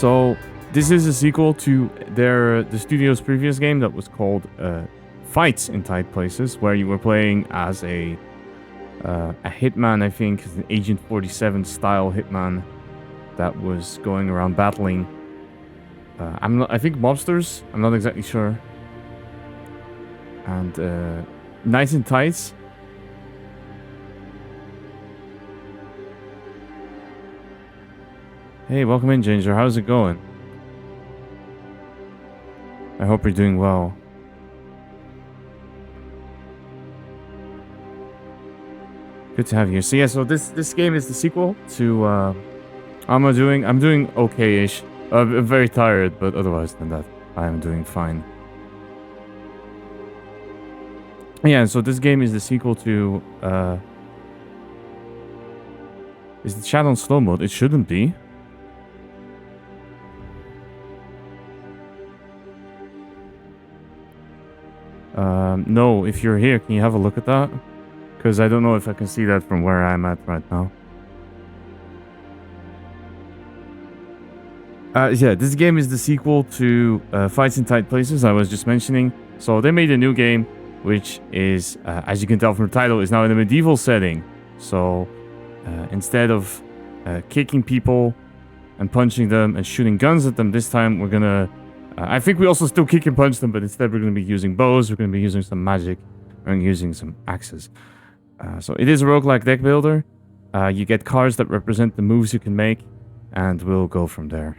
So this is a sequel to the studio's previous game that was called Fights in Tight Places, where you were playing as a hitman, I think, an Agent 47 style hitman that was going around battling. I think mobsters. I'm not exactly sure. And Knights in Tights. Hey, welcome in, Ginger. How's it going? I hope you're doing well. Good to have you here. So yeah, so this game is the sequel to I'm doing okay-ish. I'm very tired, but otherwise than that, I am doing fine. Yeah, so this game is the sequel to is the chat on slow mode? It shouldn't be. No, if you're here, can you have a look at that? Because I don't know if I can see that from where I'm at right now. Yeah, this game is the sequel to Fights in Tight Places I was just mentioning. So they made a new game, which is, as you can tell from the title, is now in a medieval setting. So instead of kicking people and punching them and shooting guns at them, this time we're gonna... I think we also still kick and punch them, but instead we're going to be using bows, we're going to be using some magic, and using some axes. So it is a roguelike deck builder. You get cards that represent the moves you can make, and we'll go from there.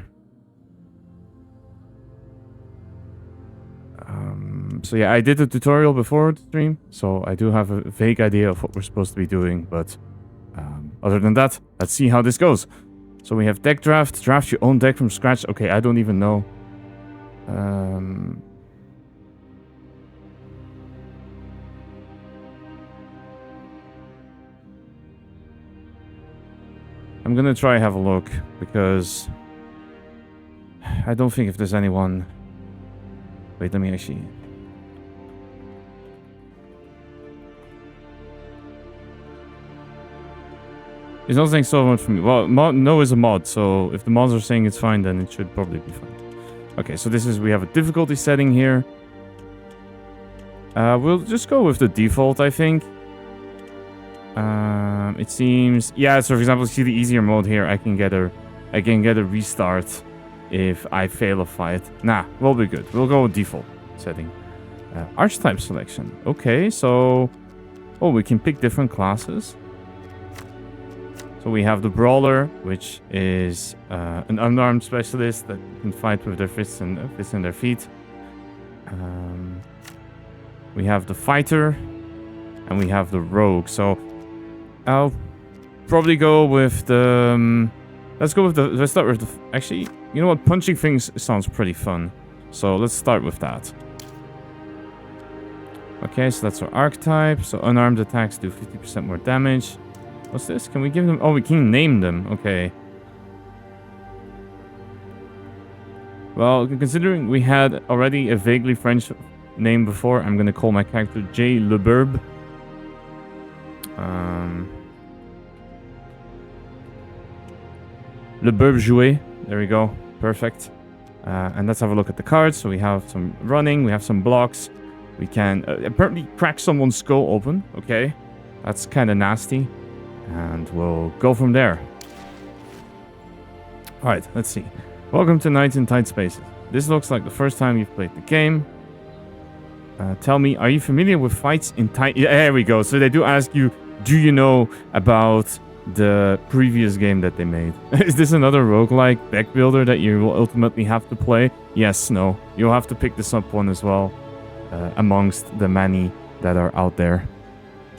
So yeah, I did a tutorial before the stream, so I do have a vague idea of what we're supposed to be doing, but other than that, let's see how this goes. So we have deck draft, draft your own deck from scratch. Okay, I don't even know. I'm gonna try have a look, because I don't think if there's anyone... Wait, let me actually... It's not saying so much for me. Well, no is a mod, so if the mods are saying it's fine, then it should probably be fine. Okay, so this is... We have a difficulty setting here. We'll just go with the default, I think. It seems... Yeah, so for example, see the easier mode here. I can get a restart if I fail a fight. Nah, we'll be good. We'll go with default setting. Archetype selection. Okay, so... Oh, we can pick different classes. So we have the Brawler, which is an unarmed specialist that can fight with their fists and their feet. We have the Fighter, and we have the Rogue. So I'll probably go with the... let's start with the... Actually, you know what? Punching things sounds pretty fun. So let's start with that. Okay, so that's our archetype. So unarmed attacks do 50% more damage. What's this? Can we give them... Oh, we can name them. Okay. Well, considering we had already a vaguely French name before, I'm gonna call my character J. Le Birb. Le Birb joué. There we go. Perfect. And let's have a look at the cards. So we have some running. We have some blocks. We can apparently crack someone's skull open. Okay. That's kind of nasty. And we'll go from there. Alright, let's see. Welcome to Knights in Tight Spaces. This looks like the first time you've played the game. Tell me, are you familiar with Fights in Tight... Yeah, there we go. So they do ask you, do you know about the previous game that they made? Is this another roguelike deck builder that you will ultimately have to play? Yes, no. You'll have to pick this up one as well. Amongst the many that are out there.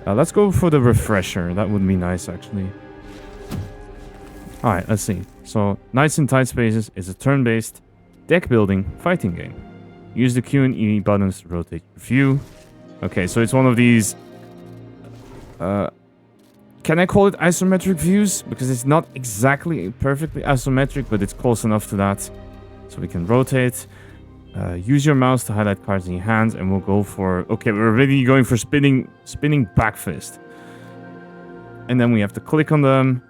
Let's go for the refresher. That would be nice, actually. Alright, let's see. So, Knights in Tight Spaces is a turn-based deck-building fighting game. Use the Q and E buttons to rotate your view. Okay, so it's one of these... can I call it isometric views? Because it's not exactly perfectly isometric, but it's close enough to that. So we can rotate. Use your mouse to highlight cards in your hands, and we'll go for... Okay, we're already going for spinning back fist. And then we have to click on them.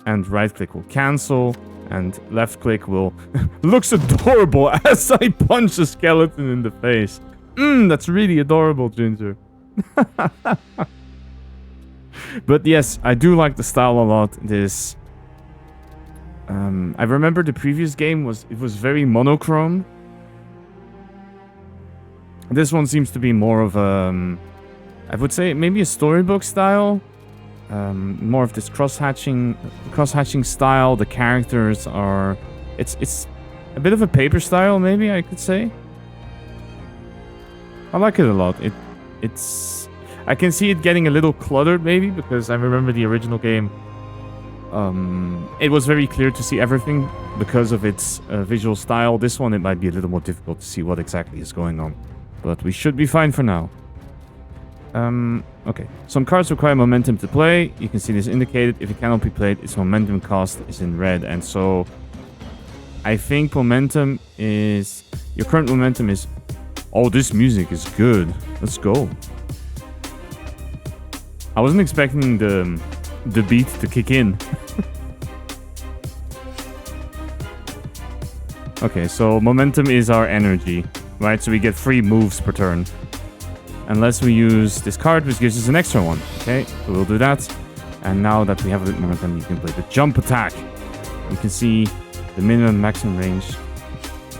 and right click will cancel, and left click will... Looks adorable as I punch a skeleton in the face. That's really adorable, Ginger. But yes, I do like the style a lot. This... I remember the previous game was very monochrome. This one seems to be more of a... I would say maybe a storybook style. More of this cross-hatching style. The characters are... It's a bit of a paper style, maybe I could say. I like it a lot. It's... I can see it getting a little cluttered, maybe, because I remember the original game. It was very clear to see everything because of its visual style. This one, it might be a little more difficult to see what exactly is going on. But we should be fine for now. Okay. Some cards require momentum to play. You can see this indicated. If it cannot be played, its momentum cost is in red. And so... I think momentum is... Your current momentum is... Oh, this music is good. Let's go. I wasn't expecting the beat to kick in. Okay, so momentum is our energy, right? So we get 3 moves per turn. Unless we use this card, which gives us an extra one. Okay, so we'll do that. And now that we have a bit more momentum, you can play the jump attack. You can see the minimum maximum range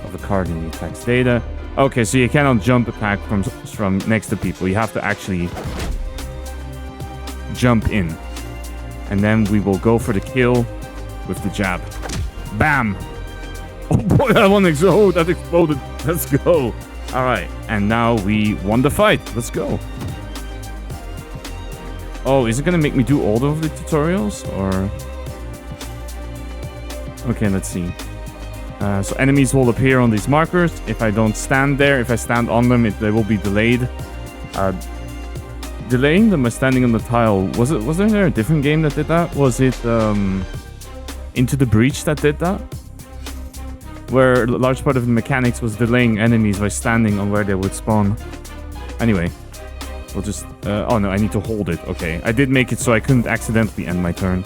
of a card in the attack's data. Okay, so you cannot jump attack from next to people. You have to actually jump in. And then we will go for the kill with the jab. Bam! Oh boy, that one exploded. Oh, that exploded. Let's go. Alright, and now we won the fight. Let's go. Oh, is it gonna make me do all of the tutorials? Or... Okay, let's see. So enemies will appear on these markers. If I don't stand there, if I stand on them, they will be delayed. Delaying them by standing on the tile. Was there a different game that did that? Was it Into the Breach that did that? Where a large part of the mechanics was delaying enemies by standing on where they would spawn. Anyway, we'll just... oh no, I need to hold it. Okay, I did make it so I couldn't accidentally end my turn.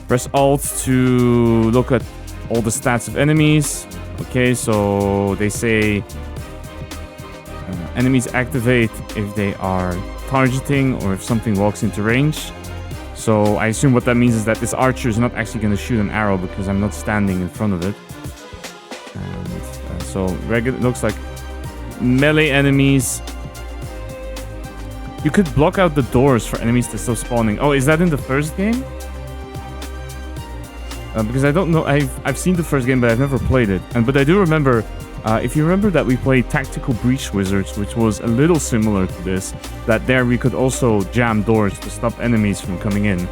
Press Alt to look at all the stats of enemies. Okay, so they say... enemies activate if they are targeting or if something walks into range. So I assume what that means is that this archer is not actually going to shoot an arrow because I'm not standing in front of it. And so regular looks like melee enemies. You could block out the doors for enemies to stop spawning. Oh, is that in the first game? Because I don't know. I've seen the first game, but I've never played it. But I do remember. If you remember that we played Tactical Breach Wizards, which was a little similar to this, that there we could also jam doors to stop enemies from coming in.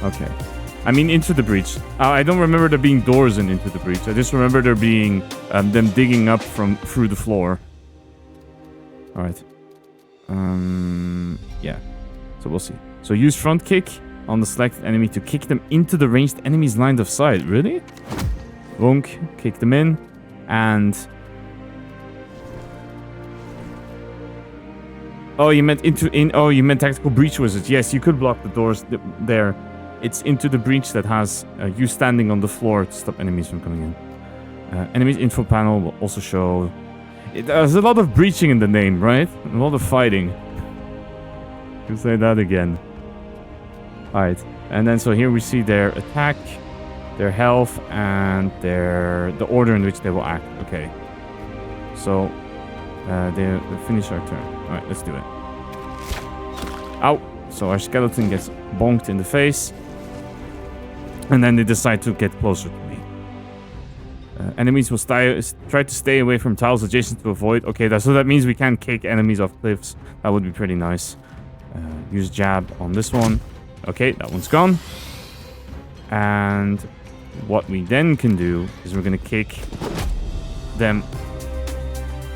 Okay. I mean, Into the Breach. I don't remember there being doors in Into the Breach. I just remember there being them digging up through the floor. Alright. Yeah. So we'll see. So use front kick on the selected enemy to kick them into the ranged enemy's line of sight. Really? Bonk, kick them in, and... Oh, you meant you meant Tactical Breach Wizards. Yes, you could block the doors there. It's Into the Breach that has you standing on the floor to stop enemies from coming in. Enemies info panel will also show... There's a lot of breaching in the name, right? A lot of fighting. You can say that again. Alright, and then so here we see their attack, their health, and the order in which they will act. Okay. So, they finish our turn. Alright, let's do it. Ow! So our skeleton gets bonked in the face. And then they decide to get closer to me. Enemies will try to stay away from tiles adjacent to avoid. Okay, so that means we can kick enemies off cliffs. That would be pretty nice. Use jab on this one. Okay, that one's gone. And what we then can do is we're going to kick them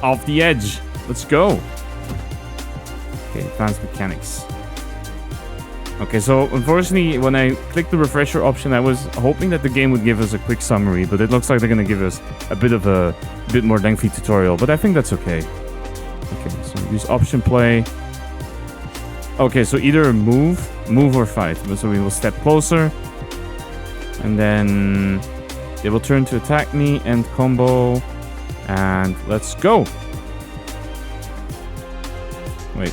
off the edge. Let's go. Okay, advanced mechanics. Okay, so unfortunately, when I clicked the refresher option, I was hoping that the game would give us a quick summary, but it looks like they're going to give us a bit more lengthy tutorial, but I think that's okay. Okay, so use option play. Okay, so either move or fight. So we will step closer. And then they will turn to attack me and combo. And let's go. Wait.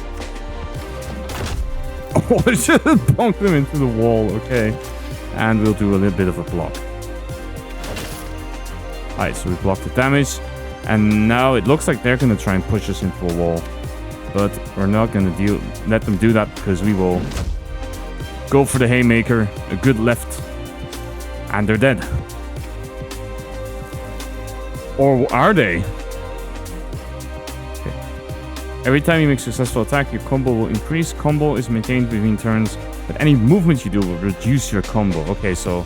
Oh, I should have bonked them into the wall. Okay. And we'll do a little bit of a block. Alright, so we blocked the damage. And now it looks like they're going to try and push us into a wall. But we're not going to let them do that because we will go for the haymaker. A good left. And they're dead. Or are they? Okay. Every time you make a successful attack, your combo will increase. Combo is maintained between turns, but any movement you do will reduce your combo. Okay, so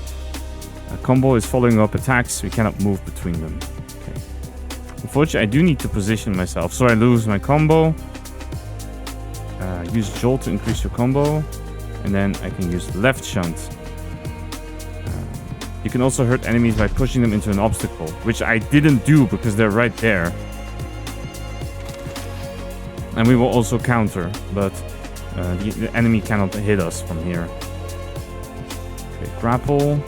a combo is following up attacks. We cannot move between them. Okay. Unfortunately, I do need to position myself, so I lose my combo. Use Jolt to increase your combo, and then I can use left shunt. You can also hurt enemies by pushing them into an obstacle, which I didn't do because they're right there. And we will also counter, but the enemy cannot hit us from here. Okay, grapple.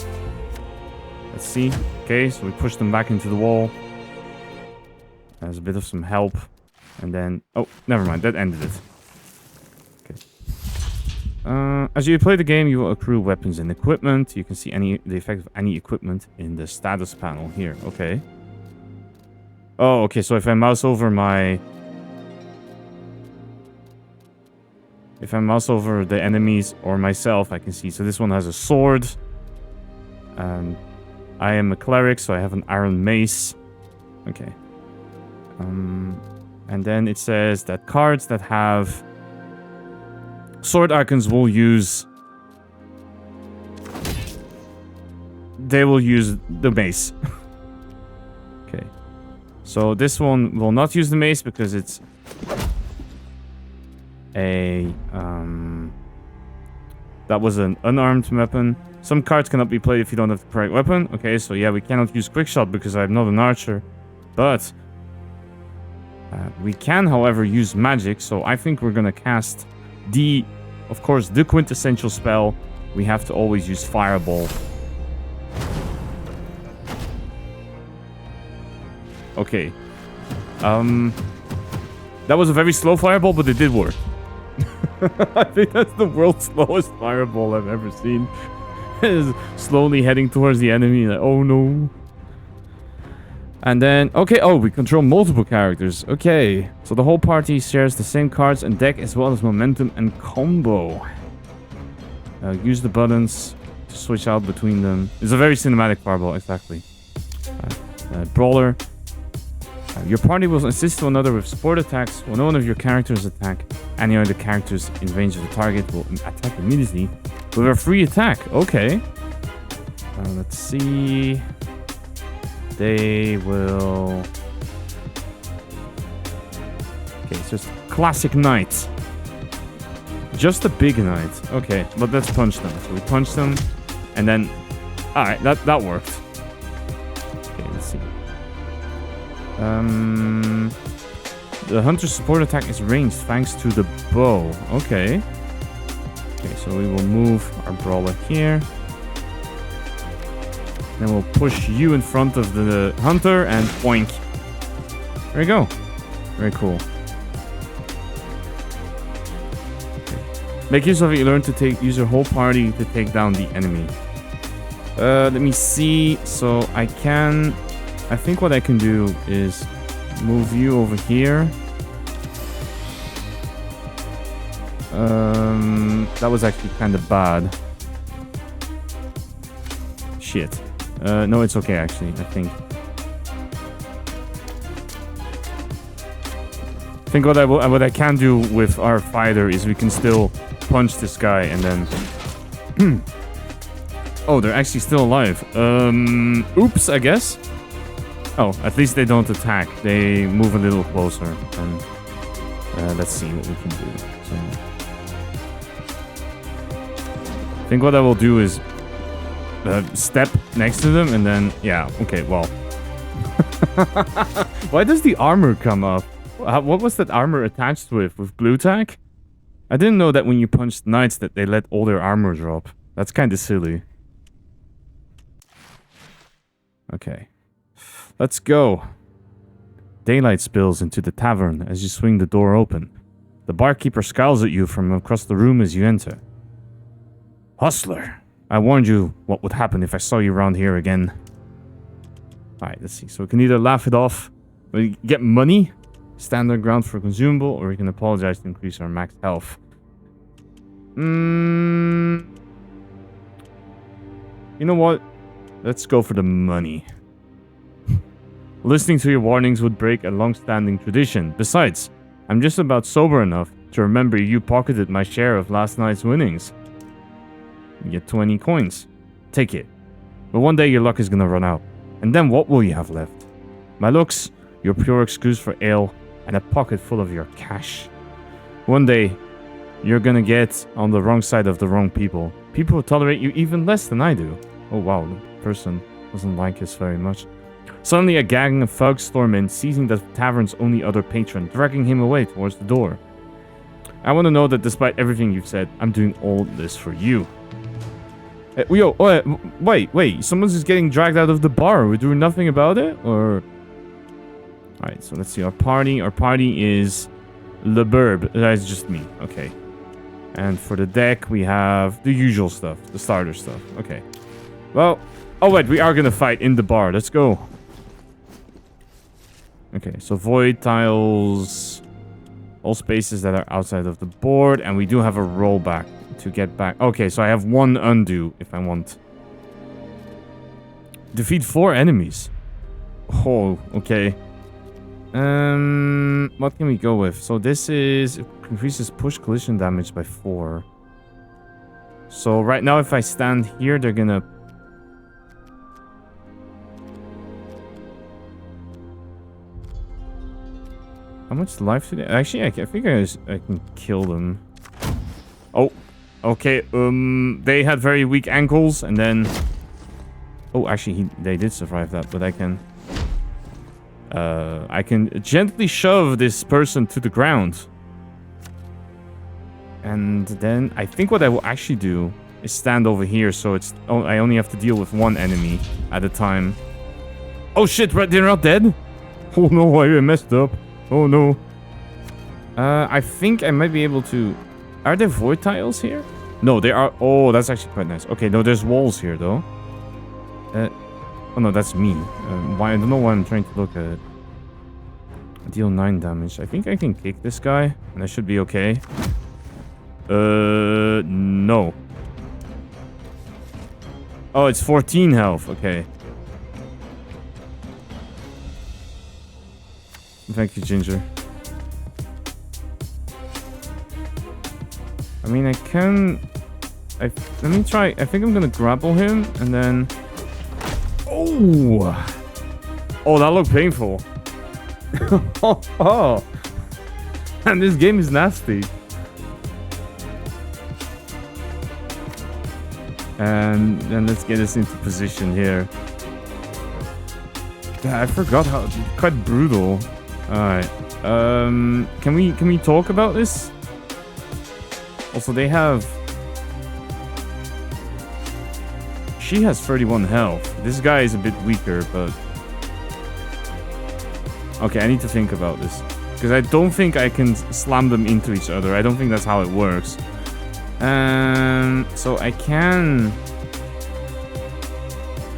Let's see. Okay, so we push them back into the wall. There's a bit of some help. And then... Oh, never mind. That ended it. As you play the game, you will accrue weapons and equipment. You can see the effect of any equipment in the status panel here. Okay. Oh, okay. So if I mouse over the enemies or myself, I can see. So this one has a sword. I am a cleric, so I have an iron mace. Okay. And then it says that cards that have sword icons will use... They will use the mace. Okay. So this one will not use the mace because it's a... that was an unarmed weapon. Some cards cannot be played if you don't have the correct weapon. Okay, so yeah, we cannot use quickshot because I'm not an archer. But... we can, however, use magic. So I think we're gonna cast... of course, the quintessential spell. We have to always use Fireball. Okay. That was a very slow Fireball, but it did work. I think that's the world's slowest Fireball I've ever seen. It is slowly heading towards the enemy. Like, oh no. And then, okay, oh, we control multiple characters. Okay, so the whole party shares the same cards and deck as well as momentum and combo. Use the buttons to switch out between them. It's a very cinematic fireball, exactly. Brawler. Your party will assist one another with support attacks. When one of your characters attack, any other characters in range of the target will attack immediately with a free attack. Okay. Let's see... They will... Okay, it's just classic knight. Just a big knight. Okay, but let's punch them. So we punch them, and then... Alright, that worked. Okay, let's see. The hunter's support attack is ranged thanks to the bow. Okay. Okay, so we will move our brawler here. Then we'll push you in front of the hunter and boink. There you go. Very cool. Okay. Make use of it. You learn to use your whole party to take down the enemy. Let me see. So I think what I can do is move you over here. That was actually kind of bad. Shit. No, it's okay, actually, I think. I think what I can do with our fighter is we can still punch this guy and then... Oh, they're actually still alive. Oops, I guess. Oh, at least they don't attack. They move a little closer. And let's see what we can do. So, I think what I will do is step next to them and then... Yeah, okay, well. Why does the armor come up? What was that armor attached with? With glue tack? I didn't know that when you punched knights that they let all their armor drop. That's kind of silly. Okay. Let's go. Daylight spills into the tavern as you swing the door open. The barkeeper scowls at you from across the room as you enter. Hustler, I warned you what would happen if I saw you around here again. Alright, let's see. So we can either laugh it off, we get money, stand our ground for a consumable, or we can apologize to increase our max health. You know what? Let's go for the money. Listening to your warnings would break a long-standing tradition. Besides, I'm just about sober enough to remember you pocketed my share of last night's winnings. You get 20 coins. Take it. But one day your luck is gonna run out. And then what will you have left? My looks, your pure excuse for ale, and a pocket full of your cash. One day, you're gonna get on the wrong side of the wrong people. People who tolerate you even less than I do. Oh wow, the person doesn't like us very much. Suddenly a gang of thugs storm in, seizing the tavern's only other patron, dragging him away towards the door. I want to know that despite everything you've said, I'm doing all this for you. Wait, someone's just getting dragged out of the bar. We're doing nothing about it? Or... Alright, so let's see. Our party is the Birb. That's just me. Okay. And for the deck, we have the usual stuff. The starter stuff. Okay. Well... Oh, wait. We are gonna fight in the bar. Let's go. Okay, so void tiles... All spaces that are outside of the board. And we do have a rollback to get back. Okay, so I have one undo if I want. Defeat 4 enemies. Oh, okay. What can we go with? So this is... Increases push collision damage by 4. So right now if I stand here, they're gonna... How much life do they... Actually, I think I can kill them. Oh, okay. They had very weak ankles, and then... Oh, actually, they did survive that, but I can gently shove this person to the ground. And then I think what I will actually do is stand over here, so it's... Oh, I only have to deal with one enemy at a time. Oh shit, they're not dead? Oh no, I messed up. Oh no. I think I might be able to... Are there void tiles here? No, there are... Oh, that's actually quite nice. Okay, no, there's walls here though. Oh no, that's me. I don't know why I'm trying to look at it. Deal 9 damage. I think I can kick this guy, and I should be okay. No. Oh, it's 14 health. Okay. Thank you, Ginger. I mean, I can... let me try... I think I'm gonna grapple him, and then... Oh! Oh, that looked painful. Oh! And this game is nasty. And then let's get us into position here. Yeah, I forgot how... Quite brutal. Alright. Can we talk about this? Also, they have... She has 31 health. This guy is a bit weaker, but... Okay, I need to think about this. Because I don't think I can slam them into each other. I don't think that's how it works. So I can...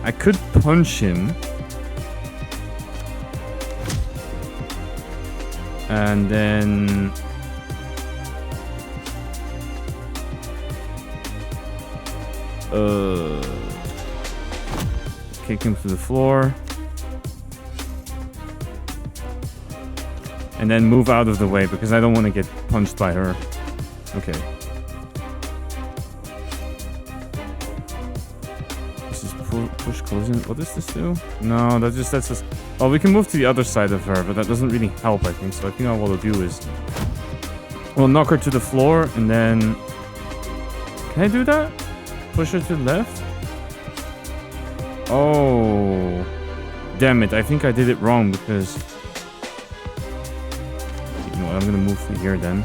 I could punch him. And then... Kick him to the floor. And then move out of the way because I don't want to get punched by her. Okay. This is push collision. What does this do? No, that's just... Oh, we can move to the other side of her, but that doesn't really help, I think. So I think what we'll do is... We'll knock her to the floor, and then... Can I do that? Push her to the left? Oh... Damn it, I think I did it wrong, because... You know what, I'm gonna move through here, then.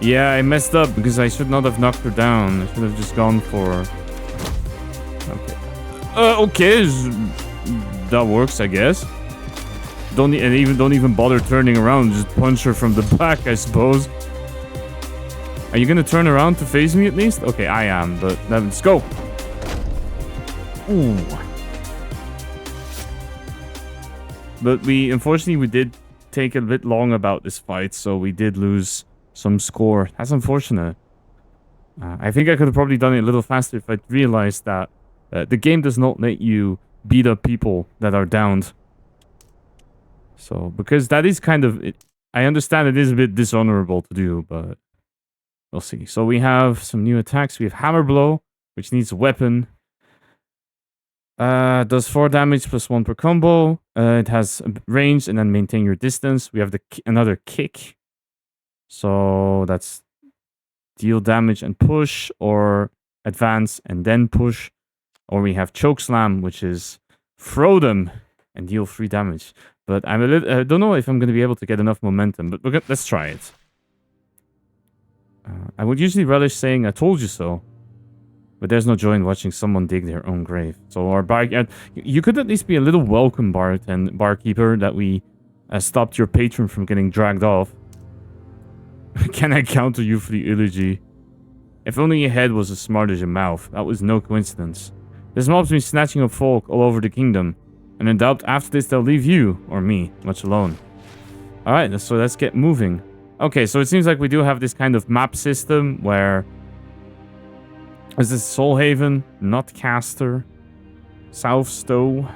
Yeah, I messed up because I should not have knocked her down. I should have just gone for... Okay. Okay. That works, I guess. Don't even bother turning around. Just punch her from the back, I suppose. Are you gonna turn around to face me at least? Okay, I am, but let's go. Ooh. But unfortunately, we did take a bit long about this fight, so we did lose some score. That's unfortunate. I think I could have probably done it a little faster if I'd realized that the game does not let you beat up people that are downed. So, because that is kind of... I understand it is a bit dishonorable to do, but we'll see. So we have some new attacks. We have Hammer Blow, which needs a weapon. Does 4 damage plus 1 per combo. It has range and then maintain your distance. We have another kick. So that's deal damage and push, or advance and then push. Or we have Choke Slam, which is throw them and deal 3 damage. But I don't know if I'm going to be able to get enough momentum, but let's try it. I would usually relish saying I told you so. But there's no joy in watching someone dig their own grave. So our you could at least be a little welcome, barkeeper, that we stopped your patron from getting dragged off. Can I counter you for the eulogy? If only your head was as smart as your mouth. That was no coincidence. This mob's been snatching up folk all over the kingdom. And in doubt after this they'll leave you, or me, much alone. Alright, so let's get moving. Okay, so it seems like we do have this kind of map system where... Is this Soulhaven, Notcaster, South Stowe?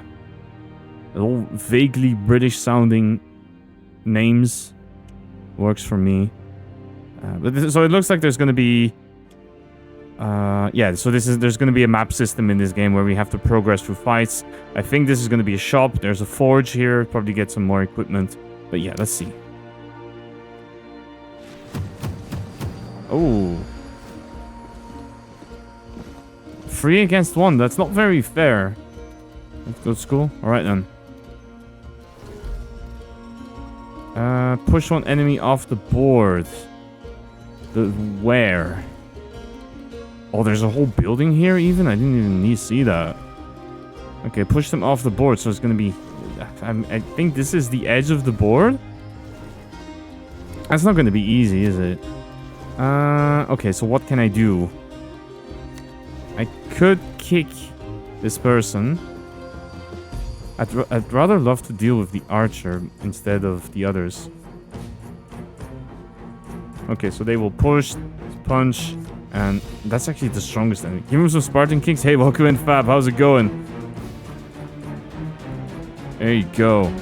All vaguely British sounding names. Works for me. So it looks like there's going to be... yeah, so there's going to be a map system in this game where we have to progress through fights. I think this is going to be a shop. There's a forge here. Probably get some more equipment. But yeah, let's see. Oh. 3 against 1. That's not very fair. Let's go to school. Alright then. Push one enemy off the board. Where? Oh, there's a whole building here even? I didn't even need to see that. Okay, push them off the board, so it's gonna be... I think this is the edge of the board? That's not gonna be easy, is it? Okay, so what can I do? I could kick this person. I'd rather love to deal with the archer instead of the others. Okay, so they will push, punch, and that's actually the strongest enemy. Give him some Spartan kicks. Hey, welcome in, Fab. How's it going? There you go.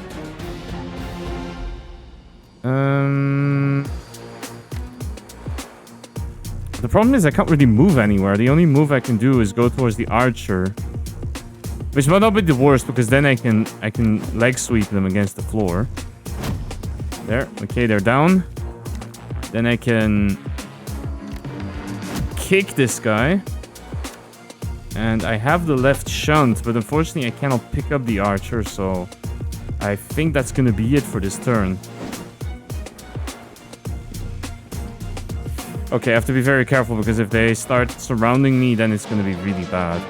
The problem is I can't really move anywhere. The only move I can do is go towards the archer. Which might not be the worst, because then I can leg sweep them against the floor. There. Okay, they're down. Then I can kick this guy. And I have the left shunt, but unfortunately I cannot pick up the archer, so I think that's gonna be it for this turn. Okay, I have to be very careful, because if they start surrounding me, then it's gonna be really bad.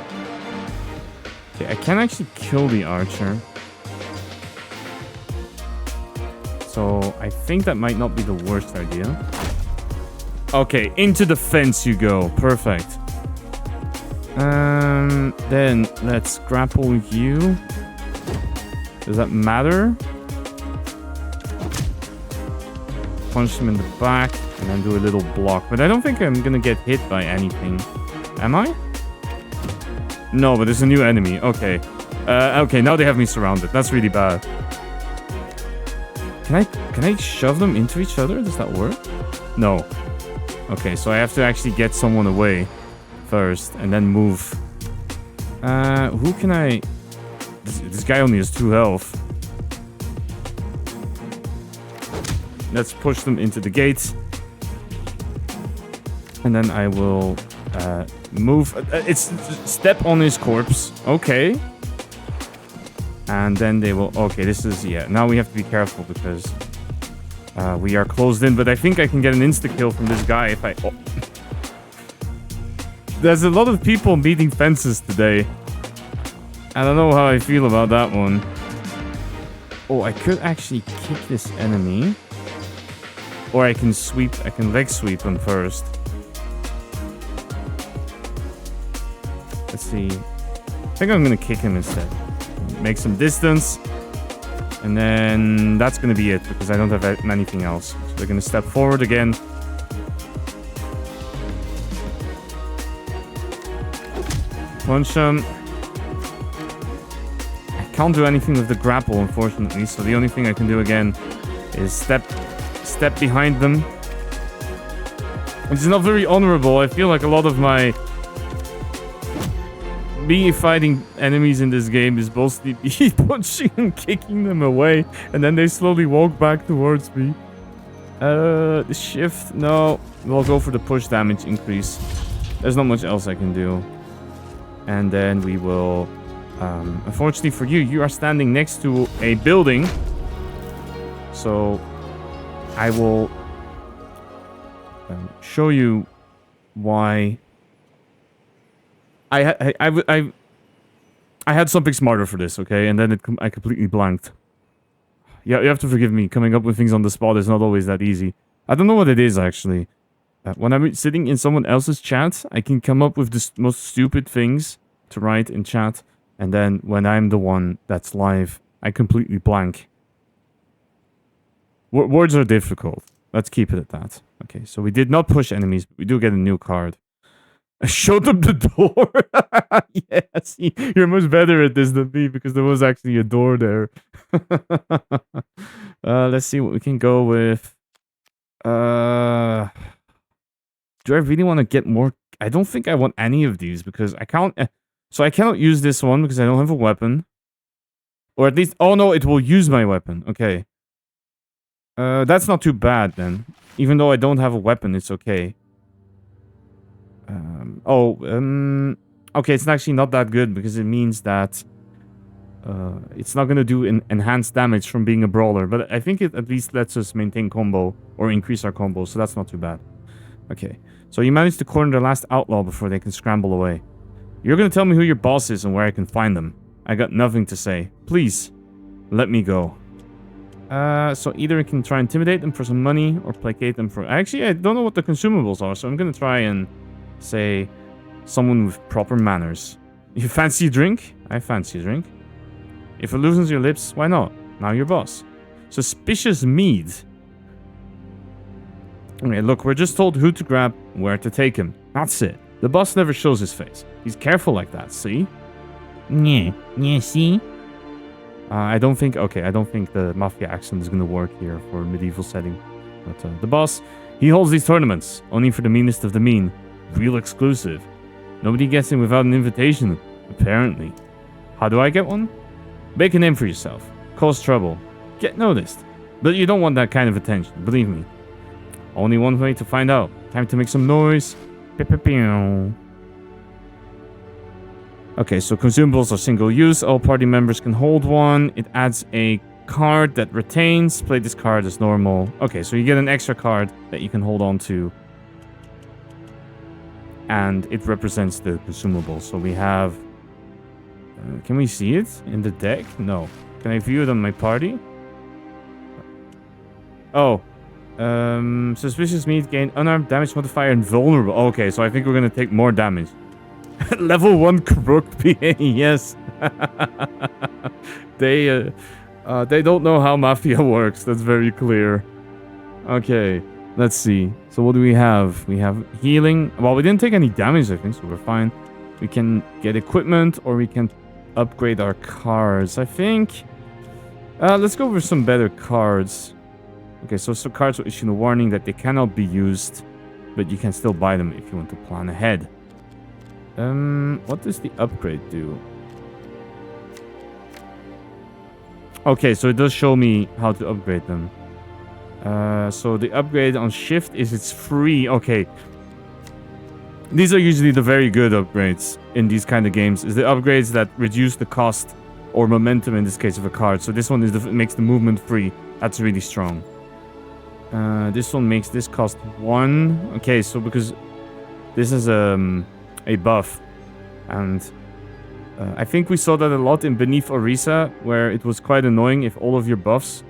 Okay, I can actually kill the archer. So I think that might not be the worst idea. Okay, into the fence you go. Perfect. Then let's grapple you. Does that matter? Punch him in the back and then do a little block. But I don't think I'm gonna get hit by anything. Am I? No, but there's a new enemy. Okay. Okay, now they have me surrounded. That's really bad. Can I shove them into each other? Does that work? No. Okay, so I have to actually get someone away first and then move. Who can I... This guy only has 2 health. Let's push them into the gate. And then I will move. It's step on his corpse. Okay. And then they will... Okay, this is... Yeah, now we have to be careful because We are closed in, but I think I can get an insta-kill from this guy if I... Oh. There's a lot of people meeting fences today. I don't know how I feel about that one. Oh, I could actually kick this enemy. Or I can sweep, I can leg sweep him first. Let's see. I think I'm gonna kick him instead. Make some distance. And then that's gonna be it, because I don't have anything else. So they're gonna step forward again. Punch him. I can't do anything with the grapple, unfortunately, so the only thing I can do again is step behind them. Which is not very honorable. I feel like a lot of me fighting enemies in this game is mostly me punching and kicking them away, and then they slowly walk back towards me. The shift, no. We'll go for the push damage increase. There's not much else I can do. And then we will... unfortunately for you, you are standing next to a building. So I will show you why I had something smarter for this, okay? And then I completely blanked. Yeah, you have to forgive me. Coming up with things on the spot is not always that easy. I don't know what it is, actually. When I'm sitting in someone else's chat, I can come up with the most stupid things to write in chat. And then when I'm the one that's live, I completely blank. Words are difficult. Let's keep it at that. Okay, so we did not push enemies, but we do get a new card. I showed them the door. Yeah, see, you're much better at this than me because there was actually a door there. Let's see what we can go with. Do I really want to get more? I don't think I want any of these because I can't. So I cannot use this one because I don't have a weapon. Or at least, oh no, it will use my weapon. Okay. That's not too bad then. Even though I don't have a weapon, it's okay. Okay, it's actually not that good because it means that it's not going to do enhanced damage from being a brawler. But I think it at least lets us maintain combo or increase our combo, so that's not too bad. Okay, so you managed to corner the last outlaw before they can scramble away. You're going to tell me who your boss is and where I can find them. I got nothing to say. Please, let me go. So either I can try and intimidate them for some money or placate them for... Actually, I don't know what the consumables are, so I'm going to try and say someone with proper manners. You fancy a drink? I fancy a drink. If it loosens your lips, why not? Now you're boss. Suspicious mead. Okay, look, we're just told who to grab, where to take him. That's it. The boss never shows his face. He's careful like that, see? Yeah, see? I don't think the mafia accent is gonna work here for a medieval setting. But the boss, he holds these tournaments, only for the meanest of the mean. Real exclusive. Nobody gets in without an invitation, apparently. How do I get one? Make a name for yourself. Cause trouble. Get noticed. But you don't want that kind of attention, believe me. Only one way to find out. Time to make some noise. Okay, so consumables are single use. All party members can hold one. It adds a card that retains. Play this card as normal. Okay, so you get an extra card that you can hold on to. And it represents the consumables. So we have... can we see it in the deck? No. Can I view it on my party? Oh. Suspicious meat gain unarmed damage modifier and vulnerable. Okay, so I think we're gonna take more damage. Level 1 crook PA, yes. They don't know how Mafia works, that's very clear. Okay, let's see. So what do we have? We have healing. Well, we didn't take any damage, I think, so we're fine. We can get equipment, or we can upgrade our cards. I think... let's go over some better cards. Okay, so some cards will issue a warning that they cannot be used, but you can still buy them if you want to plan ahead. What does the upgrade do? Okay, so it does show me how to upgrade them. So the upgrade on shift is it's free. Okay. These are usually the very good upgrades in these kind of games. Is the upgrades that reduce the cost or momentum in this case of a card. So this one is makes the movement free. That's really strong. This one makes this cost 1. Okay, so because this is a buff. And I think we saw that a lot in Beneath Orisa, where it was quite annoying if all of your buffs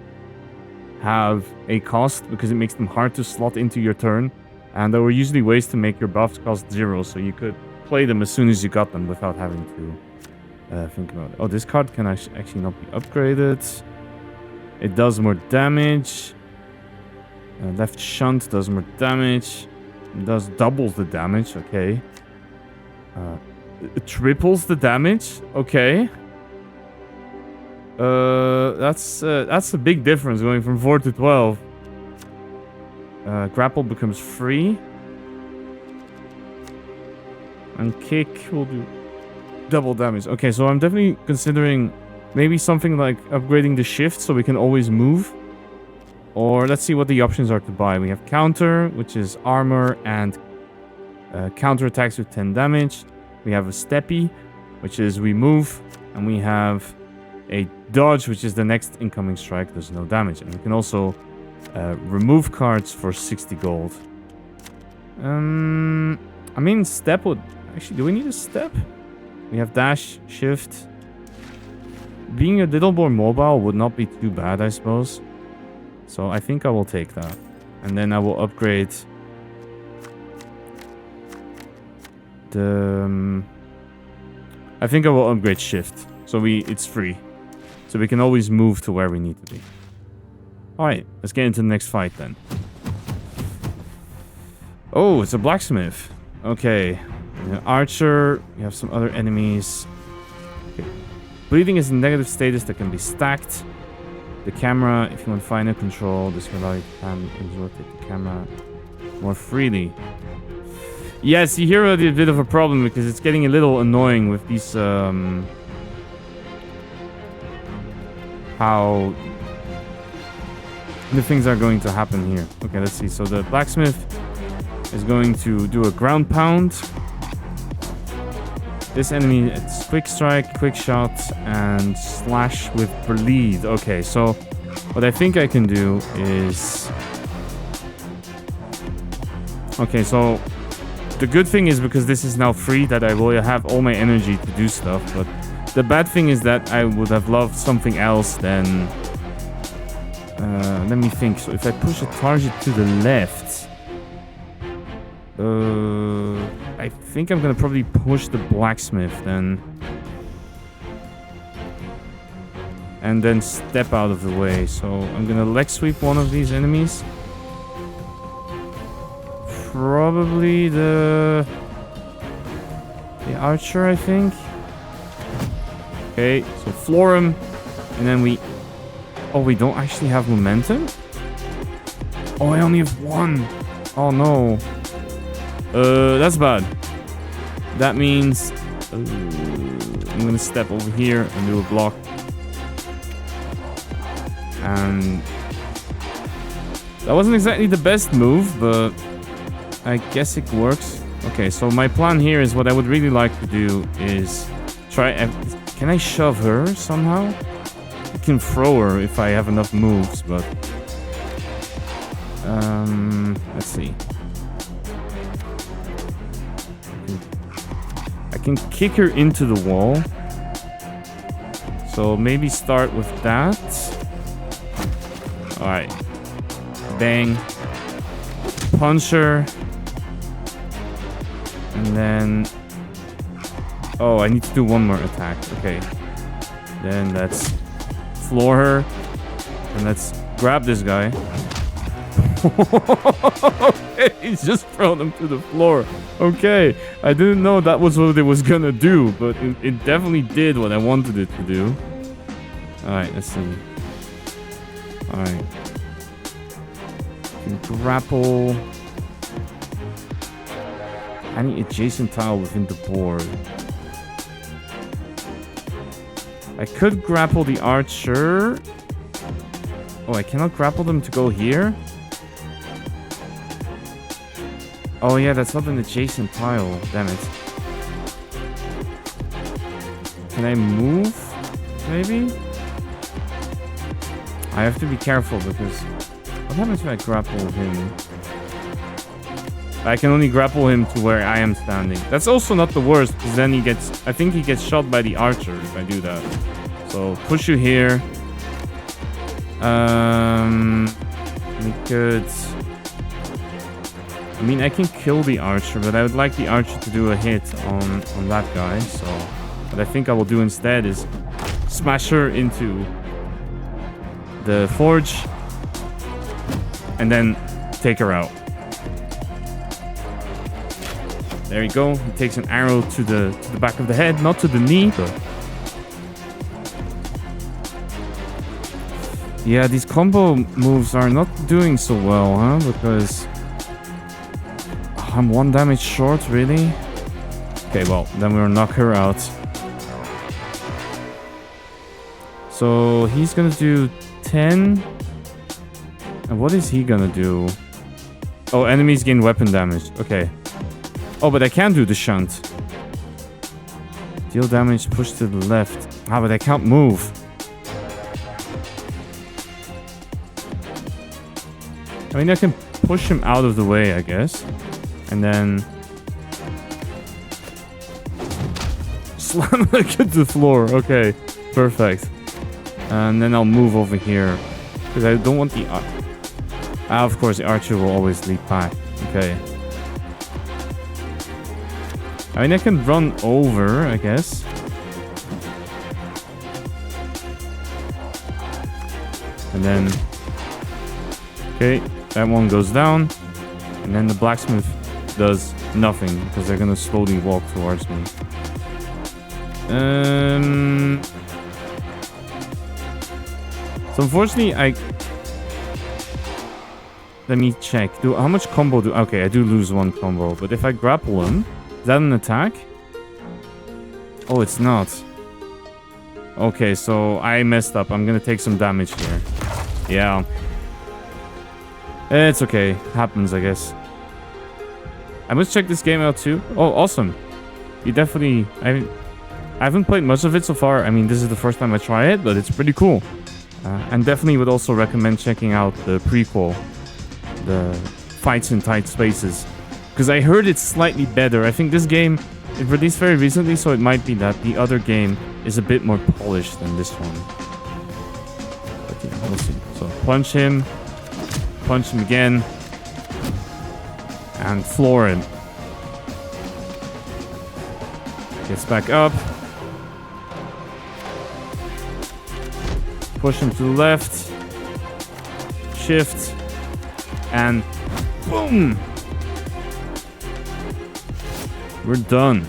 have a cost, because it makes them hard to slot into your turn. And there were usually ways to make your buffs cost 0, so you could play them as soon as you got them without having to think about it. Oh, this card can actually not be upgraded. It does more damage. Left shunt does more damage. It does doubles the damage. Okay. It triples the damage. Okay. That's a big difference going from 4 to 12. Grapple becomes free. And kick will do double damage. Okay, so I'm definitely considering maybe something like upgrading the shift so we can always move. Or let's see what the options are to buy. We have counter, which is armor and counter attacks with 10 damage. We have a steppy, which is we move. And we have a dodge, which is the next incoming strike. There's no damage. And we can also remove cards for 60 gold. I mean, step would... Actually, do we need a step? We have dash, shift. Being a little more mobile would not be too bad, I suppose. So I think I will take that. And then I will upgrade the... I think I will upgrade shift. So it's free. So we can always move to where we need to be. Alright, let's get into the next fight then. Oh, it's a blacksmith. Okay. An archer. We have some other enemies. Okay. Bleeding is a negative status that can be stacked. The camera, if you want final control, this will allow you to rotate the camera more freely. Yes, you hear a bit of a problem because it's getting a little annoying with these, how the things are going to happen here. Okay, let's see. So the blacksmith is going to do a ground pound. This enemy, it's quick strike, quick shot, and slash with bleed. Okay, so what I think I can do is... Okay, so the good thing is because this is now free that I will have all my energy to do stuff, but the bad thing is that I would have loved something else than... let me think. So if I push a target to the left... I think I'm gonna probably push the blacksmith then. And then step out of the way. So I'm gonna leg sweep one of these enemies. Probably the archer, I think. Okay, so floor him. And then we... Oh, we don't actually have momentum? Oh, I only have 1. Oh no. That's bad. That means I'm gonna step over here and do a block. And that wasn't exactly the best move, but I guess it works. Okay, so my plan here is what I would really like to do is try... Can I shove her somehow? I can throw her if I have enough moves, but... let's see. I can kick her into the wall. So maybe start with that. Alright. Bang. Punch her. And then... Oh, I need to do one more attack. Okay. Then let's floor her. And let's grab this guy. Okay, he's just thrown him to the floor. Okay, I didn't know that was what it was gonna do, but it definitely did what I wanted it to do. Alright, let's see. Alright. Grapple. Any adjacent tile within the board. I could grapple the archer. Oh, I cannot grapple them to go here? Oh yeah, that's not an adjacent tile. Damn it. Can I move? Maybe? I have to be careful because... What happens if I grapple him? I can only grapple him to where I am standing. That's also not the worst, because then he gets... I think he gets shot by the archer if I do that. So, push you here. We could... I mean, I can kill the archer, but I would like the archer to do a hit on that guy, so... What I think I will do instead is smash her into the forge and then take her out. There you go. He takes an arrow to the back of the head, not to the knee, but... Yeah, these combo moves are not doing so well, huh? Because... I'm 1 damage short, really? Okay, well, then we'll knock her out. So, he's gonna do 10. And what is he gonna do? Oh, enemies gain weapon damage. Okay. Oh, but I can do the shunt. Deal damage, push to the left. Ah, but I can't move. I mean, I can push him out of the way, I guess. And then... slam him against the floor. Okay, perfect. And then I'll move over here. Because I don't want the... of course, the archer will always leap back. Okay. I mean, I can run over, I guess. And then... Okay, that one goes down. And then the blacksmith does nothing, because they're gonna slowly walk towards me. So unfortunately, let me check. How much combo do... Okay, I do lose 1 combo. But if I grapple him... Is that an attack? Oh, it's not. Okay, so I messed up. I'm gonna take some damage here. Yeah. It's okay. Happens, I guess. I must check this game out too. Oh, awesome. You definitely... I haven't played much of it so far. I mean, this is the first time I try it, but it's pretty cool. And definitely would also recommend checking out the prequel. The Fights in Tight Spaces. Because I heard it's slightly better. I think this game, it released very recently, so it might be that the other game is a bit more polished than this one. But yeah, we'll see. So punch him again, and floor him. Gets back up. Push him to the left. Shift. And boom! We're done.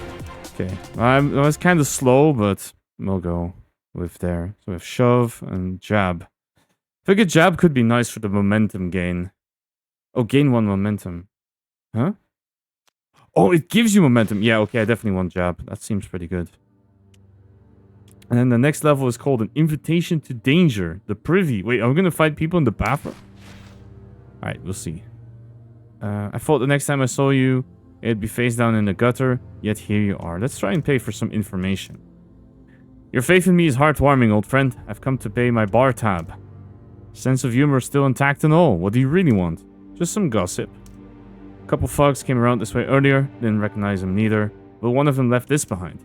Okay. I was kind of slow, but we'll go with there. So we have shove and jab. I think a jab could be nice for the momentum gain. Oh, gain 1 momentum. Huh? Oh, it gives you momentum. Yeah, okay, I definitely want jab. That seems pretty good. And then the next level is called an invitation to danger. The privy. Wait, I'm gonna fight people in the bathroom? Alright, we'll see. I thought the next time I saw you, it'd be face down in the gutter, yet here you are. Let's try and pay for some information. Your faith in me is heartwarming, old friend. I've come to pay my bar tab. Sense of humor still intact and all. What do you really want? Just some gossip. A couple thugs came around this way earlier. Didn't recognize them neither. But one of them left this behind.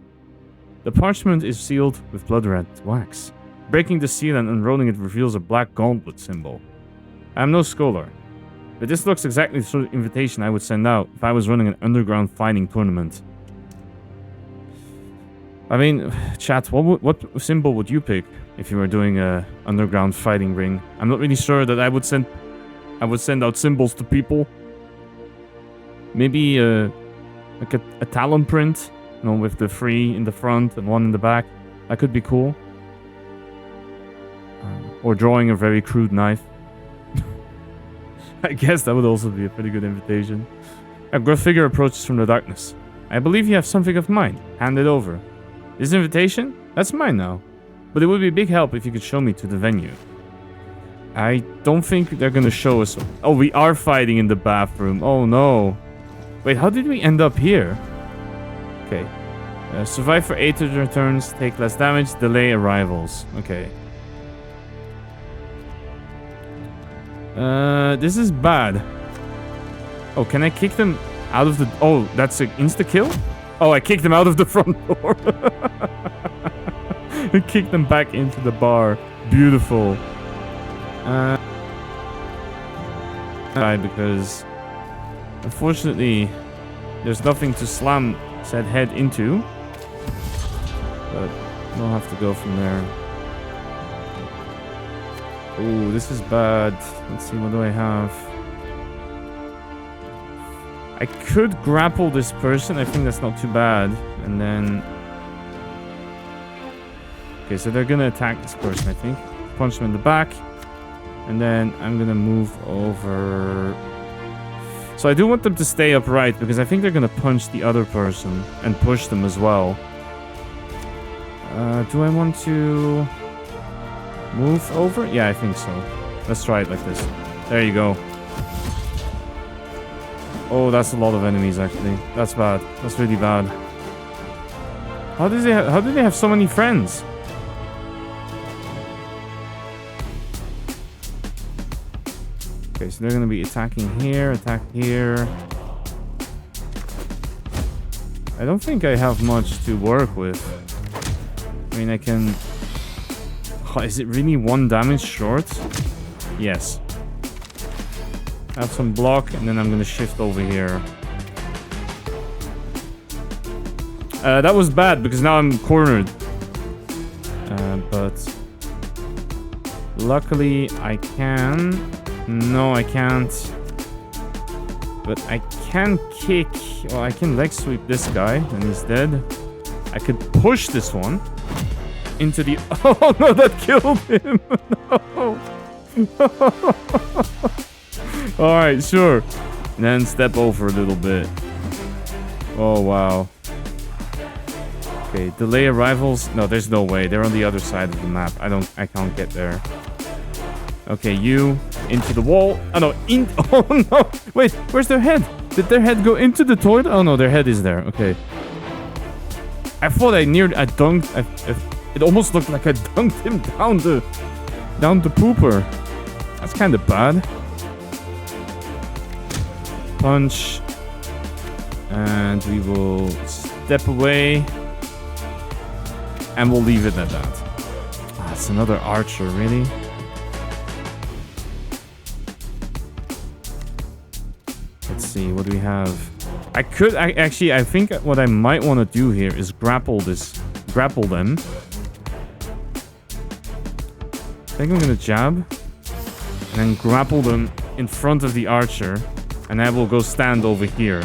The parchment is sealed with blood-red wax. Breaking the seal and unrolling it reveals a black gauntlet symbol. I am no scholar, but this looks exactly the sort of invitation I would send out if I was running an underground fighting tournament. I mean, chat, what symbol would you pick if you were doing a underground fighting ring? I'm not really sure that I would send out symbols to people. Maybe like a talon print, you know, with the 3 in the front and 1 in the back. That could be cool. Or drawing a very crude knife. I guess that would also be a pretty good invitation. A gruff figure approaches from the darkness. I believe you have something of mine. Hand it over. This invitation? That's mine now. But it would be a big help if you could show me to the venue. I don't think they're gonna show us... Oh, we are fighting in the bathroom. Oh no. Wait, how did we end up here? Okay. Survive for 8 returns, take less damage, delay arrivals. Okay. This is bad. Oh, can I kick them out of the... Oh, that's an insta-kill? Oh, I kicked them out of the front door. I kicked them back into the bar. Beautiful. Because... Unfortunately, there's nothing to slam said head into. But we'll have to go from there. Oh, this is bad. Let's see, what do I have? I could grapple this person. I think that's not too bad. And then... Okay, so they're gonna attack this person, I think. Punch them in the back. And then I'm gonna move over... So I do want them to stay upright, because I think they're gonna punch the other person and push them as well. Do I want to... move over? Yeah, I think so. Let's try it like this. There you go. Oh, that's a lot of enemies, actually. That's bad. That's really bad. How do they have so many friends? Okay, so they're gonna be attacking here, attack here. I don't think I have much to work with. I mean, I can... Oh, is it really 1 damage short? Yes. Have some block, and then I'm gonna shift over here. That was bad, because now I'm cornered. But... Luckily, I can... No, I can't. But I can kick... Well, I can leg sweep this guy, and he's dead. I could push this one into the... Oh, no, that killed him! No! Alright, sure. And then step over a little bit. Oh, wow. Okay, delay arrivals. No, there's no way. They're on the other side of the map. I can't get there. Okay, you into the wall. Oh no, oh no. Wait, where's their head? Did their head go into the toilet? Oh no, their head is there. Okay. I thought I dunked. It almost looked like I dunked him down the pooper. That's kind of bad. Punch. And we will step away. And we'll leave it at that. Ah, it's another archer, really? Let's see, what do we have? I think what I might want to do here is grapple them. I think I'm gonna jab. And then grapple them in front of the archer. And I will go stand over here.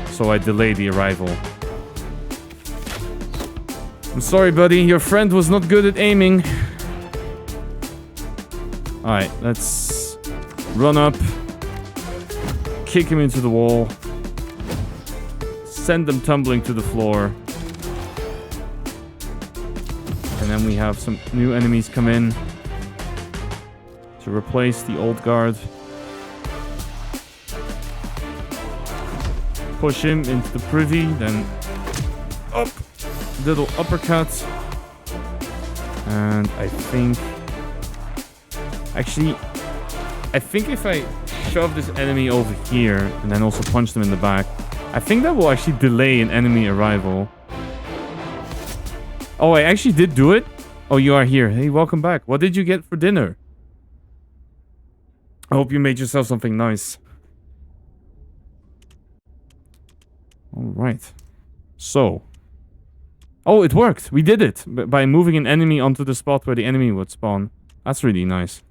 So I delay the arrival. I'm sorry, buddy. Your friend was not good at aiming. Alright, let's run up. Kick him into the wall. Send them tumbling to the floor. And then we have some new enemies come in to replace the old guard. Push him into the privy, then up. Little uppercut. And I think... Actually, I think if I shove this enemy over here and then also punch them in the back, I think that will actually delay an enemy arrival. Oh, I actually did do it? Oh, you are here. Hey, welcome back. What did you get for dinner? I hope you made yourself something nice. Alright. So... Oh, it worked. We did it by moving an enemy onto the spot where the enemy would spawn. That's really nice.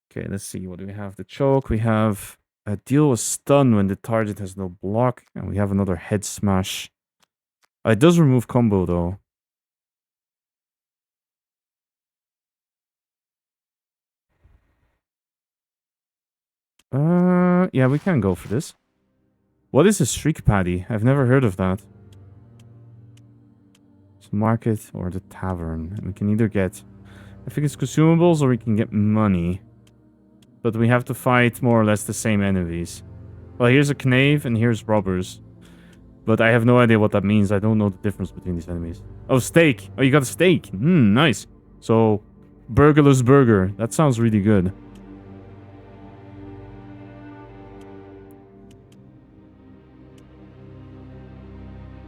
Okay, let's see. What do we have? The choke. We have a deal with stun when the target has no block. And we have another head smash. It does remove combo, though. Yeah, we can go for this. What is a shriek paddy? I've never heard of that. Market or the tavern. And we can either get, I think it's consumables, or we can get money. But we have to fight more or less the same enemies. Well, here's a knave and here's robbers. But I have no idea what that means. I don't know the difference between these enemies. Oh, steak. Oh, you got a steak. Nice. So, Burgerless burger. That sounds really good.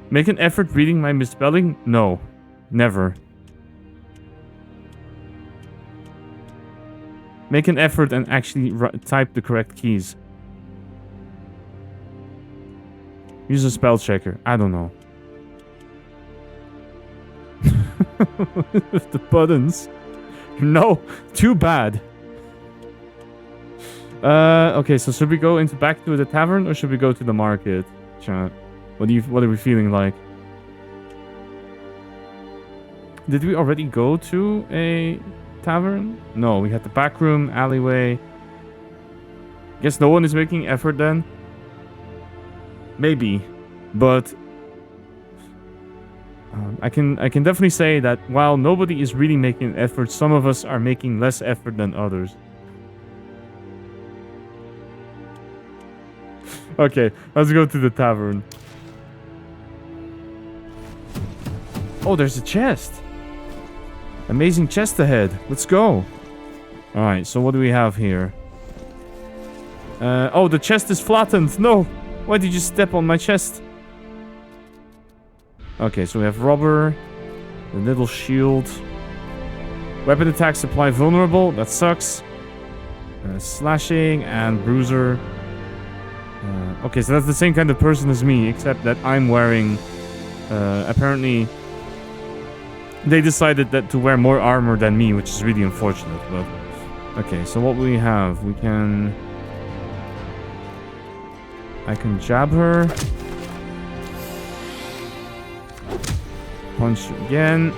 Make an effort reading my misspelling? No. Never. Make an effort and actually type the correct keys. Use a spell checker. I don't know. With the buttons. No. Too bad. Okay, so should we go back to the tavern or should we go to the market? Chat. What are we feeling like? Did we already go to a tavern? No, we had the back room, alleyway. Guess no one is making effort then? Maybe. But I can definitely say that while nobody is really making effort, some of us are making less effort than others. Okay, let's go to the tavern. Oh, there's a chest. Amazing chest ahead. Let's go. Alright, so what do we have here? Oh, the chest is flattened. No! Why did you step on my chest? Okay, so we have rubber. The little shield. Weapon attack supply vulnerable. That sucks. Slashing and bruiser. Okay, so that's the same kind of person as me, except that I'm wearing... apparently... They decided that to wear more armor than me, which is really unfortunate, but... Okay, so what we have? We can... I can jab her. Punch again.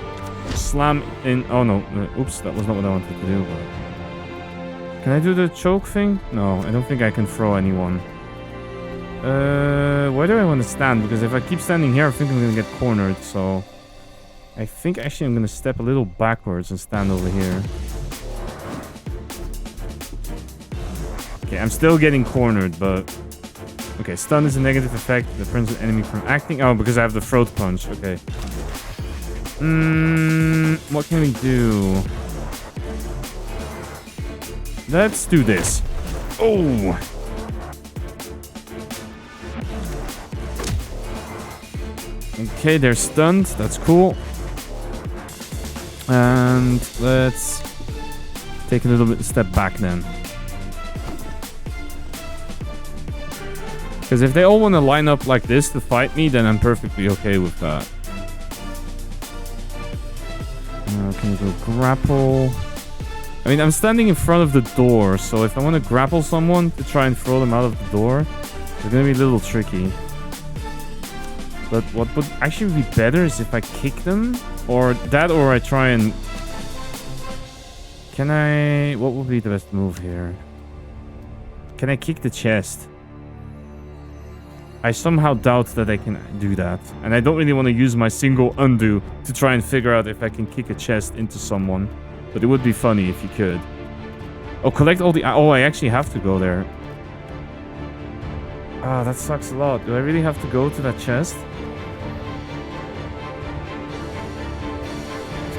Slam in... Oh no, oops, that was not what I wanted to do, but... Can I do the choke thing? No, I don't think I can throw anyone. Where do I want to stand? Because if I keep standing here, I think I'm gonna get cornered, so... I think actually I'm gonna step a little backwards and stand over here. Okay, I'm still getting cornered, but... Okay, stun is a negative effect that prevents an enemy from acting. Oh, because I have the throat punch. Okay. What can we do? Let's do this. Oh! Okay, they're stunned. That's cool. And let's take a little bit step back then. Because if they all want to line up like this to fight me, then I'm perfectly okay with that. Can we go grapple? I mean, I'm standing in front of the door, so if I want to grapple someone to try and throw them out of the door, it's going to be a little tricky. But what would actually be better is if I kick them, or I try and... Can I... What would be the best move here? Can I kick the chest? I somehow doubt that I can do that. And I don't really want to use my single undo to try and figure out if I can kick a chest into someone. But it would be funny if you could. Oh, collect all the... Oh, I actually have to go there. Ah, that sucks a lot. Do I really have to go to that chest?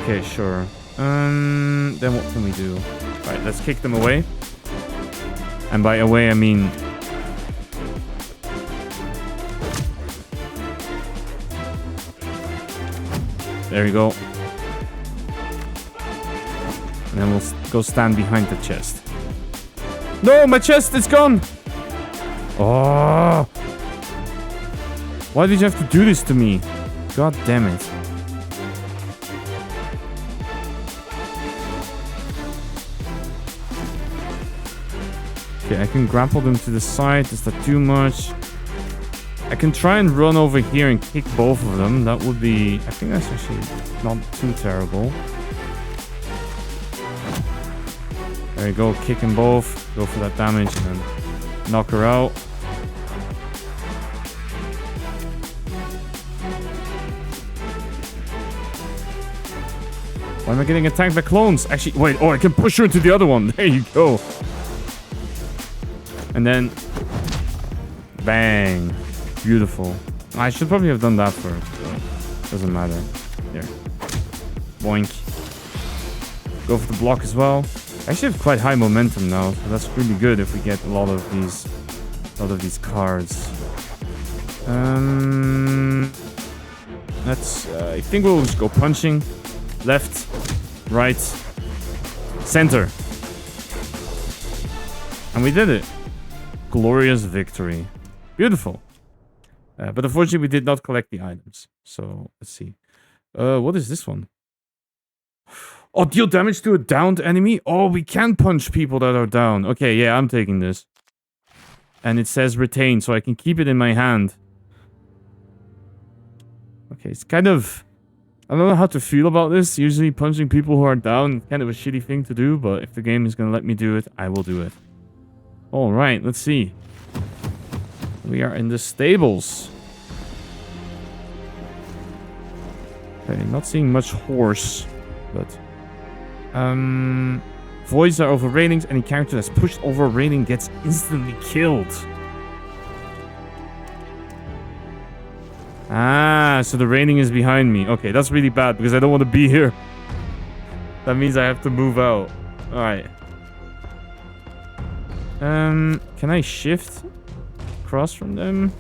Okay, sure. Then what can we do? Right, let's kick them away. And by away, I mean... There we go. And then we'll go stand behind the chest. No, my chest is gone! Oh! Why did you have to do this to me? God damn it. Okay, I can grapple them to the side. Is that too much? I can try and run over here and kick both of them. That would be... I think that's actually not too terrible. There you go. Kick them both. Go for that damage and then knock her out. Why am I getting attacked by clones? Actually, wait. Oh, I can push her into the other one. There you go. And then... Bang. Beautiful. I should probably have done that first. But doesn't matter. There. Boink. Go for the block as well. I actually have quite high momentum now, so that's really good if we get a lot of these cards. I think we'll just go punching. Left, right, center. And we did it. Glorious victory. Beautiful. But unfortunately, we did not collect the items. So, let's see. What is this one? Oh, deal damage to a downed enemy? Oh, we can punch people that are down. Okay, yeah, I'm taking this. And it says retain, so I can keep it in my hand. Okay, it's kind of... I don't know how to feel about this. Usually punching people who are down, kind of a shitty thing to do. But if the game is going to let me do it, I will do it. Alright, let's see. We are in the stables. Okay, not seeing much horse, but... voids are over ratings. Any character that's pushed over a rating gets instantly killed. Ah, so the rating is behind me. Okay, that's really bad because I don't want to be here. That means I have to move out. Alright. Can I shift across from them?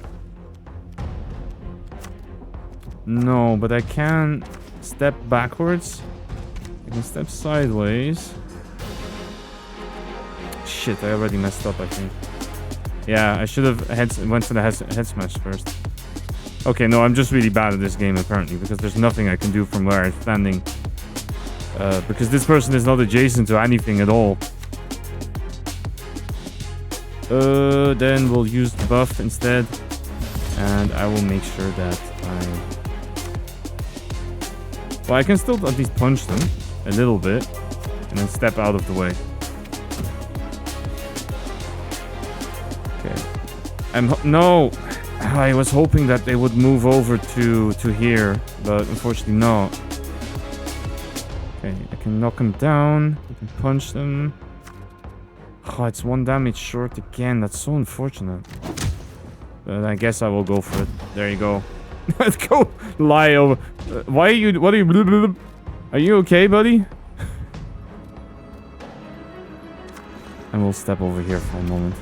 No, but I can step backwards. I can step sideways. Shit, I already messed up, I think. Yeah, I should have went for the head smash first. Okay, no, I'm just really bad at this game, apparently, because there's nothing I can do from where I'm standing. Because this person is not adjacent to anything at all. Then we'll use the buff instead. And I will make sure that Well, I can still at least punch them a little bit. And then step out of the way. Okay. No! I was hoping that they would move over to here. But unfortunately, no. Okay, I can knock them down. I can punch them. Oh, it's 1 damage short again. That's so unfortunate. But I guess I will go for it. There you go. Let's go lie over. Why are you... What are you... Blah, blah, blah. Are you okay, buddy? And we'll step over here for a moment.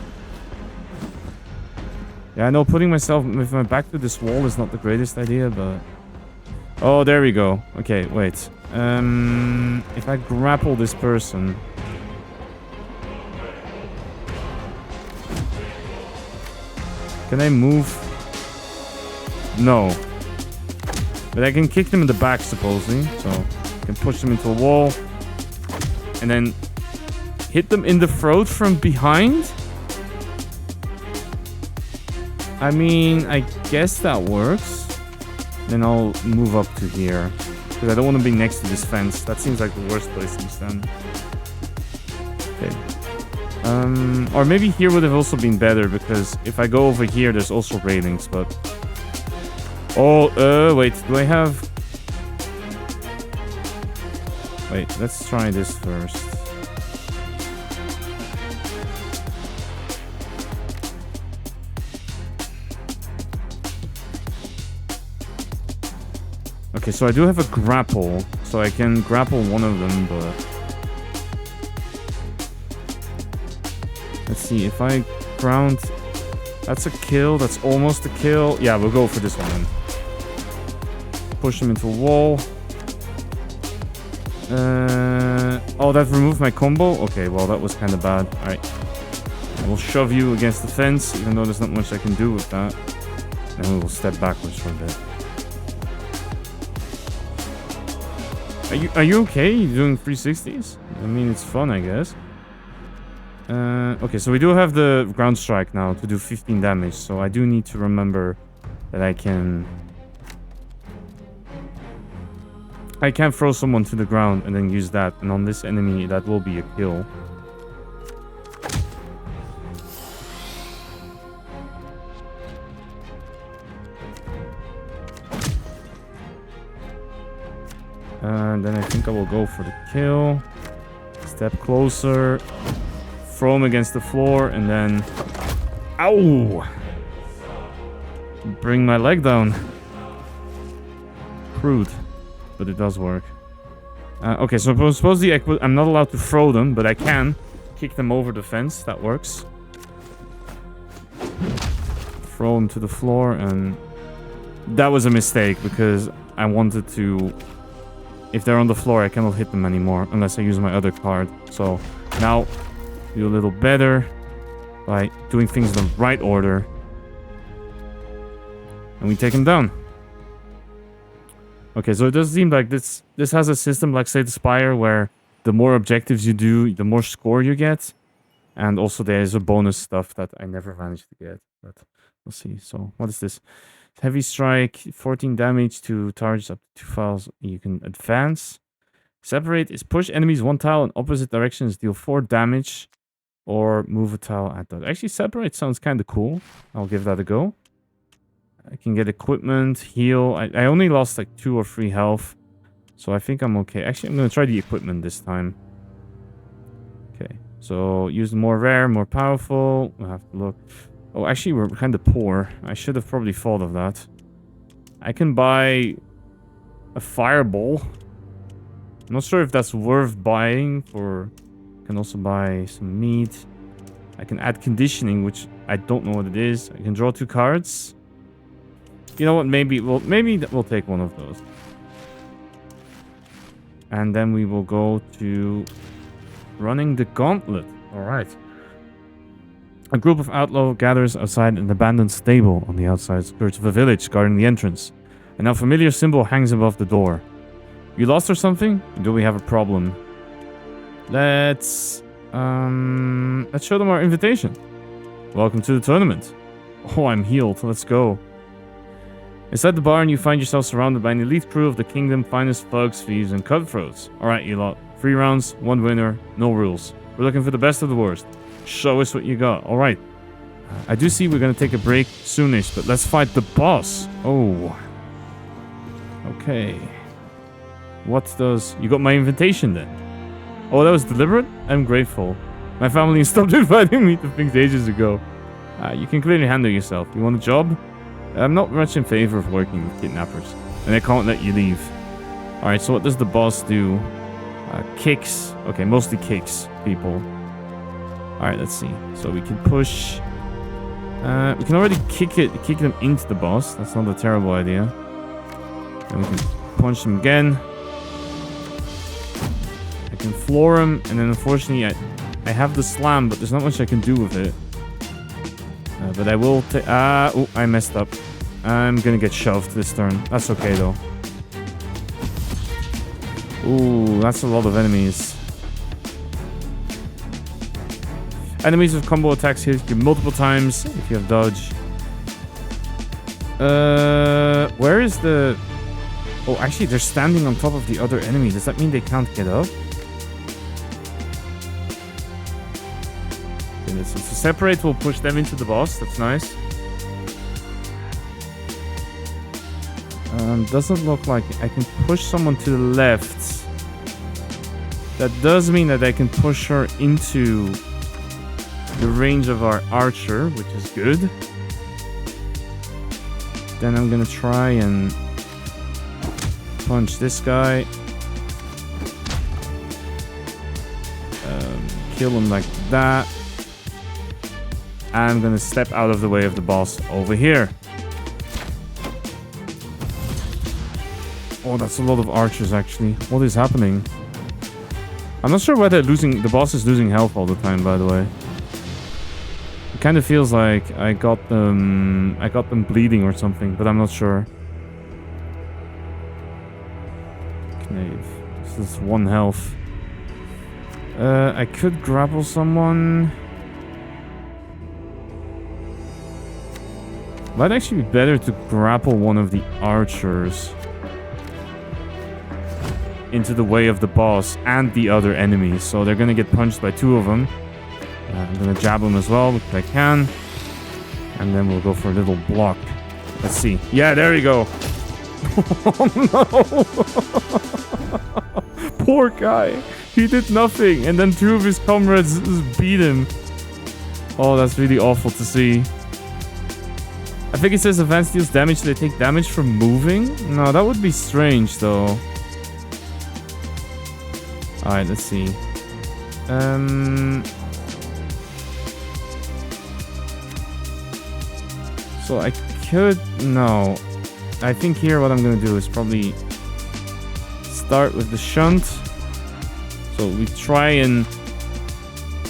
Yeah, I know putting myself with my back to this wall is not the greatest idea, but... Oh, there we go. Okay, wait. If I grapple this person... Can I move? No. But I can kick them in the back, supposedly. So, I can push them into a wall. And then hit them in the throat from behind? I mean, I guess that works. Then I'll move up to here. Because I don't want to be next to this fence. That seems like the worst place to stand. Okay. Or maybe here would have also been better, because if I go over here, there's also railings, but... Oh, wait, do I have... Wait, let's try this first. Okay, so I do have a grapple, so I can grapple one of them, but... Let's see, if I ground... That's a kill, that's almost a kill. Yeah, we'll go for this one then. Push him into a wall. Oh, that removed my combo? Okay, well, that was kind of bad. Alright. We'll shove you against the fence, even though there's not much I can do with that. And we will step backwards for a bit. Are you okay? You doing 360s? I mean, it's fun, I guess. Okay, so we do have the ground strike now to do 15 damage, so I do need to remember that I can throw someone to the ground and then use that, and on this enemy that will be a kill. And then I think I will go for the kill. Step closer. Throw him against the floor, and then... Ow! Bring my leg down. Crude. But it does work. Okay, so supposedly I'm not allowed to throw them, but I can kick them over the fence. That works. Throw them to the floor, and that was a mistake because I wanted to... If they're on the floor, I cannot hit them anymore unless I use my other card. So now do a little better by doing things in the right order. And we take them down. Okay, so it does seem like this has a system like, say, the Spire, where the more objectives you do, the more score you get. And also there's a bonus stuff that I never managed to get. But we'll see. So what is this? Heavy strike, 14 damage to targets up to 2 files. You can advance. Separate is push enemies 1 tile in opposite directions, deal 4 damage, or move a tile at that. Actually, separate sounds kind of cool. I'll give that a go. I can get equipment, heal. I only lost like 2 or 3 health, so I think I'm okay. Actually, I'm going to try the equipment this time. Okay, so use more rare, more powerful. We'll have to look. Oh, actually, we're kind of poor. I should have probably thought of that. I can buy a fireball. I'm not sure if that's worth buying for... I can also buy some meat. I can add conditioning, which I don't know what it is. I can draw 2 cards. You know what? Maybe we'll take one of those. And then we will go to running the gauntlet. All right. A group of outlaws gathers outside an abandoned stable on the outside skirts of a village, guarding the entrance. A now familiar symbol hangs above the door. You lost or something? Or do we have a problem? Let's show them our invitation. Welcome to the tournament. Oh, I'm healed. Let's go. Inside the barn, you find yourself surrounded by an elite crew of the kingdom's finest thugs, thieves, and cutthroats. Alright, you lot. 3 rounds, 1 winner, no rules. We're looking for the best of the worst. Show us what you got. Alright. I do see we're gonna take a break soonish, but let's fight the boss. Oh. Okay. What does... You got my invitation then? Oh, that was deliberate? I'm grateful. My family stopped inviting me to things ages ago. You can clearly handle yourself. You want a job? I'm not much in favor of working with kidnappers. And I can't let you leave. Alright, so what does the boss do? Kicks. Okay, mostly kicks people. Alright, let's see. So we can push... we can already kick them into the boss. That's not a terrible idea. And we can punch them again. I can floor him, and then unfortunately I have the slam, but there's not much I can do with it. But I will take... oh, I messed up. I'm gonna get shoved this turn. That's okay, though. Ooh, that's a lot of enemies. Enemies with combo attacks hit you multiple times if you have dodge. Where is the... Oh, actually, they're standing on top of the other enemy. Does that mean they can't get up? Okay, so separate will push them into the boss. That's nice. Doesn't look like I can push someone to the left. That does mean that I can push her into the range of our archer, which is good. Then I'm gonna try and punch this guy. Kill him like that. I'm gonna step out of the way of the boss over here. Oh, that's a lot of archers, actually. What is happening? I'm not sure why they're losing... The boss is losing health all the time, by the way. It kind of feels like I got them bleeding or something, but I'm not sure. Knave. This is 1 health. I could grapple someone. Might actually be better to grapple one of the archers into the way of the boss and the other enemies. So they're gonna get punched by 2 of them. I'm gonna jab them as well if I can. And then we'll go for a little block. Let's see. Yeah, there you go. Oh no! Poor guy. He did nothing. And then 2 of his comrades just beat him. Oh, that's really awful to see. I think it says advanced deals damage. They take damage from moving? No, that would be strange though. Alright, let's see. So I could... No. I think here what I'm going to do is probably start with the shunt. So we try and...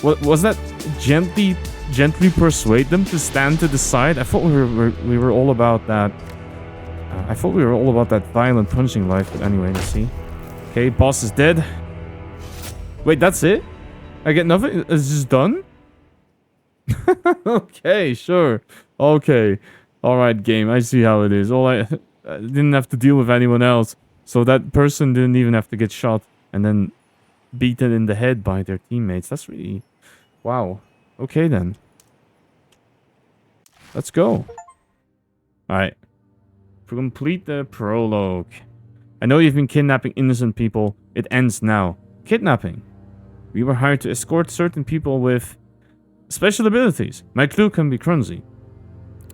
What was that? Gently persuade them to stand to the side? I thought we were all about that. I thought we were all about that violent punching life, but anyway, let's see. Okay, boss is dead. Wait, that's it? I get nothing? It's just done? Okay, sure. Okay. Alright, game. I see how it is. I didn't have to deal with anyone else. So that person didn't even have to get shot and then beaten in the head by their teammates. That's really... Wow. Okay, then. Let's go. Alright. To complete the prologue. I know you've been kidnapping innocent people. It ends now. Kidnapping. We were hired to escort certain people with special abilities. My crew can be clumsy,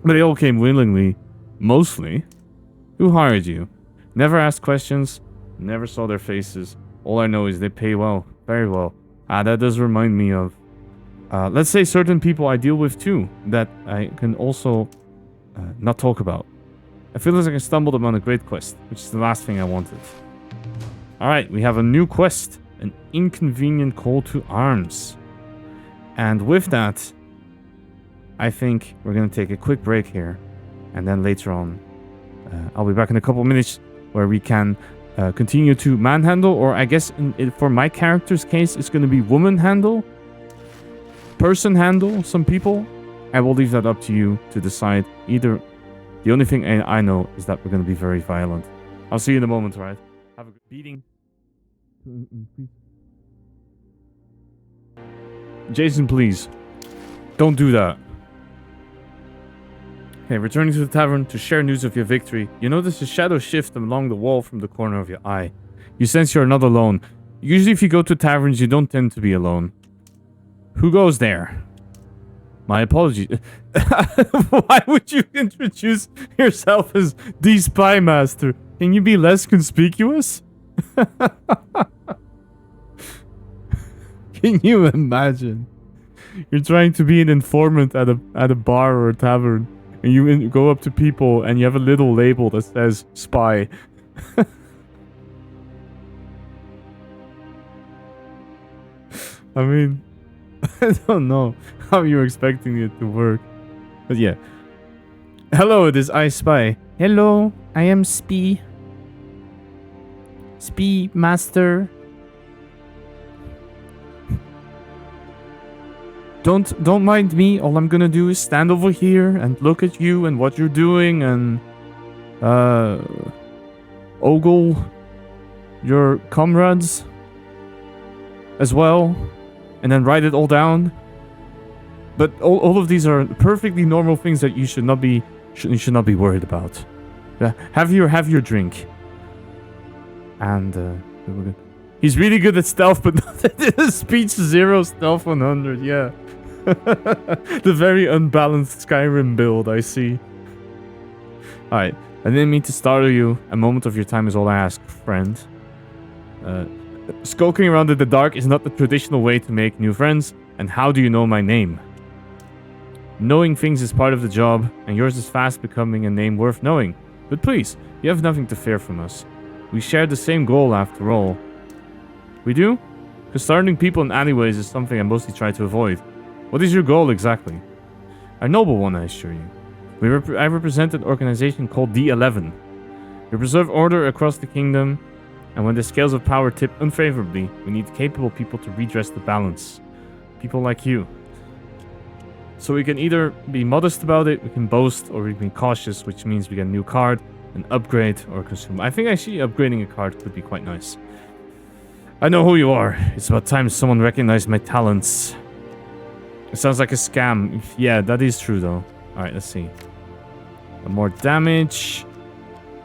but they all came willingly. Mostly. Who hired you? Never asked questions. Never saw their faces. All I know is they pay well. Very well. That does remind me of... let's say certain people I deal with too, that I can also not talk about. I feel as like I stumbled upon a great quest, which is the last thing I wanted. Alright, we have a new quest. An inconvenient call to arms. And with that, I think we're going to take a quick break here. And then later on, I'll be back in a couple of minutes where we can continue to manhandle. Or I guess for my character's case, it's going to be woman handle. Person handle some people. I will leave that up to you to decide. Either, the only thing I know is that we're going to be very violent. I'll see you in a moment, right? Have a good beating. Jason, please. Don't do that. Okay, returning to the tavern to share news of your victory. You notice a shadow shift along the wall from the corner of your eye. You sense you're not alone. Usually if you go to taverns, you don't tend to be alone. Who goes there? My apologies. Why would you introduce yourself as the Spy Master? Can you be less conspicuous? Can you imagine? You're trying to be an informant at a bar or a tavern, and you go up to people and you have a little label that says spy. I mean, I don't know how you're expecting it to work, but yeah. Hello, it is I Spy. Hello, I am Spy. Spy Master. Don't mind me. All I'm gonna do is stand over here and look at you and what you're doing and ogle your comrades as well, and then write it all down. But all of these are perfectly normal things that you should not be worried about. Have your drink. And he's really good at stealth, but not speech 0, stealth 100. Yeah. The very unbalanced Skyrim build, I see. Alright, I didn't mean to startle you. A moment of your time is all I ask, friend. Skulking around in the dark is not the traditional way to make new friends. And how do you know my name? Knowing things is part of the job, and yours is fast becoming a name worth knowing. But please, you have nothing to fear from us. We share the same goal after all. We do? Because starting people in alleyways is something I mostly try to avoid. What is your goal exactly? A noble one, I assure you. I represent an organization called D11. We preserve order across the kingdom, and when the scales of power tip unfavorably, we need capable people to redress the balance. People like you. So we can either be modest about it, we can boast, or we can be cautious, which means we get a new card, an upgrade, or consume. I think actually upgrading a card could be quite nice. I know who you are. It's about time someone recognized my talents. It sounds like a scam. Yeah, that is true though. Alright, let's see. More damage.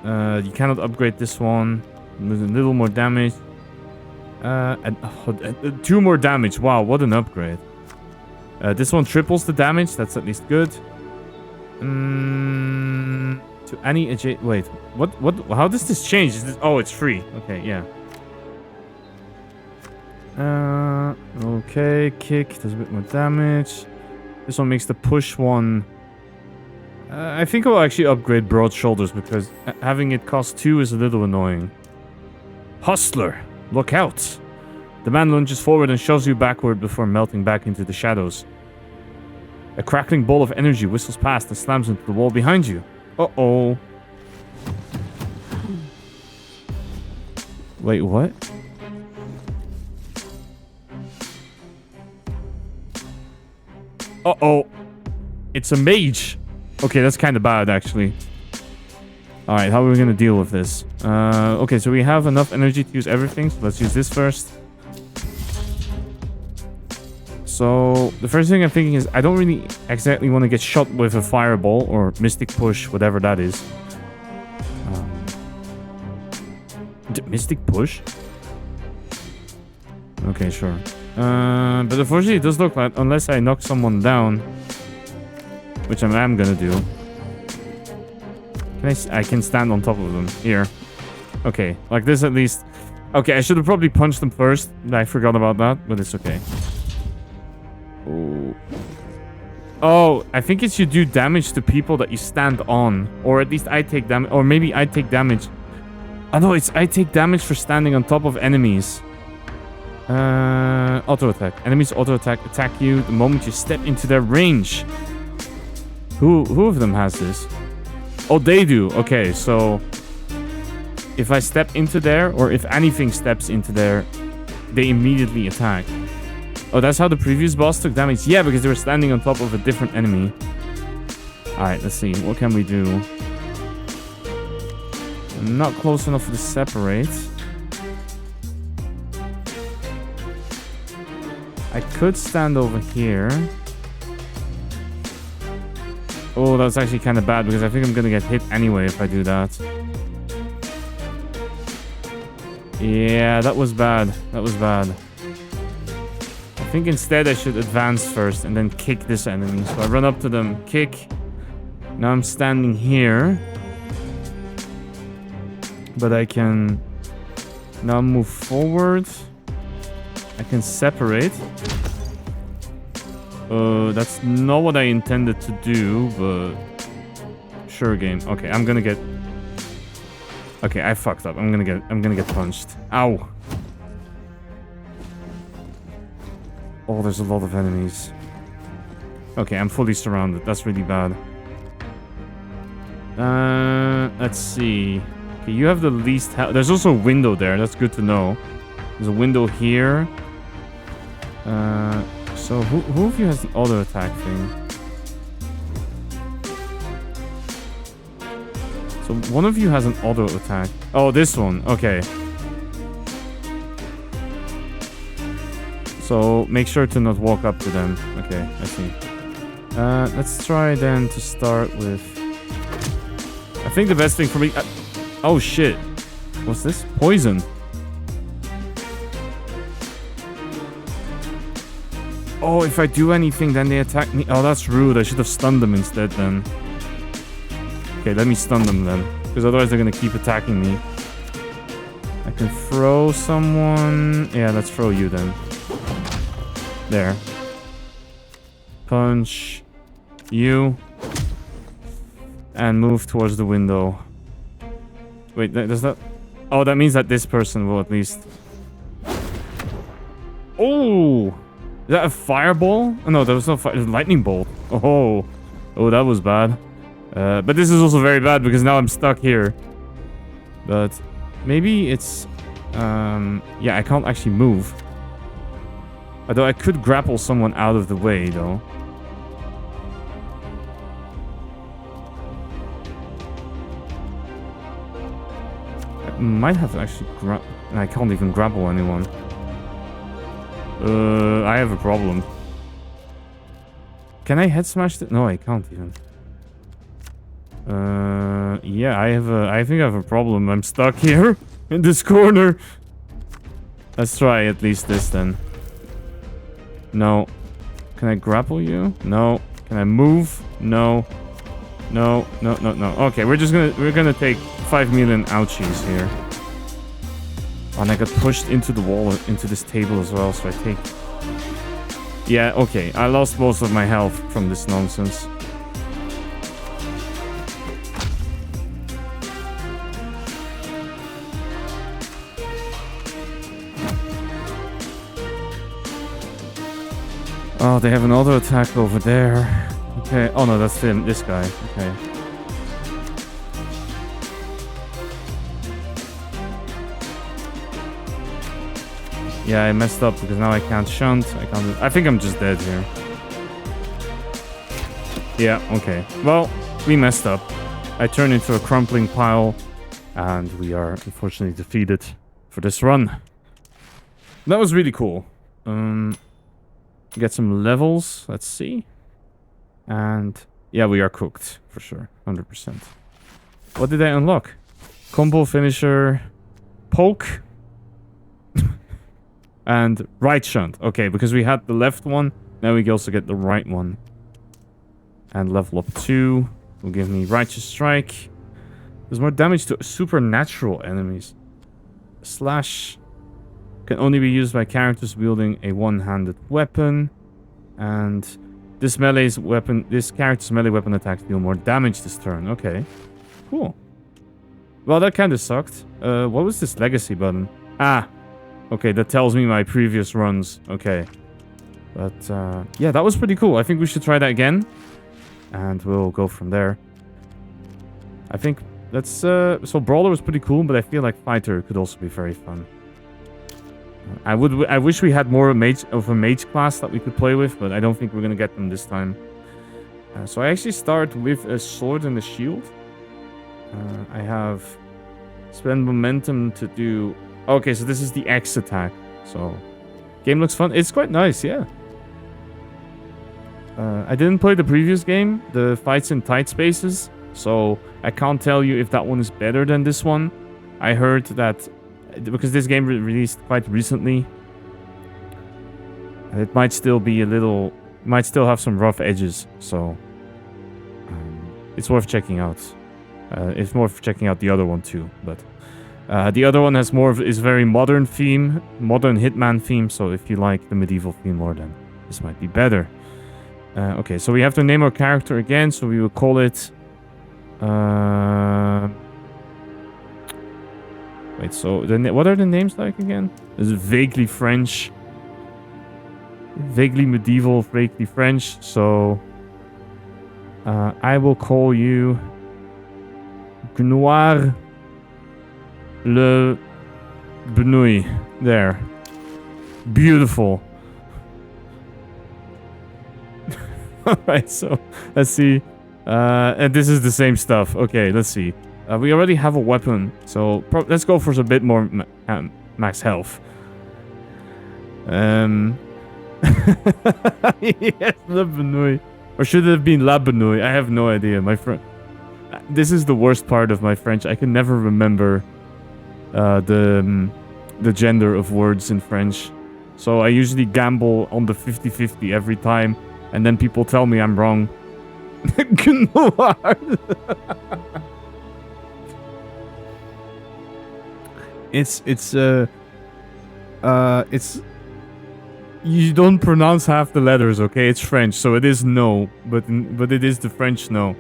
You cannot upgrade this one. With a little more damage. 2 more damage. Wow, what an upgrade. This one triples the damage. That's at least good. To any wait, what? How does this change? Is this? Oh, it's free. Okay, yeah. Okay, kick does a bit more damage. This one makes the push one. I think I'll actually upgrade broad shoulders because having it cost 2 is a little annoying. Hustler, look out! The man lunges forward and shoves you backward before melting back into the shadows. A crackling ball of energy whistles past and slams into the wall behind you. Uh-oh. Wait, what? Uh-oh. It's a mage. Okay, that's kind of bad, actually. Alright, how are we going to deal with this? Okay, so we have enough energy to use everything, so let's use this first. So, the first thing I'm thinking is I don't really exactly want to get shot with a fireball or mystic push, whatever that is. Mystic push? Okay, sure. But unfortunately, it does look like, unless I knock someone down, which I am gonna do. I can stand on top of them. Here. Okay, like this at least. Okay, I should have probably punched them first. I forgot about that, but it's okay. Oh. Oh, I think it should do damage to people that you stand on. Or at least I take damage. Or maybe I take damage. Oh no, it's I take damage for standing on top of enemies. Auto attack. Enemies auto attack you the moment you step into their range. Who of them has this? Oh, they do. Okay, so if I step into there, or if anything steps into there, they immediately attack. Oh, that's how the previous boss took damage? Yeah, because they were standing on top of a different enemy. Alright, let's see. What can we do? I'm not close enough to separate. I could stand over here. Oh, that's actually kind of bad because I think I'm gonna get hit anyway if I do that. Yeah, that was bad. That was bad. I think instead I should advance first and then kick this enemy. So I run up to them, kick. Now I'm standing here. But I can now move forward. I can separate. That's not what I intended to do, but sure game. Okay, I'm gonna get. Okay, I fucked up. I'm gonna get punched. Ow. Oh, there's a lot of enemies. Okay, I'm fully surrounded. That's really bad. Let's see. Okay, you have the least health. There's also a window there. That's good to know. There's a window here. So who of you has the auto attack thing? So one of you has an auto attack. Oh, this one. Okay. So make sure to not walk up to them. Okay, I see. Let's try then to start with. I think the best thing for me. Oh shit! What's this? Poison. Oh, if I do anything, then they attack me. Oh, that's rude. I should have stunned them instead then. Okay, let me stun them then. Because otherwise they're going to keep attacking me. I can throw someone. Yeah, let's throw you then. There. Punch. You. And move towards the window. Wait, does that... Oh, that means that this person will at least... Oh! Is that a fireball? Oh, no, that was no fire. Lightning bolt. Oh. Oh, that was bad. But this is also very bad because now I'm stuck here. But maybe it's... yeah, I can't actually move. Although I could grapple someone out of the way, though. I might have to actually I can't even grapple anyone. I have a problem. Can I head smash it? No, I can't even. Yeah, I think I have a problem. I'm stuck here in this corner. Let's try at least this then. No. Can I grapple you? No. Can I move? No. No, no, no, no. Okay, we're gonna take 5 million ouchies here. And I got pushed into the wall, into this table as well, so I take... Yeah, okay. I lost most of my health from this nonsense. Oh, they have another attack over there. Okay. Oh no, that's him. This guy. Okay. Yeah, I messed up because now I can't shunt. I think I'm just dead here. Yeah, okay. Well, we messed up. I turned into a crumpling pile, and we are unfortunately defeated for this run. That was really cool. Get some levels. Let's see. And yeah, we are cooked for sure. 100%. What did I unlock? Combo finisher, poke, and right shunt. Okay, because we had the left one, now we can also get the right one. And level up 2 will give me righteous strike. There's more damage to supernatural enemies. Slash can only be used by characters wielding a one-handed weapon. And this character's melee weapon attacks deal more damage this turn. Okay. Cool. Well, that kind of sucked. What was this legacy button? Ah. Okay, that tells me my previous runs. Okay. But, yeah, that was pretty cool. I think we should try that again. And we'll go from there. I think that's, so Brawler was pretty cool, but I feel like Fighter could also be very fun. I wish we had more of a mage class that we could play with, but I don't think we're gonna get them this time. So I actually start with a sword and a shield. I have spend momentum to do... Okay, so this is the X attack. So, game looks fun. It's quite nice, yeah. I didn't play the previous game, the Fights in Tight Spaces, so I can't tell you if that one is better than this one. I heard that... Because this game released quite recently, it might still be a little... Might still have some rough edges, so... it's worth checking out. It's worth checking out the other one too, but... the other one has more of... is very modern theme, modern Hitman theme, so if you like the medieval theme more, then this might be better. Okay, so we have to name our character again, so we will call it... Wait, so what are the names like again? Is it vaguely French? Vaguely medieval, vaguely French. So I will call you Gnoir Le Benouille. There. Beautiful. Alright, so let's see. And this is the same stuff. Okay, let's see. We already have a weapon, so let's go for a bit more max health. Yes, La Benouille. Or should it have been La Benouille? I have no idea. My friend, this is the worst part of my French. I can never remember the gender of words in French. So I usually gamble on the 50-50 every time, and then people tell me I'm wrong. It's you don't pronounce half the letters, okay? It's French, so it is no, but it is the French no.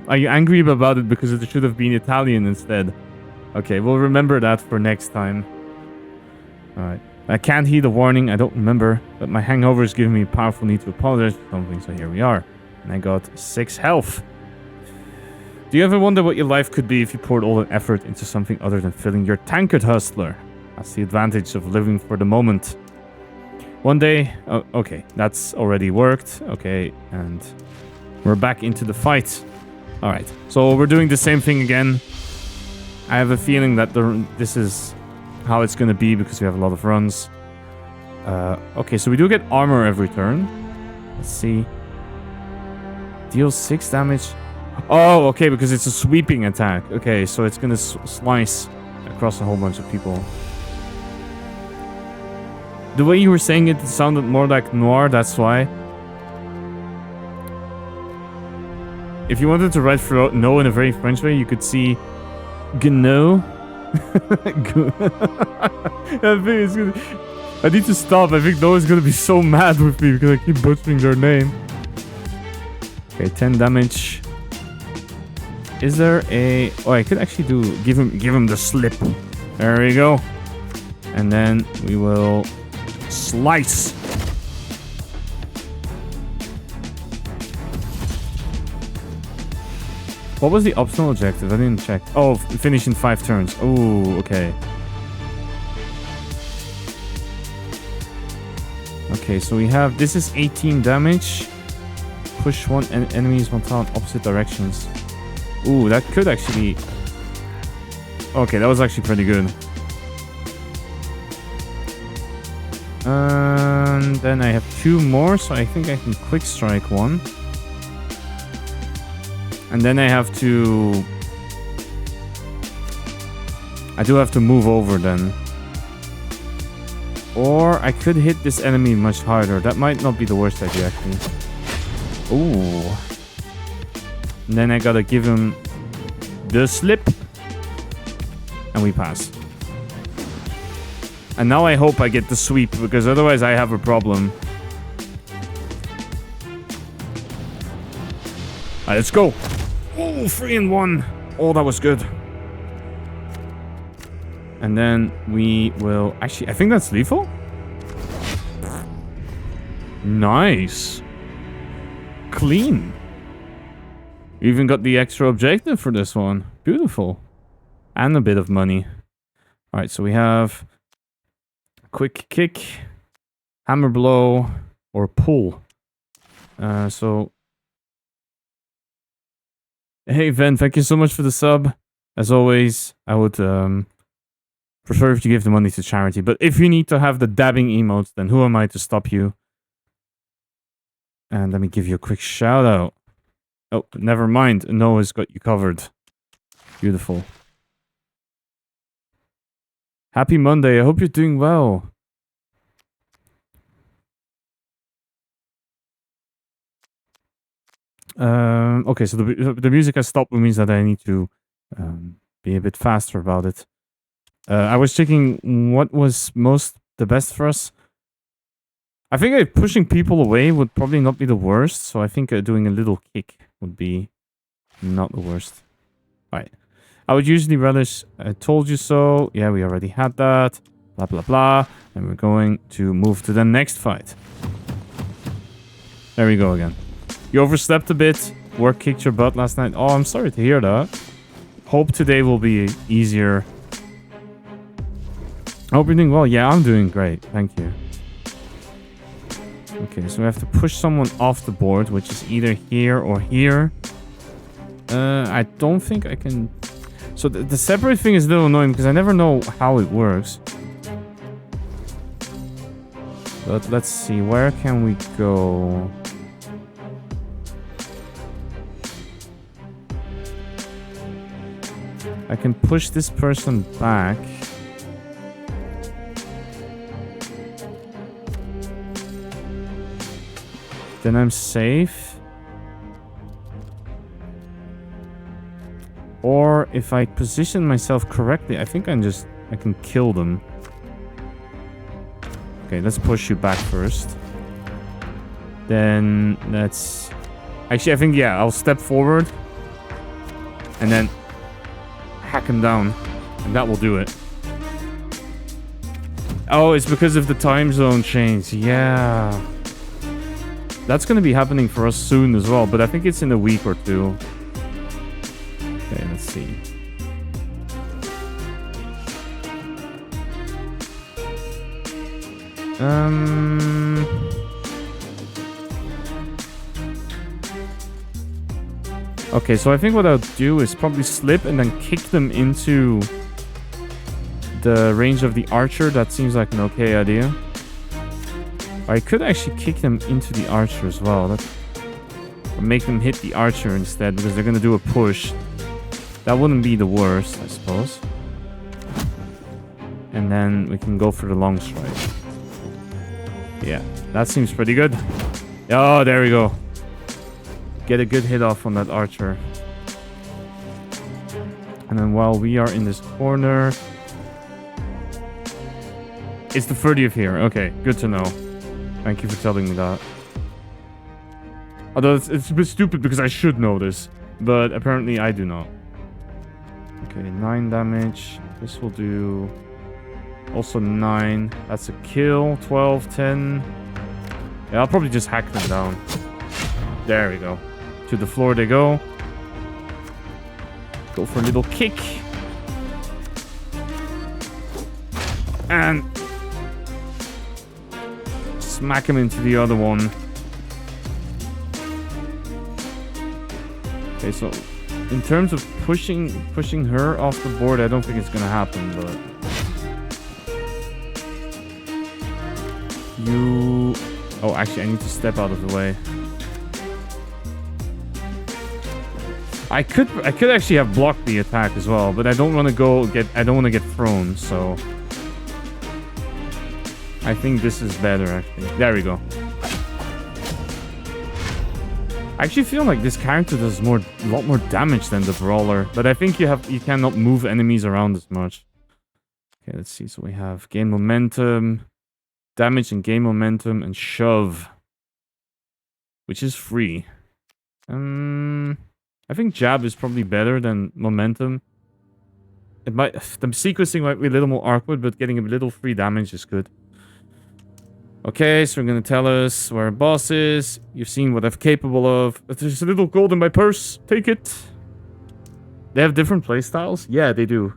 Are you angry about it because it should have been Italian instead? Okay, we'll remember that for next time. Alright. I can't heed the warning, I don't remember, but my hangover is giving me a powerful need to apologize for something, so here we are. And I got 6 health. Do you ever wonder what your life could be if you poured all that effort into something other than filling your tankard, hustler? That's the advantage of living for the moment. One day... Oh, okay, that's already worked. Okay, and we're back into the fight. Alright, so we're doing the same thing again. I have a feeling that this is how it's going to be because we have a lot of runs. Okay, so we do get armor every turn. Let's see. Deals 6 damage... Oh, okay, because it's a sweeping attack. Okay, so it's gonna slice across a whole bunch of people. The way you were saying it, it sounded more like noir, that's why. If you wanted to write for no in a very French way, you could see Gnau Good. I think it's gonna... I need to stop. I think Noah's gonna be so mad with me because I keep butchering their name. Okay, 10 damage. Is there a... Oh, I could actually give him the slip. There we go. And then we will slice. What was the optional objective? I didn't check. Oh, finish in 5 turns. Oh, okay. Okay, so we have... This is 18 damage. Push one enemies one time in opposite directions. Ooh, that could actually... Okay, that was actually pretty good. And then I have 2 more, so I think I can quick strike one. And then I have to... I do have to move over then. Or I could hit this enemy much harder. That might not be the worst idea, actually. Ooh. And then I gotta give him the slip. And we pass. And now I hope I get the sweep, because otherwise I have a problem. Alright, let's go. Oh, 3-1. Oh, that was good. And then we will... Actually, I think that's lethal. Nice. Clean. We even got the extra objective for this one. Beautiful. And a bit of money. Alright, so we have... Quick kick. Hammer blow. Or pull. So... Hey, Ven, thank you so much for the sub. As always, I would prefer if you give the money to charity. But if you need to have the dabbing emotes, then who am I to stop you? And let me give you a quick shout out. Oh, never mind. Noah's got you covered. Beautiful. Happy Monday. I hope you're doing well. Okay, so the music has stopped, which means that I need to be a bit faster about it. I was checking what was the best for us. I think pushing people away would probably not be the worst, so I think doing a little kick would be not the worst. Alright. I would usually relish I told you so. Yeah, we already had that. Blah, blah, blah. And we're going to move to the next fight. There we go again. You overslept a bit. Work kicked your butt last night. Oh, I'm sorry to hear that. Hope today will be easier. I hope you're doing well. Yeah, I'm doing great. Thank you. Okay, so we have to push someone off the board, which is either here or here. I don't think I can... So the separate thing is a little annoying because I never know how it works. But let's see. Where can we go? I can push this person back. Then I'm safe. Or if I position myself correctly, I think I can kill them. Okay, let's push you back first. Then let's... Actually, I think, yeah, I'll step forward. And then hack him down. And that will do it. Oh, it's because of the time zone change. Yeah. That's going to be happening for us soon as well. But I think it's in a week or two. Okay, let's see. Okay, so I think what I'll do is probably slip and then kick them into the range of the archer. That seems like an okay idea. I could actually kick them into the archer as well. Or make them hit the archer instead, because they're going to do a push. That wouldn't be the worst, I suppose. And then we can go for the long strike. Yeah, that seems pretty good. Oh, there we go. Get a good hit off on that archer. And then while we are in this corner... It's the 30th here. Okay, good to know. Thank you for telling me that. Although it's a bit stupid because I should know this. But apparently I do not. Okay, 9 damage. This will do... Also 9. That's a kill. 12, 10. Yeah, I'll probably just hack them down. There we go. To the floor they go. Go for a little kick. And... smack him into the other one. Okay, so... in terms of pushing her off the board, I don't think it's gonna happen, but... You... Oh, actually, I need to step out of the way. I could actually have blocked the attack as well, but I don't want to I don't want to get thrown, so... I think this is better, actually. There we go. I actually feel like this character does a lot more damage than the brawler, but I think you cannot move enemies around as much. Okay, let's see. So we have gain momentum, damage and gain momentum, and shove, which is free. I think jab is probably better than momentum. The sequencing might be a little more awkward, but getting a little free damage is good. Okay, so we're gonna tell us where our boss is. You've seen what I'm capable of. There's a little gold in my purse. Take it. They have different playstyles? Yeah, they do.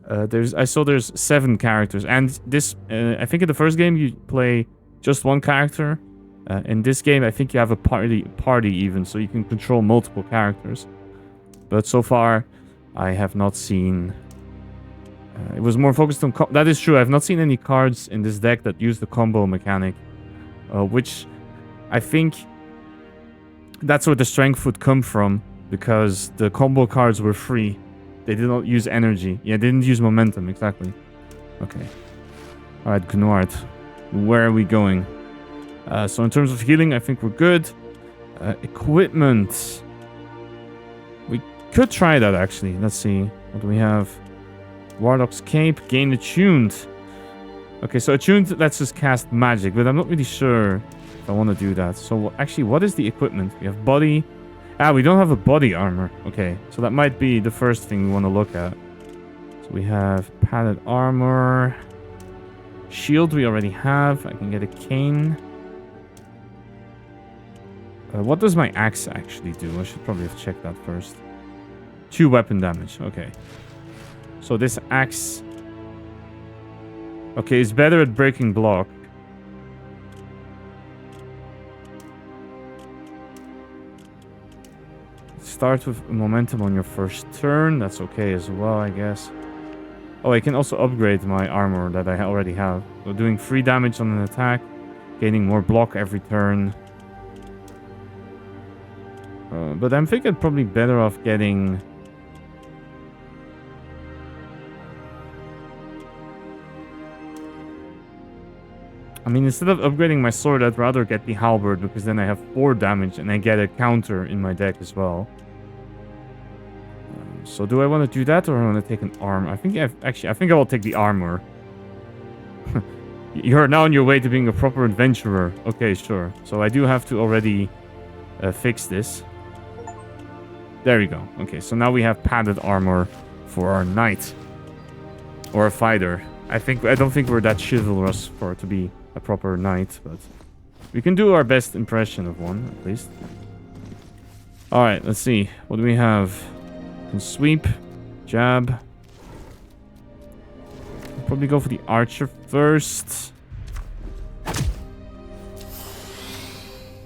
I saw there's 7 characters, and this I think in the first game you play just one character. In this game, I think you have a party even, so you can control multiple characters. But so far, I have not seen... it was more focused on... That is true, I have not seen any cards in this deck that use the combo mechanic. Which I think that's where the strength would come from, because the combo cards were free. They did not use energy. Yeah, they didn't use momentum, exactly. Okay. Alright, Gnord. Where are we going? So in terms of healing, I think we're good. Equipment. We could try that, actually. Let's see. What do we have? Warlock's Cape. Gain attuned. Okay, so attuned lets us cast magic, but I'm not really sure if I want to do that. So actually, what is the equipment? We have body. Ah, we don't have a body armor. Okay, so that might be the first thing we want to look at. So we have padded armor. Shield we already have. I can get a cane. What does my axe actually do? I should probably have checked that first. 2 weapon damage. Okay. So this axe... Okay, it's better at breaking block. Start with momentum on your first turn. That's okay as well, I guess. Oh, I can also upgrade my armor that I already have. So doing 3 damage on an attack. Gaining more block every turn. But I'm thinking probably better off getting... I mean, instead of upgrading my sword, I'd rather get the halberd, because then I have 4 damage and I get a counter in my deck as well. So do I want to do that, or I want to take an arm? I think I think I will take the armor. You're now on your way to being a proper adventurer. Okay, sure. So I do have to already fix this. There we go. Okay, so now we have padded armor for our knight. Or a fighter. I don't think we're that chivalrous for it to be a proper knight, but we can do our best impression of one, at least. Alright, let's see. What do we have? Can sweep. Jab. Probably go for the archer first.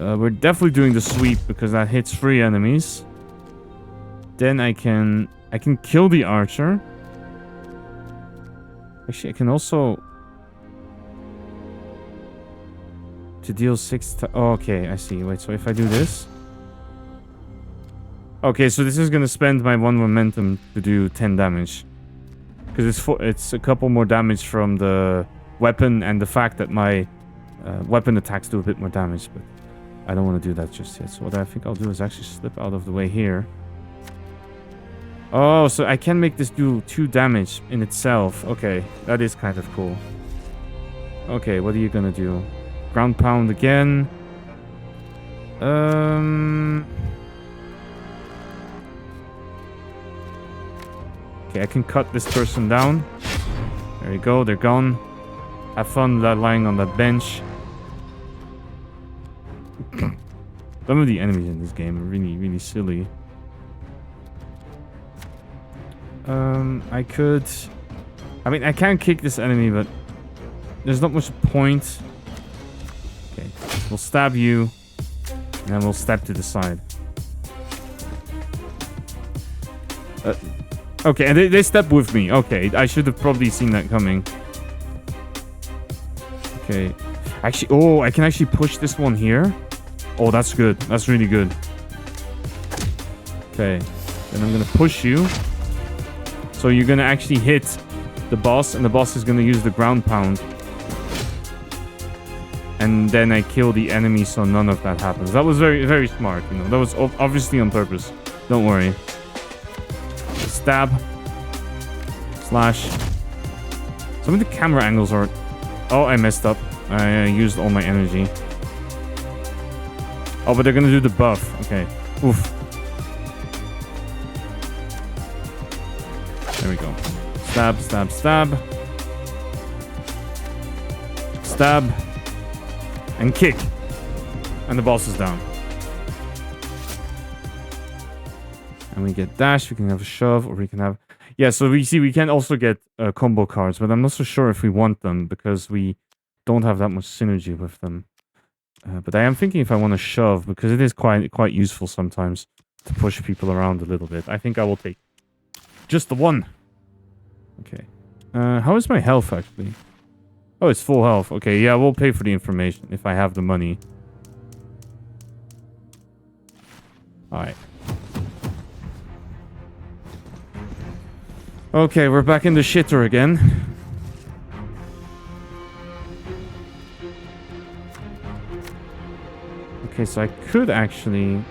We're definitely doing the sweep, because that hits 3 enemies. Then I can kill the archer. Actually, I can also... To deal 6... Oh, okay, I see. Wait, so if I do this... Okay, so this is going to spend my 1 momentum to do 10 damage. Because it's a couple more damage from the weapon and the fact that my weapon attacks do a bit more damage. But I don't want to do that just yet. So what I think I'll do is actually slip out of the way here. Oh, so I can make this do 2 damage in itself. Okay, that is kind of cool. Okay, what are you gonna do? Ground pound again. Okay, I can cut this person down. There you go, they're gone. Have fun lying on that bench. Some of the enemies in this game are really, really silly. I could... I mean, I can kick this enemy, but there's not much point. Okay, we'll stab you, and then we'll step to the side. Okay, and they step with me. Okay, I should have probably seen that coming. Okay. Actually, oh, I can actually push this one here. Oh, that's good. That's really good. Okay. Then I'm gonna push you. So you're gonna actually hit the boss, and the boss is gonna use the ground pound. And then I kill the enemy, so none of that happens. That was very, very smart, you know. That was obviously on purpose. Don't worry. Stab. Slash. Some of the camera angles are... Oh, I messed up. I used all my energy. Oh, but they're gonna do the buff. Okay. Oof. There we go. Stab, stab, stab. Stab. And kick. And the boss is down. And we get dash. We can have a shove, or we can have... Yeah, so we see we can also get combo cards, but I'm not so sure if we want them because we don't have that much synergy with them. But I am thinking if I want to shove, because it is quite useful sometimes to push people around a little bit. I think I will take just the one. Okay. How is my health, actually? Oh, it's full health. Okay, yeah, we'll pay for the information if I have the money. Alright. Okay, we're back in the shitter again. Okay, so I could actually...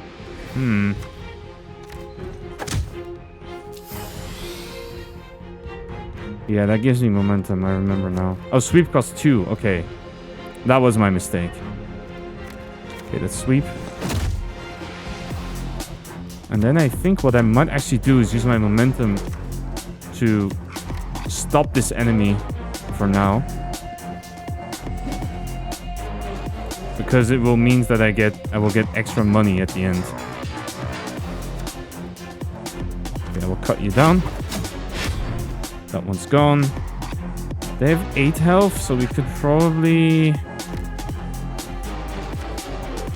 Yeah, that gives me momentum, I remember now. Oh, sweep costs 2. Okay. That was my mistake. Okay, let's sweep. And then I think what I might actually do is use my momentum to stop this enemy for now. Because it will mean that I will get extra money at the end. Okay, I will cut you down. That one's gone. They have 8 health, so we could probably...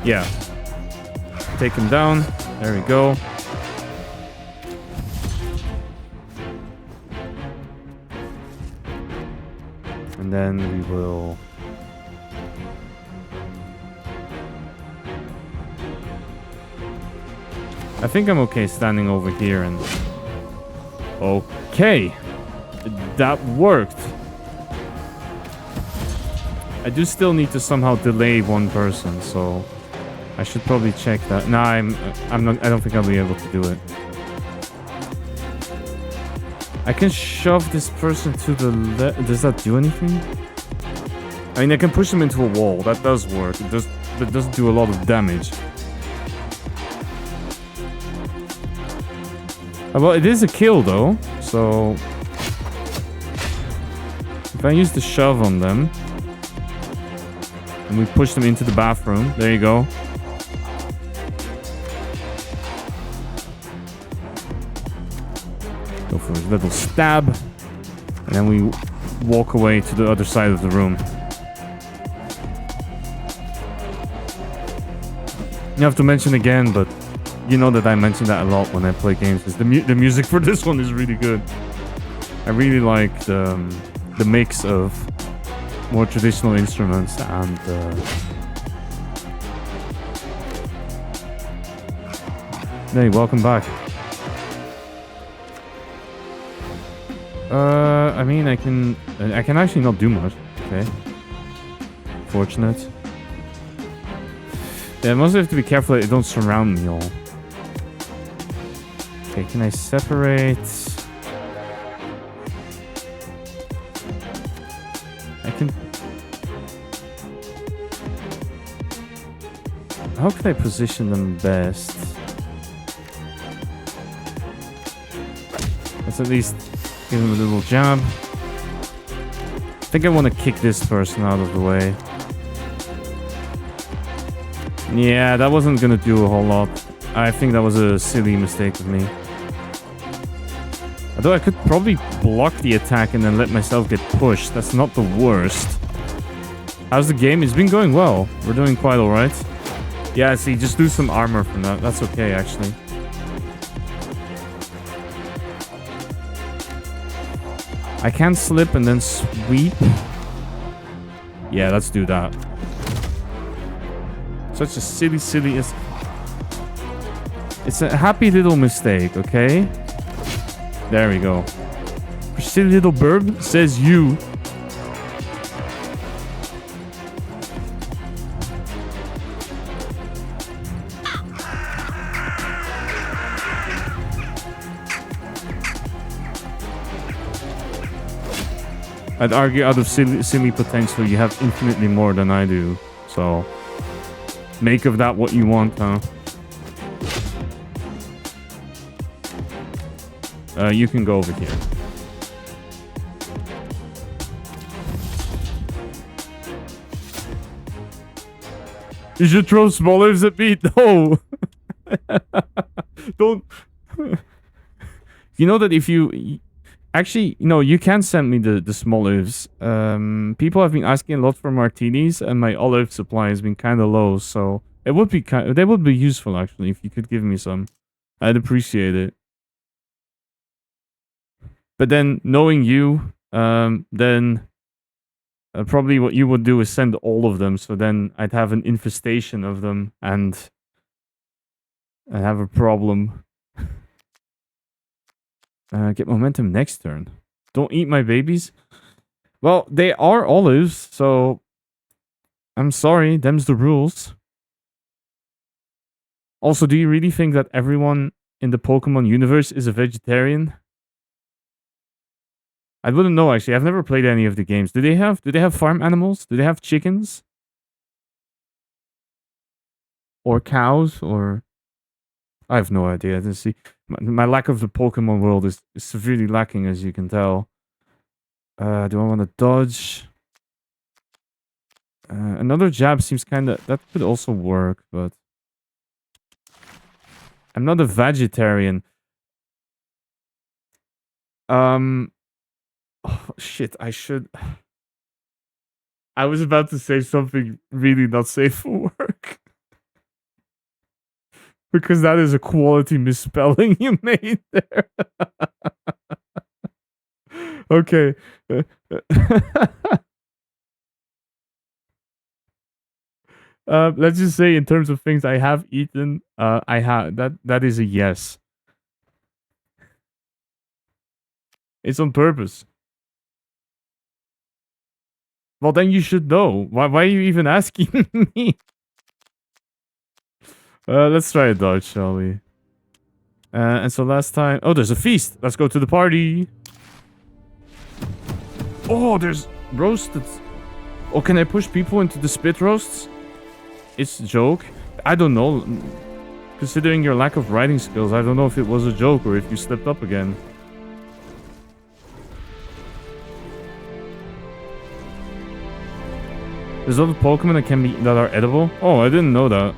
Yeah. Take him down. There we go. And then we will... I think I'm okay standing over here and... Okay. That worked. I do still need to somehow delay one person, so I should probably check that. Nah, I'm not. I don't think I'll be able to do it. I can shove this person to the left. Does that do anything? I mean, I can push them into a wall. That does work. It doesn't do a lot of damage. Well, it is a kill though, so... If I use the shove on them, and we push them into the bathroom, there you go. Go for a little stab, and then we walk away to the other side of the room. You have to mention again, but you know that I mention that a lot when I play games. Is the music for this one is really good. I really like the mix of more traditional instruments and hey, welcome back. I mean, I can actually not do much. Okay, fortunate. Yeah, I mostly have to be careful that they don't surround me all. Okay, can I separate? I can... How can I position them best? Let's at least give him a little jab. I think I want to kick this person out of the way. Yeah, that wasn't gonna do a whole lot. I think that was a silly mistake of me. Although I could probably block the attack and then let myself get pushed. That's not the worst. How's the game? It's been going well. We're doing quite alright. Yeah, see, just do some armor from that. That's okay, actually. I can slip and then sweep. Yeah, let's do that. Such a silly... It's a happy little mistake, okay? There we go. Silly little Birb, says you. I'd argue out of silly potential, you have infinitely more than I do. So, make of that what you want, huh? You can go over here. You should throw small lives at me. No. Don't. You know that if you... Actually, no, you can send me the small olives. People have been asking a lot for martinis, and my olive supply has been kind of low, so it would be they would be useful actually if you could give me some. I'd appreciate it. But then knowing you, then probably what you would do is send all of them, so then I'd have an infestation of them, and I have a problem. Get momentum next turn. Don't eat my babies. Well, they are olives, so I'm sorry, them's the rules. Also, do you really think that everyone in the Pokemon universe is a vegetarian? I wouldn't know actually. I've never played any of the games. Do they have farm animals? Do they have chickens? Or cows? Or I have no idea. I didn't see. My lack of the Pokemon world is severely lacking, as you can tell. Do I want to dodge? Another jab seems kind of... That could also work, but... I'm not a vegetarian. Oh, shit, I should... I was about to say something really not safe for work. Because that is a quality misspelling you made there. Okay. Let's just say in terms of things I have eaten, I have that is a yes. It's on purpose. Well, then you should know. Why are you even asking me? Let's try a dodge, shall we? And so last time... Oh, there's a feast! Let's go to the party! Oh, there's roasted... Oh, can I push people into the spit roasts? It's a joke. I don't know. Considering your lack of writing skills, I don't know if it was a joke or if you slipped up again. There's other Pokemon that are edible? Oh, I didn't know that.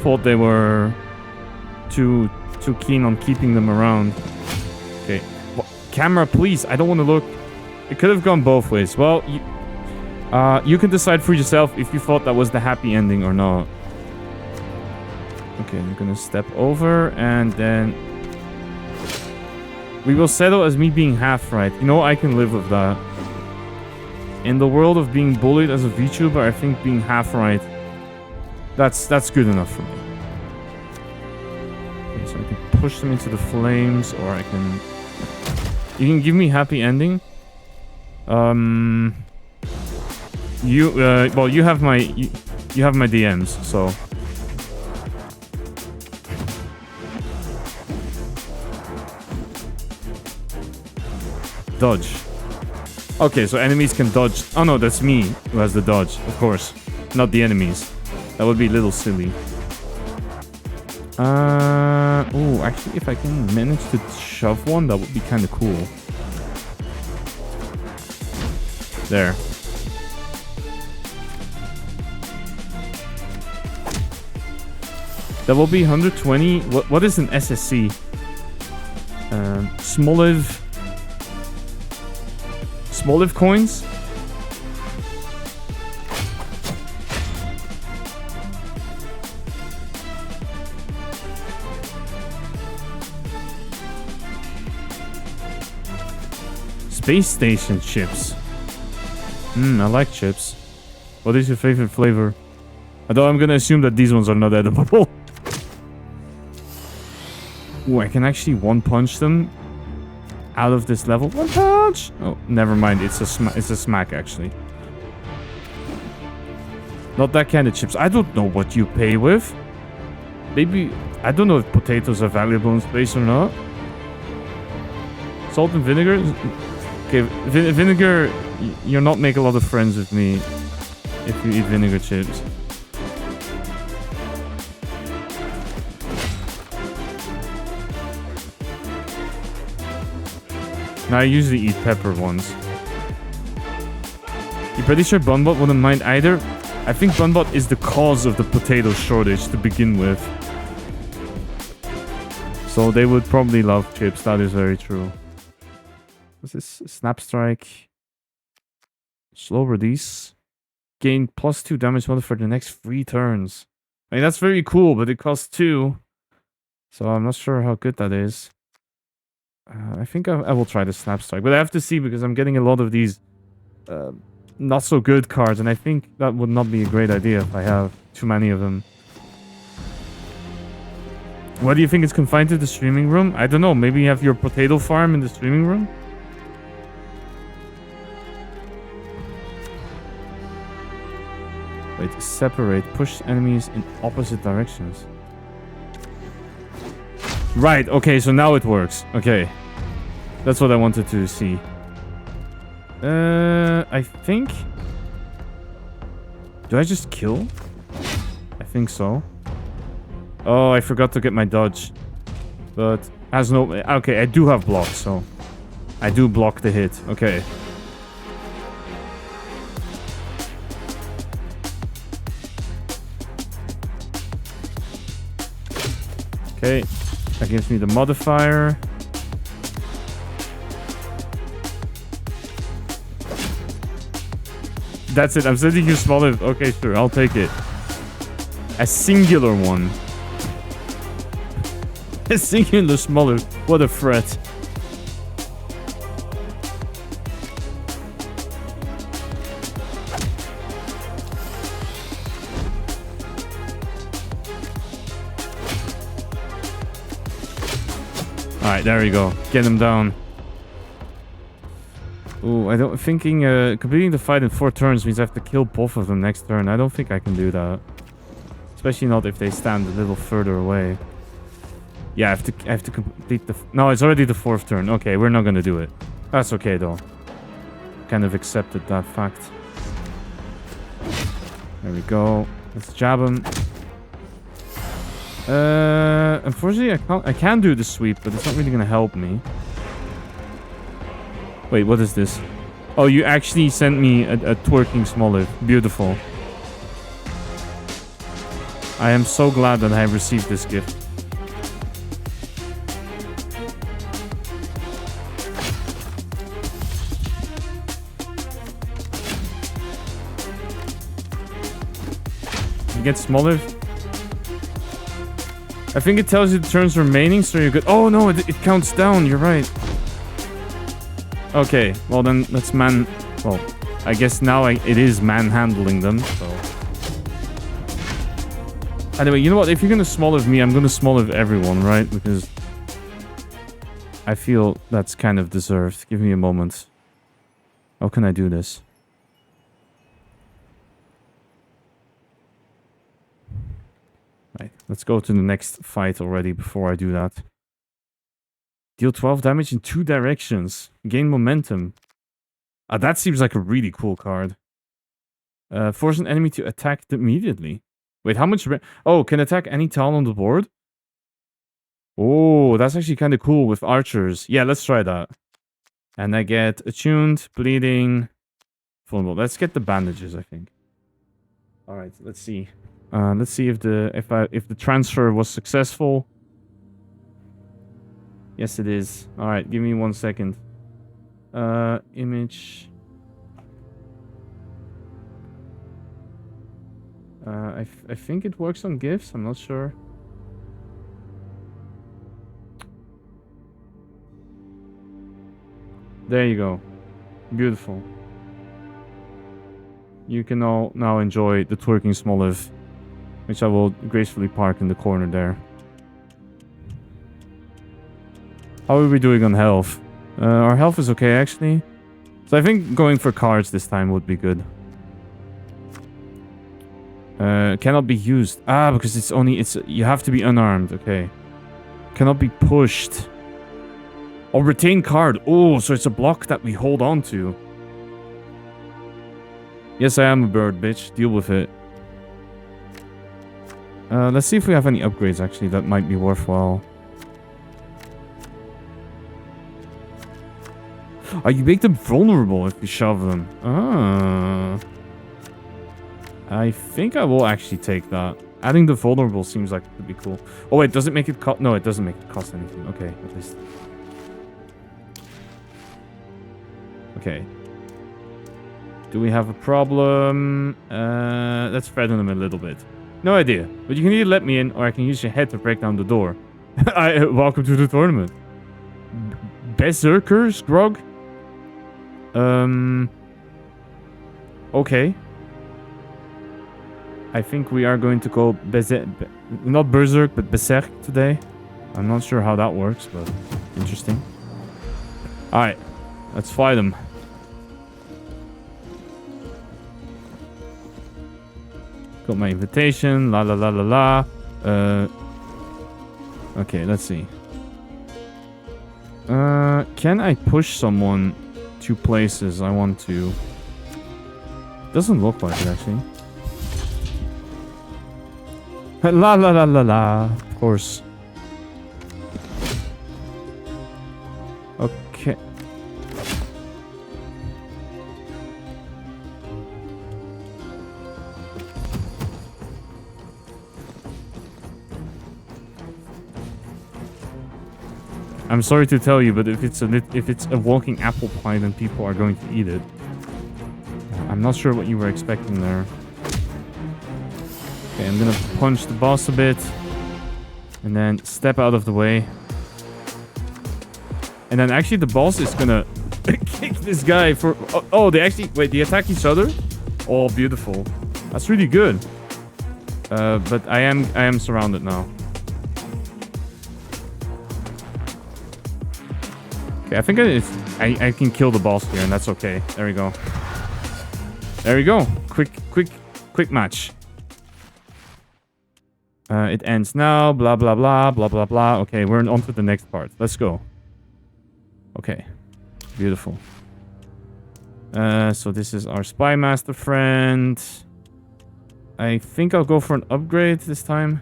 Thought they were too keen on keeping them around. Okay. Well, camera, please. I don't want to look. It could have gone both ways. Well, you can decide for yourself if you thought that was the happy ending or not. Okay, I'm gonna step over and then... We will settle as me being half right. You know, I can live with that. In the world of being bullied as a VTuber, I think being half right, that's good enough for me. Okay, so I can push them into the flames, or I can... You can give me happy ending. Well, you have my you have my DMs, so... dodge. Okay, so enemies can dodge. Oh no, that's me who has the dodge, of course. Not the enemies. That would be a little silly. Oh, actually, if I can manage to shove one, that would be kind of cool. There. That will be 120. What is an SSC? Smoliv coins? Space station chips. I like chips. What is your favorite flavor? Although I'm gonna assume that these ones are not edible. Ooh, I can actually one-punch them out of this level. One punch! Oh, never mind. It's a smack, actually. Not that kind of chips. I don't know what you pay with. Maybe... I don't know if potatoes are valuable in space or not. Salt and vinegar? Okay, vinegar... You're not making a lot of friends with me if you eat vinegar chips. Now, I usually eat pepper ones. You pretty sure Bunbot wouldn't mind either? I think Bunbot is the cause of the potato shortage to begin with. So they would probably love chips, that is very true. What's this? Snap Strike. Slow release. Gain +2 damage modifier for the next 3 turns. I mean, that's very cool, but it costs 2. So I'm not sure how good that is. I think I will try the Snap Strike, but I have to see because I'm getting a lot of these not so good cards, and I think that would not be a great idea if I have too many of them. What do you think? It's confined to the streaming room? I don't know. Maybe you have your potato farm in the streaming room? Wait, separate. Push enemies in opposite directions. Right, okay, so now it works. Okay. That's what I wanted to see. I think... Do I just kill? I think so. Oh, I forgot to get my dodge. But has no... Okay, I do have block, so... I do block the hit. Okay. Okay. That gives me the modifier. That's it. I'm sending you smaller. Okay, sure. I'll take it. A singular one. A singular smaller. What a threat. Alright, there we go. Get him down. Ooh, I don't... Thinking, completing the fight in 4 turns means I have to kill both of them next turn. I don't think I can do that. Especially not if they stand a little further away. Yeah, I have to complete the... No, it's already the 4th turn. Okay, we're not gonna do it. That's okay, though. Kind of accepted that fact. There we go. Let's jab him. Unfortunately, I can do the sweep, but it's not really gonna help me. Wait, what is this? Oh, you actually sent me a twerking Smoliv. Beautiful. I am so glad that I received this gift. You get Smoliv? I think it tells you the turns remaining, so you're good. Oh no, it counts down, you're right. Okay, well then let's well, I guess now it is manhandling them, so... Anyway, you know what? If you're gonna Smoliv me, I'm gonna Smoliv everyone, right? Because... I feel that's kind of deserved. Give me a moment. How can I do this? Right, let's go to the next fight already before I do that. Deal 12 damage in 2 directions. Gain momentum. That seems like a really cool card. Force an enemy to attack immediately. Wait, how much... Oh, can attack any tile on the board? Oh, that's actually kind of cool with archers. Yeah, let's try that. And I get attuned, bleeding, vulnerable. Let's get the bandages, I think. All right, let's see. Let's see if the transfer was successful. Yes, it is. All right, give me 1 second. Image. I think it works on GIFs. I'm not sure. There you go. Beautiful. You can all now enjoy the twerking Smoliv, which I will gracefully park in the corner there. How are we doing on health? Our health is okay, actually. So I think going for cards this time would be good. Cannot be used. Ah, because you have to be unarmed. Okay. Cannot be pushed. Or retain card. Oh, so it's a block that we hold on to. Yes, I am a bird, bitch. Deal with it. Let's see if we have any upgrades, actually, that might be worthwhile. Oh, you make them vulnerable if you shove them. Ah. I think I will actually take that. Adding the vulnerable seems like it could be cool. Oh, wait, does it make it cost... No, it doesn't make it cost anything. Okay, at least. Okay. Do we have a problem? Let's threaten them a little bit. No idea. But you can either let me in, or I can use your head to break down the door. Welcome to the tournament. Berserkers, Grog? Okay. I think we are going to go not Berserk, but Berserk today. I'm not sure how that works, but interesting. Alright, let's fight them. Got my invitation, la la la la la. Okay, let's see. Can I push someone to places I want to? Doesn't look like it, actually. La la la la la. Of course. Okay. I'm sorry to tell you, but if it's a walking apple pie, then people are going to eat it. I'm not sure what you were expecting there. Okay, I'm gonna punch the boss a bit. And then step out of the way. And then actually the boss is gonna kick this guy for... Oh, they actually... Wait, they attack each other? Oh, beautiful. That's really good. But I am surrounded now. Okay, I think I can kill the boss here, and that's okay. There we go. There we go. Quick match. It ends now. Blah, blah, blah, blah, blah, blah. Okay, we're on to the next part. Let's go. Okay. Beautiful. So this is our Spy Master friend. I think I'll go for an upgrade this time.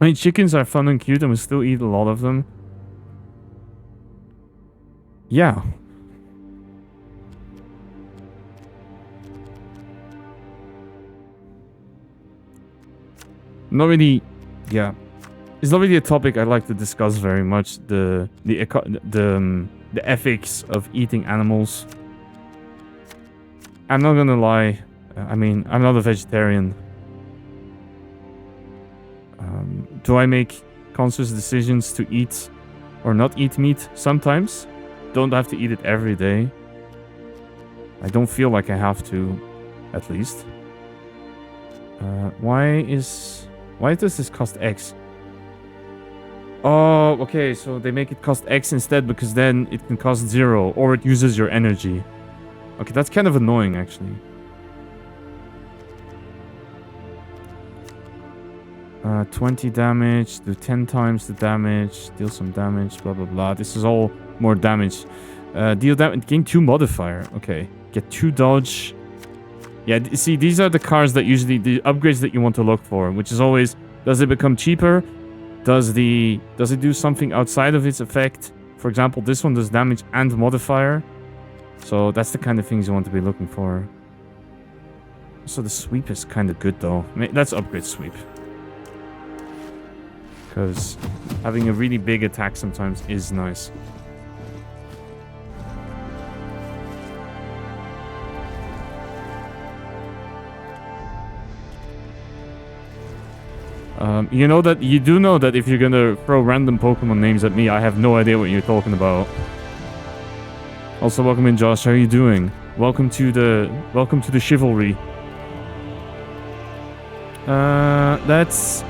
I mean, chickens are fun and cute, and we still eat a lot of them. Yeah. Not really, yeah. It's not really a topic I like to discuss very much. The ethics of eating animals. I'm not gonna lie. I mean, I'm not a vegetarian. Do I make conscious decisions to eat or not eat meat? Sometimes. Don't have to eat it every day. I don't feel like I have to, at least. Why does this cost X? Oh, okay, so they make it cost X instead because then it can cost 0 or it uses your energy. Okay, that's kind of annoying, actually. 20 damage, do 10 times the damage, deal some damage, blah blah blah. This is all more damage. Deal damage, gain 2 modifier. Okay, get 2 dodge. Yeah, see, these are the cars that usually, the upgrades that you want to look for, which is always, does it become cheaper? Does it do something outside of its effect? For example, this one does damage and modifier. So that's the kind of things you want to be looking for. So the sweep is kind of good though. Let's upgrade sweep. Because having a really big attack sometimes is nice. You do know that if you're gonna throw random Pokemon names at me, I have no idea what you're talking about. Also, welcome in, Josh. How are you doing? Welcome to the chivalry. That's...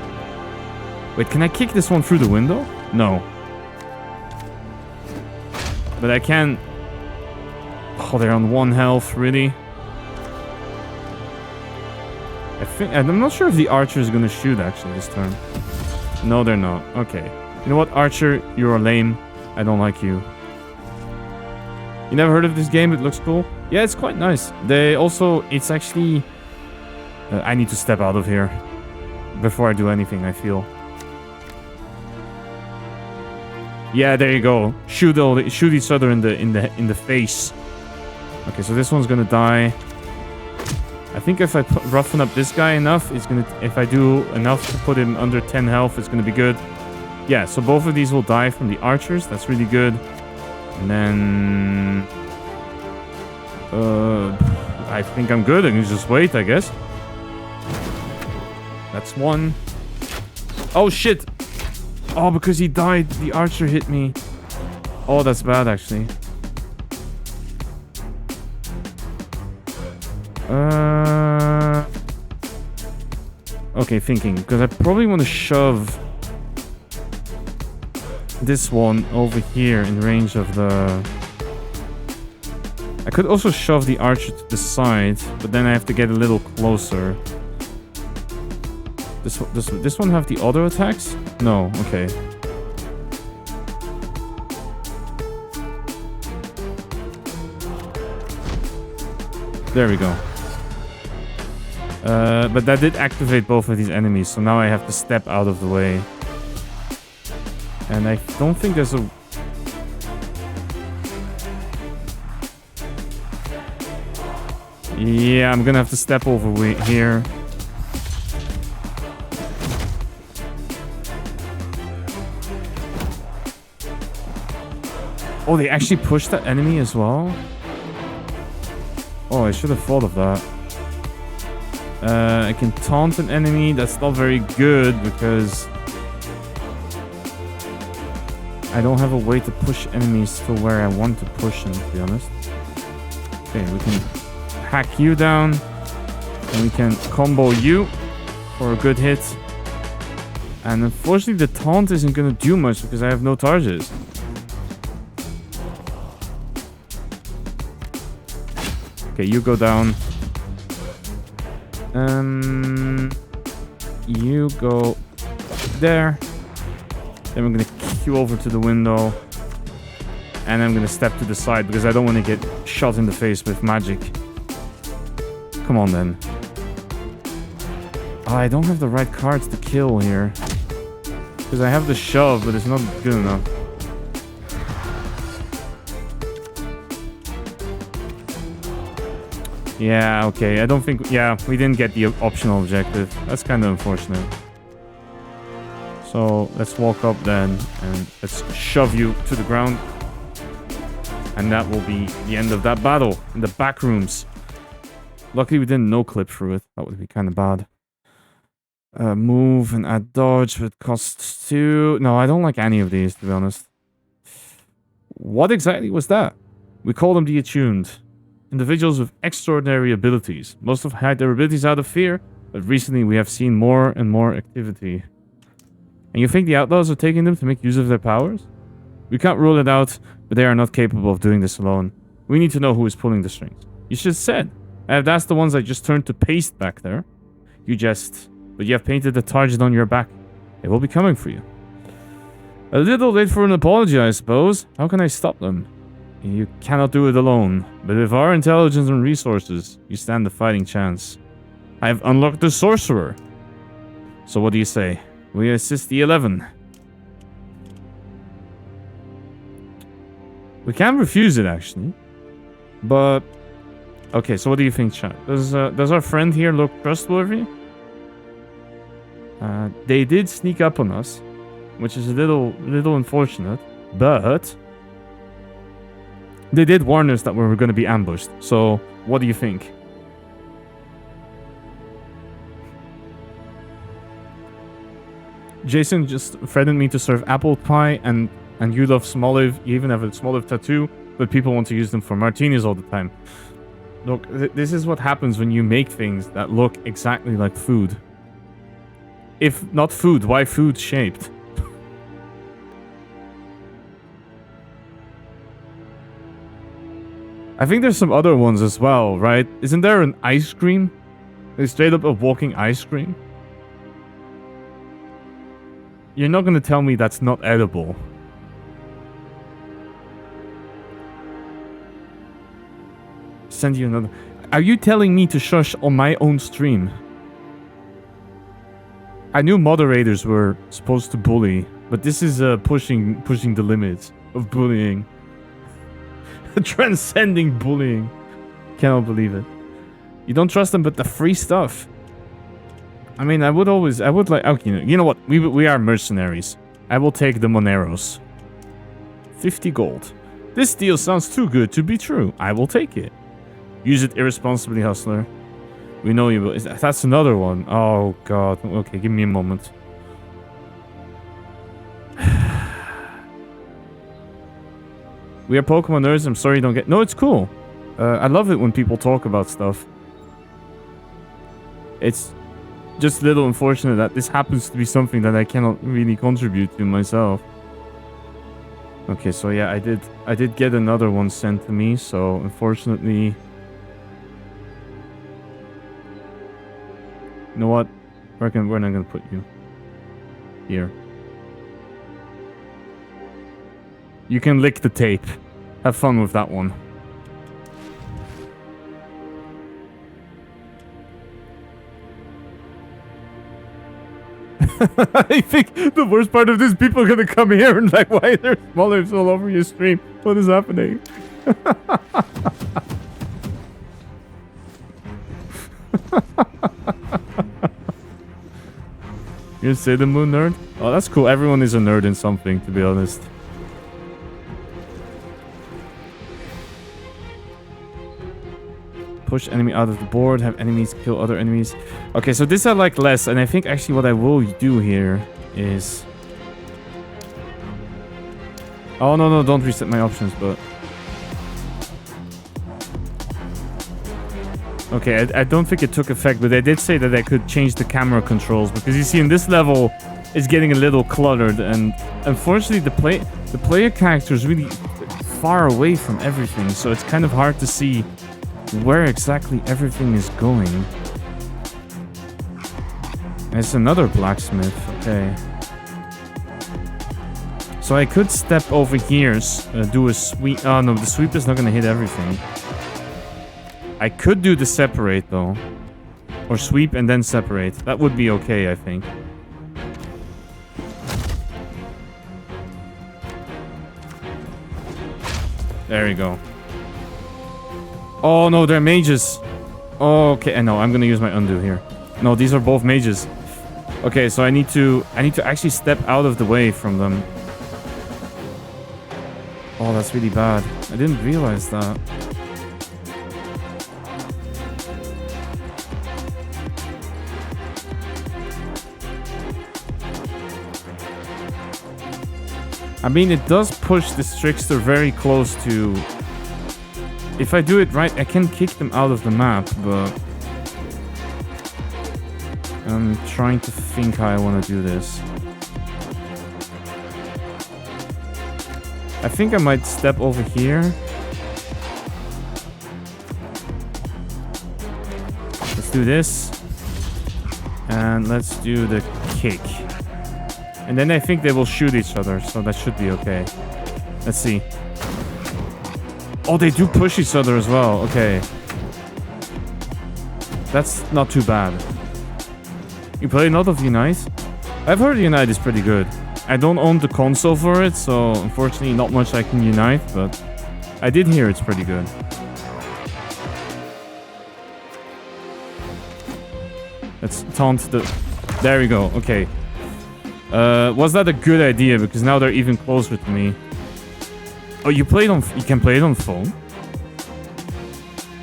Wait, can I kick this one through the window? No. But I can... Oh, they're on 1 health, really? I'm not sure if the archer is going to shoot, actually, this turn. No, they're not. Okay. You know what, Archer? You're lame. I don't like you. You never heard of this game? It looks cool. Yeah, it's quite nice. It's actually... I need to step out of here before I do anything, I feel. Yeah, there you go. Shoot each other in the face. Okay, so this one's gonna die. I think if I roughen up this guy enough, if I do enough to put him under 10 health, it's gonna be good. Yeah, so both of these will die from the archers. That's really good. And then... I think I'm good. I can just wait, I guess. That's 1. Oh, shit! Oh, because he died, the archer hit me. Oh, that's bad, actually. Okay, thinking. Because I probably want to shove this one over here in range of the... I could also shove the archer to the side, but then I have to get a little closer. This one have the auto attacks? No, okay. There we go. But that did activate both of these enemies, so now I have to step out of the way. And I don't think there's a... Yeah, I'm gonna have to step over here. Oh, they actually pushed that enemy as well? Oh, I should have thought of that. I can taunt an enemy. That's not very good because I don't have a way to push enemies to where I want to push them, to be honest. Okay, we can hack you down. And we can combo you for a good hit. And unfortunately, the taunt isn't going to do much because I have no targets. Okay, you go down. You go there. Then we're gonna kick you over to the window. And I'm gonna step to the side because I don't want to get shot in the face with magic. Come on then. Oh, I don't have the right cards to kill here. Because I have the shove, but it's not good enough. Yeah, okay. I don't think... Yeah, we didn't get the optional objective. That's kind of unfortunate. So, let's walk up then. And let's shove you to the ground. And that will be the end of that battle. In the back rooms. Luckily, we didn't no-clip through it. That would be kind of bad. Move and add dodge with cost 2. No, I don't like any of these, to be honest. What exactly was that? We call them the attuned. Individuals with extraordinary abilities. Most of hide their abilities out of fear, but recently we have seen more and more activity. And you think the outlaws are taking them to make use of their powers? We can't rule it out, but they are not capable of doing this alone. We need to know who is pulling the strings. You should have said. That's the ones I just turned to paste back there. You just but you have painted the target on your back. They will be coming for you. A little late for an apology, I suppose. How can I stop them? You cannot do it alone, but with our intelligence and resources, you stand a fighting chance. I have unlocked the sorcerer. So what do you say? We assist the 11. We can refuse it, actually. But... okay, so what do you think, chat? Does our friend here look trustworthy? They did sneak up on us, which is a little unfortunate, but... they did warn us that we were going to be ambushed. So, what do you think? Jason just threatened me to serve apple pie, and you love small olive. You even have a small olive tattoo, but people want to use them for martinis all the time. Look, this is what happens when you make things that look exactly like food. If not food, why food shaped? I think there's some other ones as well, right? Isn't there an ice cream? It's straight up a walking ice cream. You're not gonna tell me that's not edible. Send you another... Are you telling me to shush on my own stream? I knew moderators were supposed to bully, but this is pushing the limits of bullying. Transcending bullying. Cannot believe it. You don't trust them, but the free stuff. I mean, I would like... okay, you know what? We are mercenaries. I will take the Moneros. 50 gold. This deal sounds too good to be true. I will take it. Use it irresponsibly, hustler. We know you will. That's another one. Oh, God. Okay, give me a moment. We are Pokemon nerds. I'm sorry you don't get... no, it's cool. I love it when people talk about stuff. It's just a little unfortunate that this happens to be something that I cannot really contribute to myself. Okay, so yeah, I did get another one sent to me, so unfortunately... you know what? Where am I gonna put you? Here. You can lick the tape. Have fun with that one. I think the worst part of this, people are gonna come here and like, why are there small lips all over your stream? What is happening? You're Sailor Moon nerd? Oh, that's cool. Everyone is a nerd in something, to be honest. Push enemy out of the board. Have enemies kill other enemies. Okay, so this I like less. And I think actually what I will do here is... oh, no, don't reset my options, but... okay, I don't think it took effect, but I did say that I could change the camera controls. Because you see, in this level, it's getting a little cluttered. And unfortunately, the player character is really far away from everything. So it's kind of hard to see where exactly everything is going. It's another blacksmith. Okay. So I could step over here, do a sweep. Oh no, the sweep is not going to hit everything. I could do the separate though. Or sweep and then separate. That would be okay, I think. There you go. Oh no, they're mages. Oh, okay, no, I'm gonna use my undo here. No, these are both mages. Okay, so I need to actually step out of the way from them. Oh, that's really bad. I didn't realize that. I mean, it does push this trickster very close to... if I do it right, I can kick them out of the map, but... I'm trying to think how I want to do this. I think I might step over here. Let's do this. And let's do the kick. And then I think they will shoot each other, so that should be okay. Let's see. Oh, they do push each other as well. Okay. That's not too bad. You play a lot of Unite? I've heard Unite is pretty good. I don't own the console for it, so unfortunately not much I can Unite, but I did hear it's pretty good. Let's taunt the... There we go, okay. Was that a good idea? Because now they're even closer to me. Oh, you can play it on phone?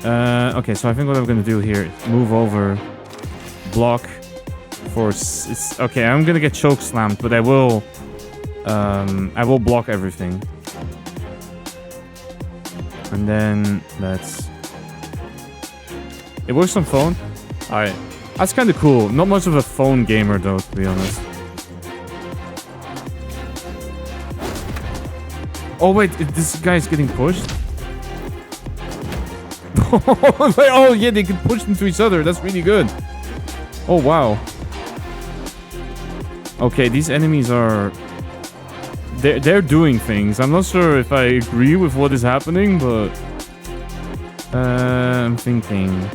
Okay, so I think what I'm gonna do here is move over, block for... Okay, I'm gonna get choke slammed, but I will block everything. And then let's... It works on phone? Alright. That's kind of cool. Not much of a phone gamer though, to be honest. Oh wait, this guy's getting pushed? Oh yeah, they can push into each other. That's really good. Oh wow. Okay, these enemies are... They're doing things. I'm not sure if I agree with what is happening, but... I'm thinking...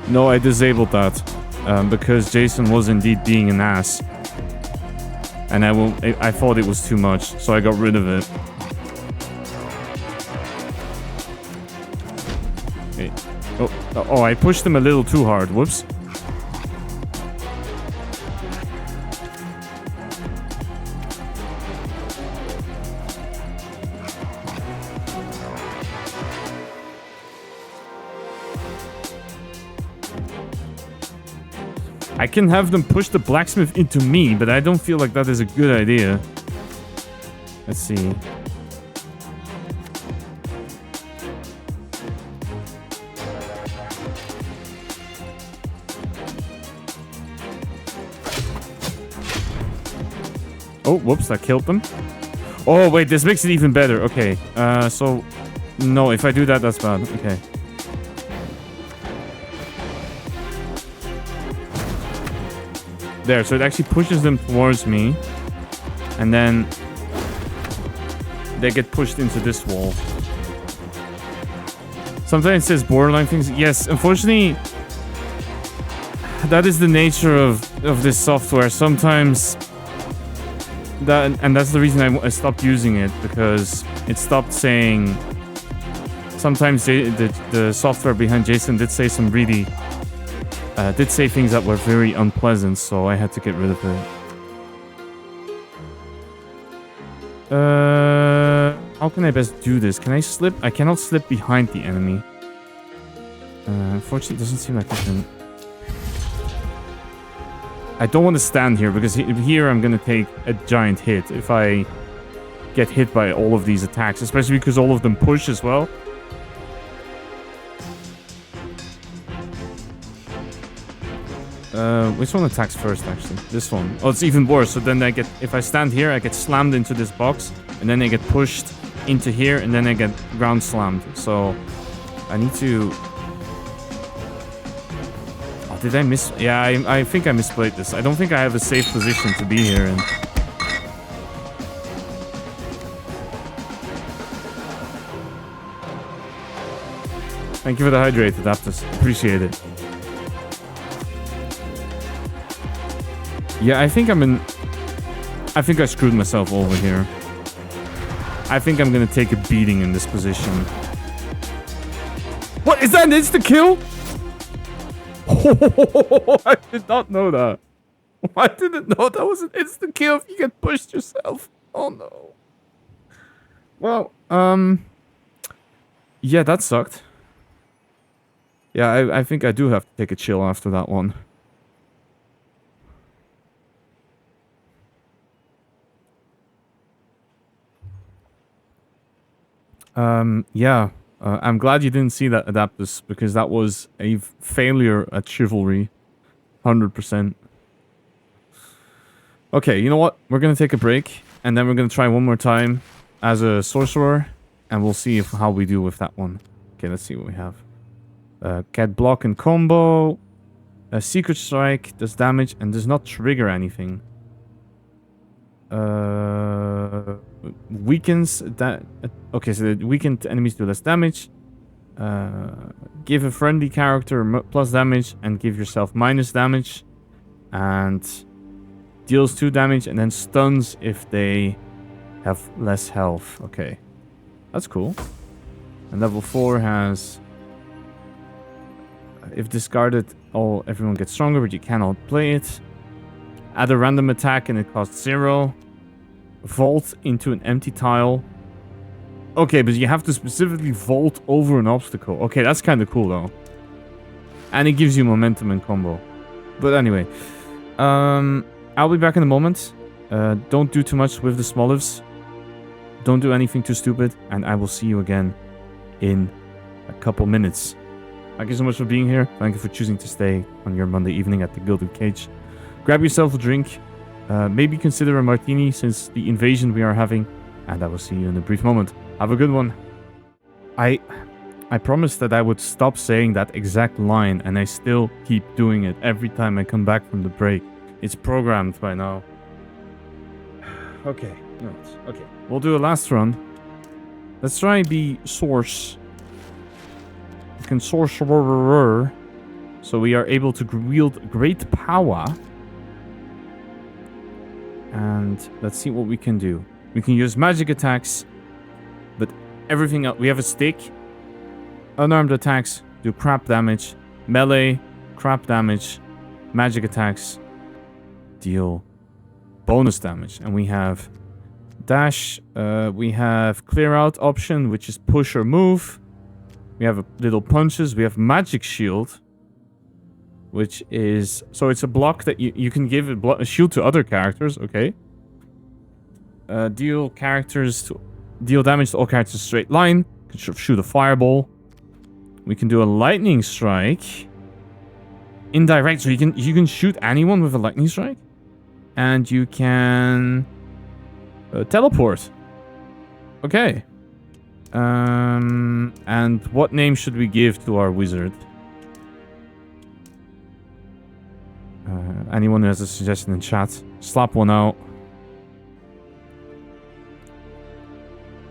No, I disabled that because Jason was indeed being an ass, and I thought it was too much, so I got rid of it. Okay. Oh, I pushed him a little too hard. Whoops. I can have them push the blacksmith into me, but I don't feel like that is a good idea. Let's see. Oh, whoops, that killed them. Oh, wait, this makes it even better. Okay, so... No, if I do that, that's bad. Okay. There, so it actually pushes them towards me. And then... they get pushed into this wall. Sometimes it says borderline things. Yes, unfortunately... that is the nature of this software. Sometimes... and that's the reason I stopped using it. Because it stopped saying... Sometimes the software behind Jason did say some really... did say things that were very unpleasant, so I had to get rid of it. How can I best do this? Can I slip? I cannot slip behind the enemy. Unfortunately, it doesn't seem like I can. I don't want to stand here, because here I'm going to take a giant hit if I get hit by all of these attacks, especially because all of them push as well. Which one attacks first, actually? This one. Oh, it's even worse. So then I get... if I stand here, I get slammed into this box. And then I get pushed into here. And then I get ground slammed. So... I need to... Oh, did I miss... Yeah, I think I misplayed this. I don't think I have a safe position to be here in. Thank you for the hydrate, Adaptus. Appreciate it. Yeah, I think I think I screwed myself over here. I think I'm gonna take a beating in this position. What? Is that an insta-kill? Oh, I did not know that. I didn't know that was an insta-kill if you get pushed yourself. Oh no. Well, yeah, that sucked. Yeah, I think I do have to take a chill after that one. Yeah. I'm glad you didn't see that, Adaptus, because that was a failure at chivalry. 100%. Okay, you know what? We're gonna take a break, and then we're gonna try one more time. as a sorcerer, and we'll see how we do with that one. Okay, let's see what we have. Cat block and combo. A secret strike does damage and does not trigger anything. Weakens that. Okay, so the weakened enemies do less damage. Give a friendly character plus damage and give yourself minus damage. And deals 2 damage and then stuns if they have less health. Okay, that's cool. And level 4 has... if discarded, everyone gets stronger, but you cannot play it. Add a random attack and it costs 0. Vault into an empty tile. Okay, but you have to specifically vault over an obstacle. Okay, that's kind of cool though. And it gives you momentum and combo. But anyway, I'll be back in a moment. Don't do too much with the smolives. Don't do anything too stupid, and I will see you again in a couple minutes. Thank you so much for being here. Thank you for choosing to stay on your Monday evening at the Gilded Cage. Grab yourself a drink. Maybe consider a martini since the invasion we are having. And I will see you in a brief moment. Have a good one. I promised that I would stop saying that exact line, and I still keep doing it every time I come back from the break. It's programmed by now. Okay. No, okay. We'll do a last run. Let's try and be source. We can sorcerer. So we are able to wield great power. And let's see what we can do. We can use magic attacks. But everything else... we have a stick. Unarmed attacks do crap damage. Melee, crap damage. Magic attacks deal bonus damage. And we have dash. We have clear out option, which is push or move. We have little punches. We have magic shield, which is... so it's a block that you can give a shield to other characters. Okay. Deal damage to all characters straight line. Can shoot a fireball. We can do a lightning strike. Indirect, so you can shoot anyone with a lightning strike. And you can teleport. Okay. And what name should we give to our wizard? Anyone who has a suggestion in chat, slap one out.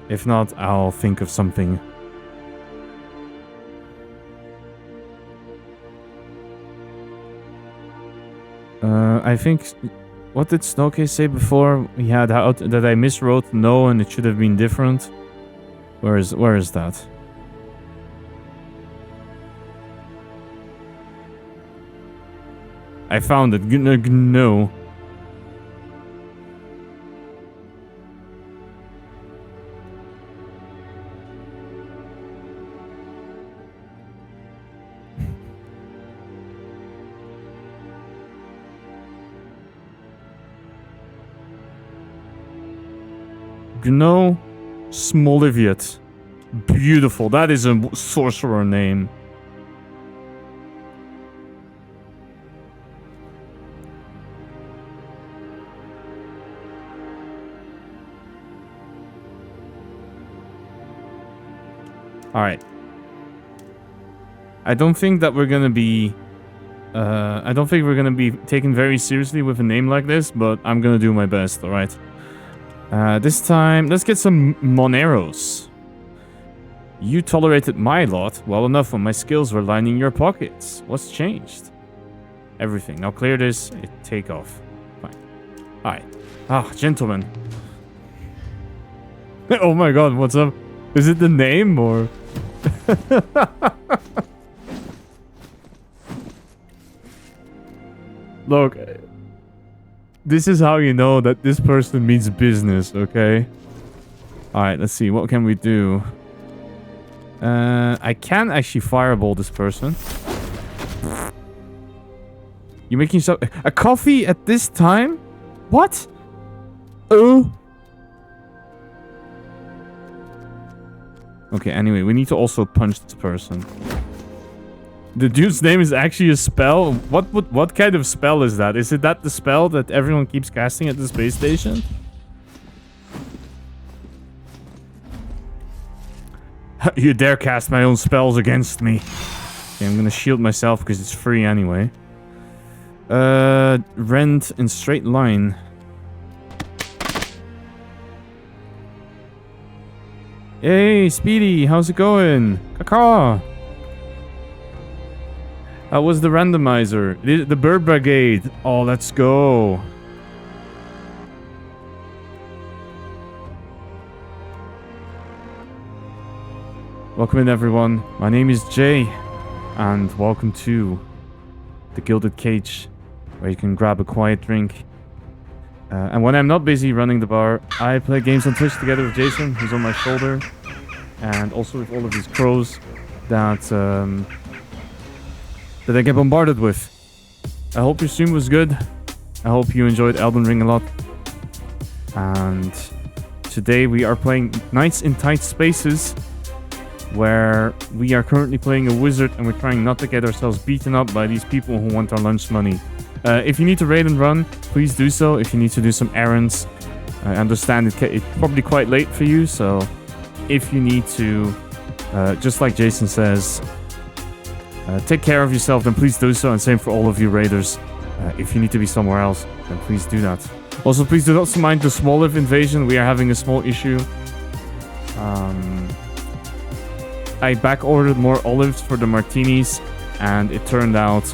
If not, I'll think of something. I think... what did Snowcase say before? He had out that I miswrote no and it should have been different. Where is that? I found it. No. Gno Smoliviet. Beautiful. That is a sorcerer name. Alright. I don't think that we're gonna be... I don't think we're gonna be taken very seriously with a name like this, but I'm gonna do my best, alright? This time, let's get some Moneros. You tolerated my lot well enough when my skills were lining your pockets. What's changed? Everything. Now clear this, take off. Fine. Alright. Ah, gentlemen. Oh my god, what's up? Is it the name or... Look, this is how you know that this person means business, okay? Alright, let's see. What can we do? I can actually fireball this person. You making yourself... a coffee at this time? What? Oh. Okay, anyway, we need to also punch this person. The dude's name is actually a spell? What kind of spell is that? Is it that the spell that everyone keeps casting at the space station? You dare cast my own spells against me. Okay, I'm gonna shield myself because it's free anyway. Rend in straight line. Hey, Speedy, how's it going? Caca. How was the randomizer? The Birb Brigade. Oh, let's go. Welcome in, everyone. My name is Jay, and welcome to the Gilded Cage, where you can grab a quiet drink. And when I'm not busy running the bar, I play games on Twitch together with Jason, who's on my shoulder, and also with all of these crows that I get bombarded with. I hope your stream was good. I hope you enjoyed Elden Ring a lot. And today we are playing Knights in Tight Spaces, where we are currently playing a wizard and we're trying not to get ourselves beaten up by these people who want our lunch money. If you need to raid and run, please do so. If you need to do some errands, I understand it's probably quite late for you, so if you need to, just like Jason says, take care of yourself, then please do so, and same for all of you raiders. If you need to be somewhere else, then please do that. Also, please do not mind the small olive invasion. We are having a small issue. I back-ordered more olives for the martinis, and it turned out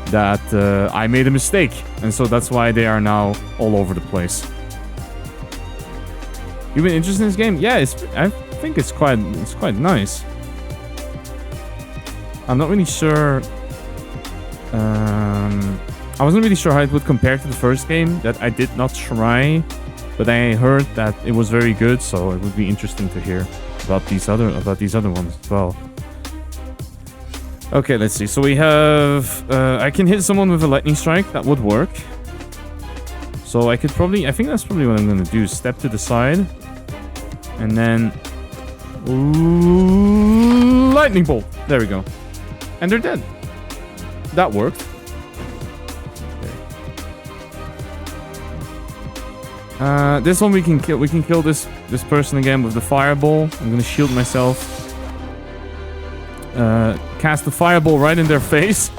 that I made a mistake, and so that's why they are now all over the place. You've been interested in this game? Yeah, I think it's quite nice. I'm not really sure. I wasn't really sure how it would compare to the first game that I did not try, but I heard that it was very good, so it would be interesting to hear about these other ones as well. Okay, let's see. So we have I can hit someone with a lightning strike. That would work. So I think that's probably what I'm gonna do. Step to the side, and then lightning bolt. There we go. And they're dead. That worked. Okay. This one we can kill. We can kill this person again with the fireball. I'm gonna shield myself. Cast the fireball right in their face,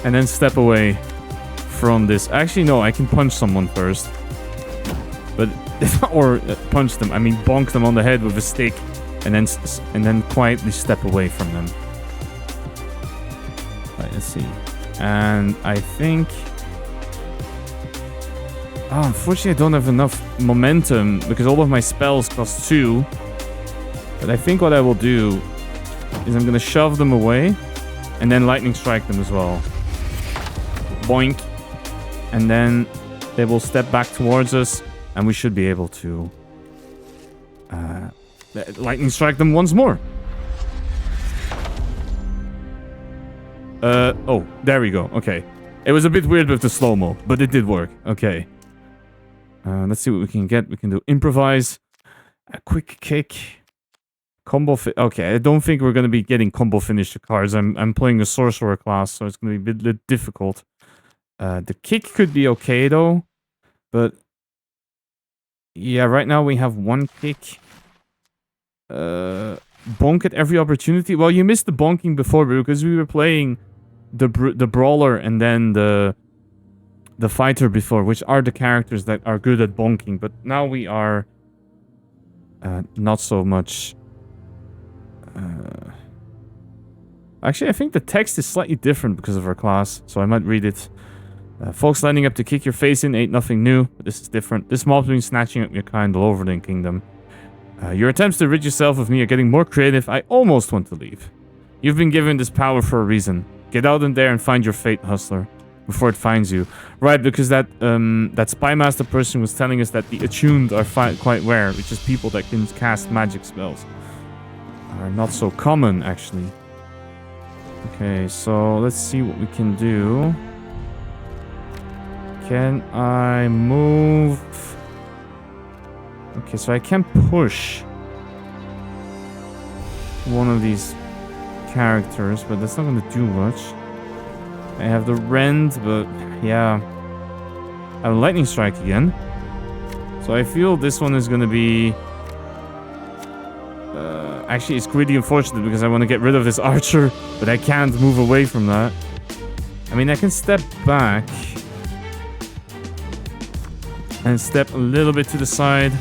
and then step away from this. Actually, no, I can punch someone first, but or punch them. I mean, bonk them on the head with a stick, and then quietly step away from them. Right, let's see. And I think, unfortunately, I don't have enough momentum because all of my spells cost 2. But I think what I will do is I'm gonna shove them away and then lightning strike them as well. Boink. And then they will step back towards us, and we should be able to lightning strike them once more. Oh, there we go. Okay. It was a bit weird with the slow-mo, but it did work. Okay. Let's see what we can get. We can do improvise, a quick kick, combo. Okay, I don't think we're gonna be getting combo finisher cards. I'm playing a sorcerer class, so it's gonna be a bit difficult. The kick could be okay though, but yeah, right now we have one kick. Bonk at every opportunity. Well, you missed the bonking before because we were playing the brawler and then the fighter before, which are the characters that are good at bonking, but now we are not so much. Actually, I think the text is slightly different because of our class, so I might read it. Folks lining up to kick your face in ain't nothing new, but this is different. This mob's been snatching up your kind all over the kingdom. Your attempts to rid yourself of me are getting more creative. I almost want to leave. You've been given this power for a reason. Get out in there and find your fate, hustler, before it finds you. Right, because that spy master person was telling us that the attuned are quite rare, which is people that can cast magic spells. Are not so common, actually. Okay, so let's see what we can do. Can I move? Okay, so I can push one of these characters, but that's not going to do much. I have the rend, but yeah. I have a lightning strike again. So I feel this one is going to be... Actually, it's really unfortunate because I want to get rid of this archer, but I can't move away from that. I mean, I can step back and step a little bit to the side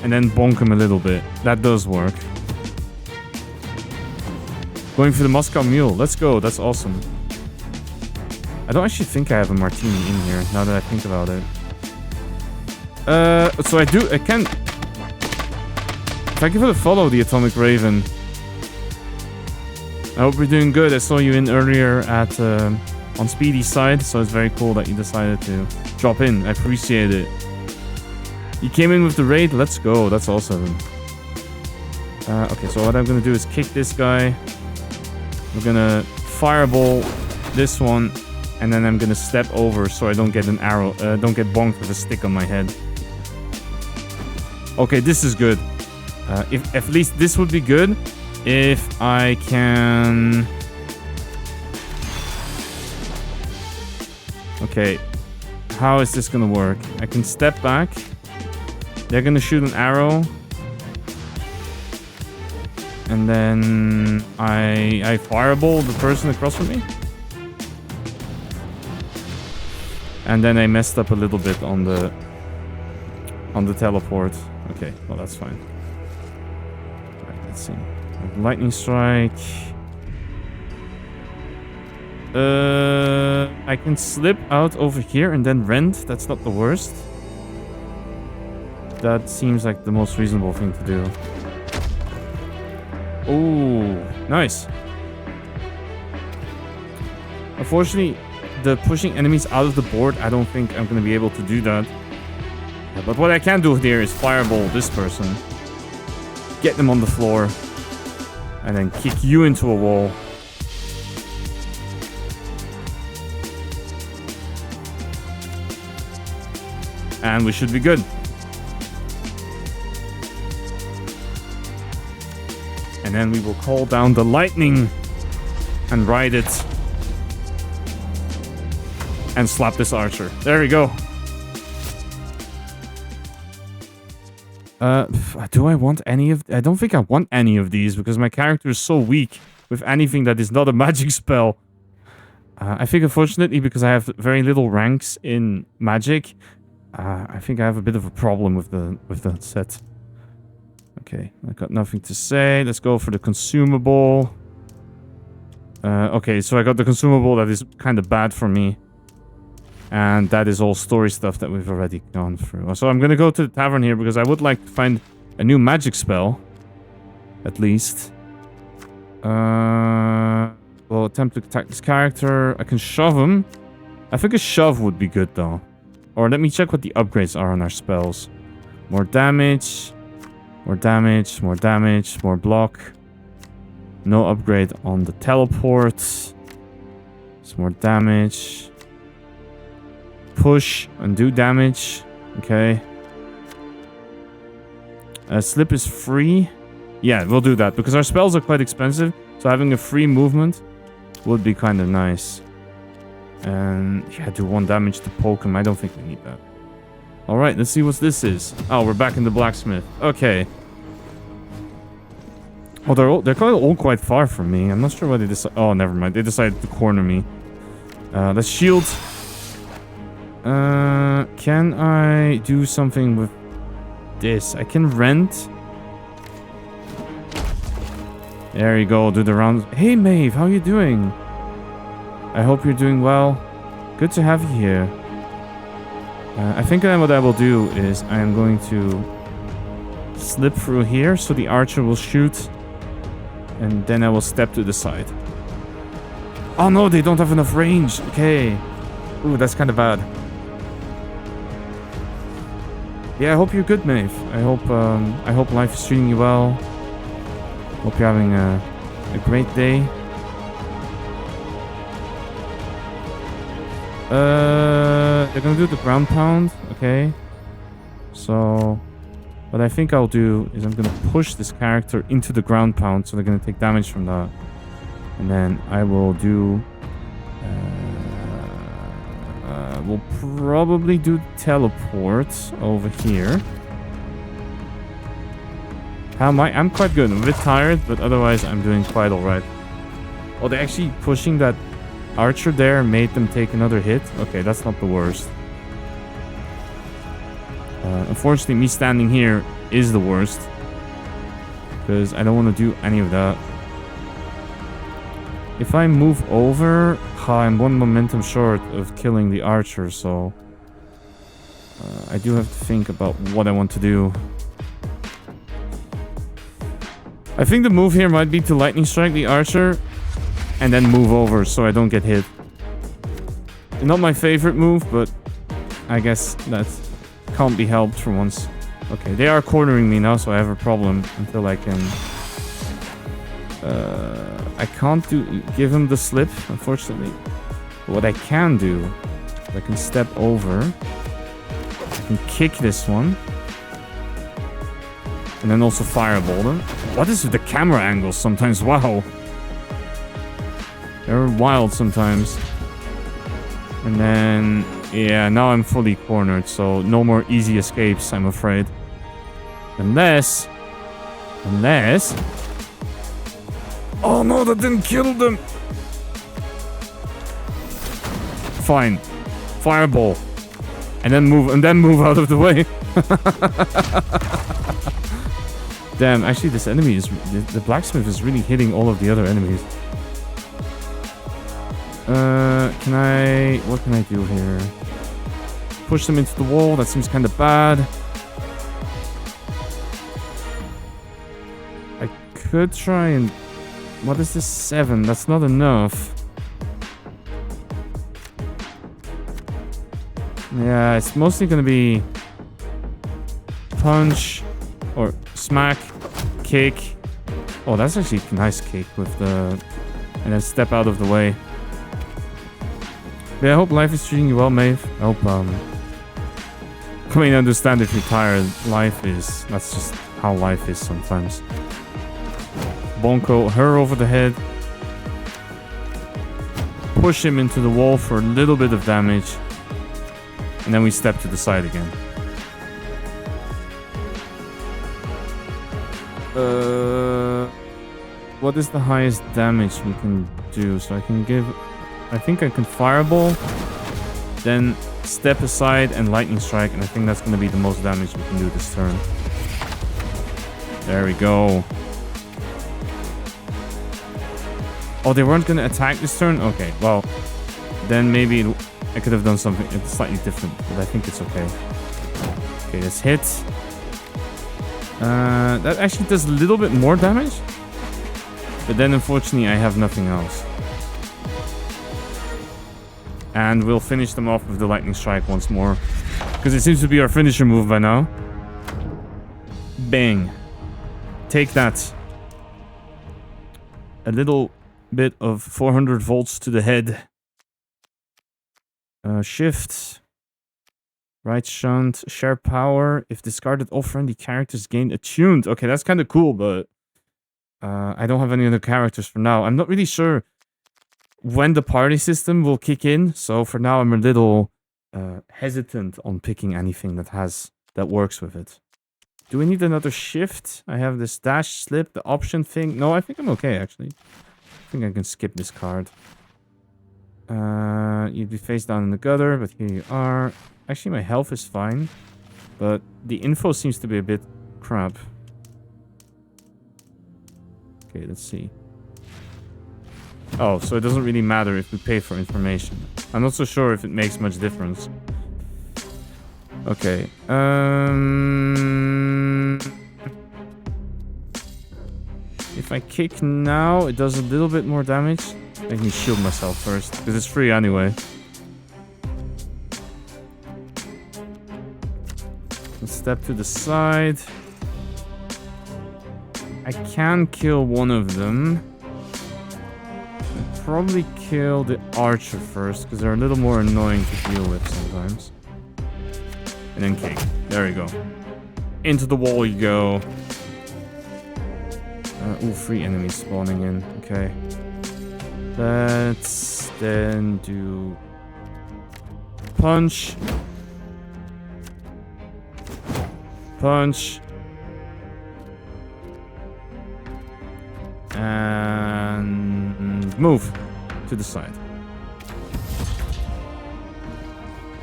and then bonk him a little bit. That does work. Going for the Moscow Mule. Let's go. That's awesome. I don't actually think I have a martini in here, now that I think about it. So I can... Thank you for the follow, the Atomic Raven. I hope you're doing good. I saw you in earlier at on Speedy's side, so it's very cool that you decided to drop in. I appreciate it. You came in with the raid. Let's go. That's awesome. Okay, so what I'm gonna do is kick this guy. We're gonna fireball this one, and then I'm gonna step over so I don't get an arrow, don't get bonked with a stick on my head. Okay, this is good. If at least this would be good if I can. Okay, how is this gonna work? I can step back. They're gonna shoot an arrow. And then I fireball the person across from me. And then I messed up a little bit on the teleport. Okay, well that's fine. Right, let's see. Lightning strike. I can slip out over here and then rend. That's not the worst. That seems like the most reasonable thing to do. Oh, nice. Unfortunately, the pushing enemies out of the board, I don't think I'm going to be able to do that. But what I can do here is fireball this person. Get them on the floor. And then kick you into a wall. And we should be good. And then we will call down the lightning and ride it. And slap this archer. There we go. Do I want any of... I don't think I want any of these because my character is so weak with anything that is not a magic spell. I think unfortunately because I have very little ranks in magic, I think I have a bit of a problem with the set. Okay, I got nothing to say. Let's go for the consumable. Okay, so I got the consumable that is kind of bad for me. And that is all story stuff that we've already gone through. So I'm going to go to the tavern here because I would like to find a new magic spell. At least. We'll attempt to attack this character. I can shove him. I think a shove would be good though. Or let me check what the upgrades are on our spells. More damage. More damage. More damage. More block. No upgrade on the teleport. Some more damage. Push and do damage. Okay. Slip is free. Yeah, we'll do that because our spells are quite expensive. So having a free movement would be kind of nice. And yeah, do 1 damage to poke him. I don't think we need that. Alright, let's see what this is. Oh, we're back in the blacksmith. Okay. Oh, they're kind of all quite far from me. I'm not sure why they decided... Oh, never mind. They decided to corner me. Let's shield. Can I do something with this? I can rent. There you go. Do the rounds. Hey, Maeve. How you doing? I hope you're doing well. Good to have you here. I think then what I will do is I am going to slip through here so the archer will shoot. And then I will step to the side. Oh no, they don't have enough range. Okay. Ooh, that's kind of bad. Yeah, I hope you're good, Maeve. I hope life is treating you well. Hope you're having a great day. They're gonna do the ground pound, okay. So what I think I'll do is I'm gonna push this character into the ground pound, so they're gonna take damage from that. And then I will do we'll probably do teleport over here. How am I? I'm quite good. I'm a bit tired, but otherwise I'm doing quite alright. Oh, they're actually pushing that archer there made them take another hit. Okay, that's not the worst. Unfortunately, me standing here is the worst. Because I don't want to do any of that. If I move over, I'm one momentum short of killing the archer, so... I do have to think about what I want to do. I think the move here might be to lightning strike the archer and then move over so I don't get hit. Not my favorite move, but I guess that can't be helped for once. Okay, they are cornering me now, so I have a problem until I can... I can't give him the slip, unfortunately. But what I can do, I can step over. I can kick this one. And then also fireball them. What is with the camera angles sometimes? Wow. They're wild sometimes. And then... yeah, now I'm fully cornered, so no more easy escapes, I'm afraid. Unless... oh no, that didn't kill them! Fine. Fireball. And then move out of the way. Damn, actually this enemy is... the blacksmith is really hitting all of the other enemies. what can I do here? Push them into the wall, that seems kind of bad. I could try and... what is this? 7, that's not enough. Yeah, it's mostly gonna be... punch, or smack, kick. Oh, that's actually a nice kick with the... and then step out of the way. Yeah, I hope life is treating you well, Maeve. I hope, I mean, I understand if you're tired. Life is... that's just how life is sometimes. Bonko, her over the head. Push him into the wall for a little bit of damage. And then we step to the side again. What is the highest damage we can do? So I can give... I think I can fireball, then step aside and lightning strike, and I think that's going to be the most damage we can do this turn. There we go. Oh, they weren't going to attack this turn? Okay, well, then maybe I could have done something slightly different, but I think it's okay. Okay, let's hit. That actually does a little bit more damage, but then unfortunately I have nothing else. And we'll finish them off with the lightning strike once more, because it seems to be our finisher move by now. Bang. Take that. A little bit of 400 volts to the head. Shift. Right shunt. Share power. If discarded, all friendly characters gain attuned. Okay, that's kind of cool, but I don't have any other characters for now. I'm not really sure when the party system will kick in, so for now I'm a little hesitant on picking anything that works with it. Do we need another shift? I have this dash, slip, the option thing. No, I think I'm okay, actually. I think I can skip this card. You'd be face down in the gutter, but here you are. Actually, my health is fine, but the info seems to be a bit crap. Okay, let's see. Oh, so it doesn't really matter if we pay for information. I'm not so sure if it makes much difference. Okay. If I kick now, it does a little bit more damage. Let me shield myself first, because it's free anyway. Let's step to the side. I can kill one of them. Probably kill the archer first, because they're a little more annoying to deal with sometimes. And then kick. There we go. Into the wall you go. Ooh, 3 enemies spawning in. Okay. Let's then do... punch. Punch. And move to the side.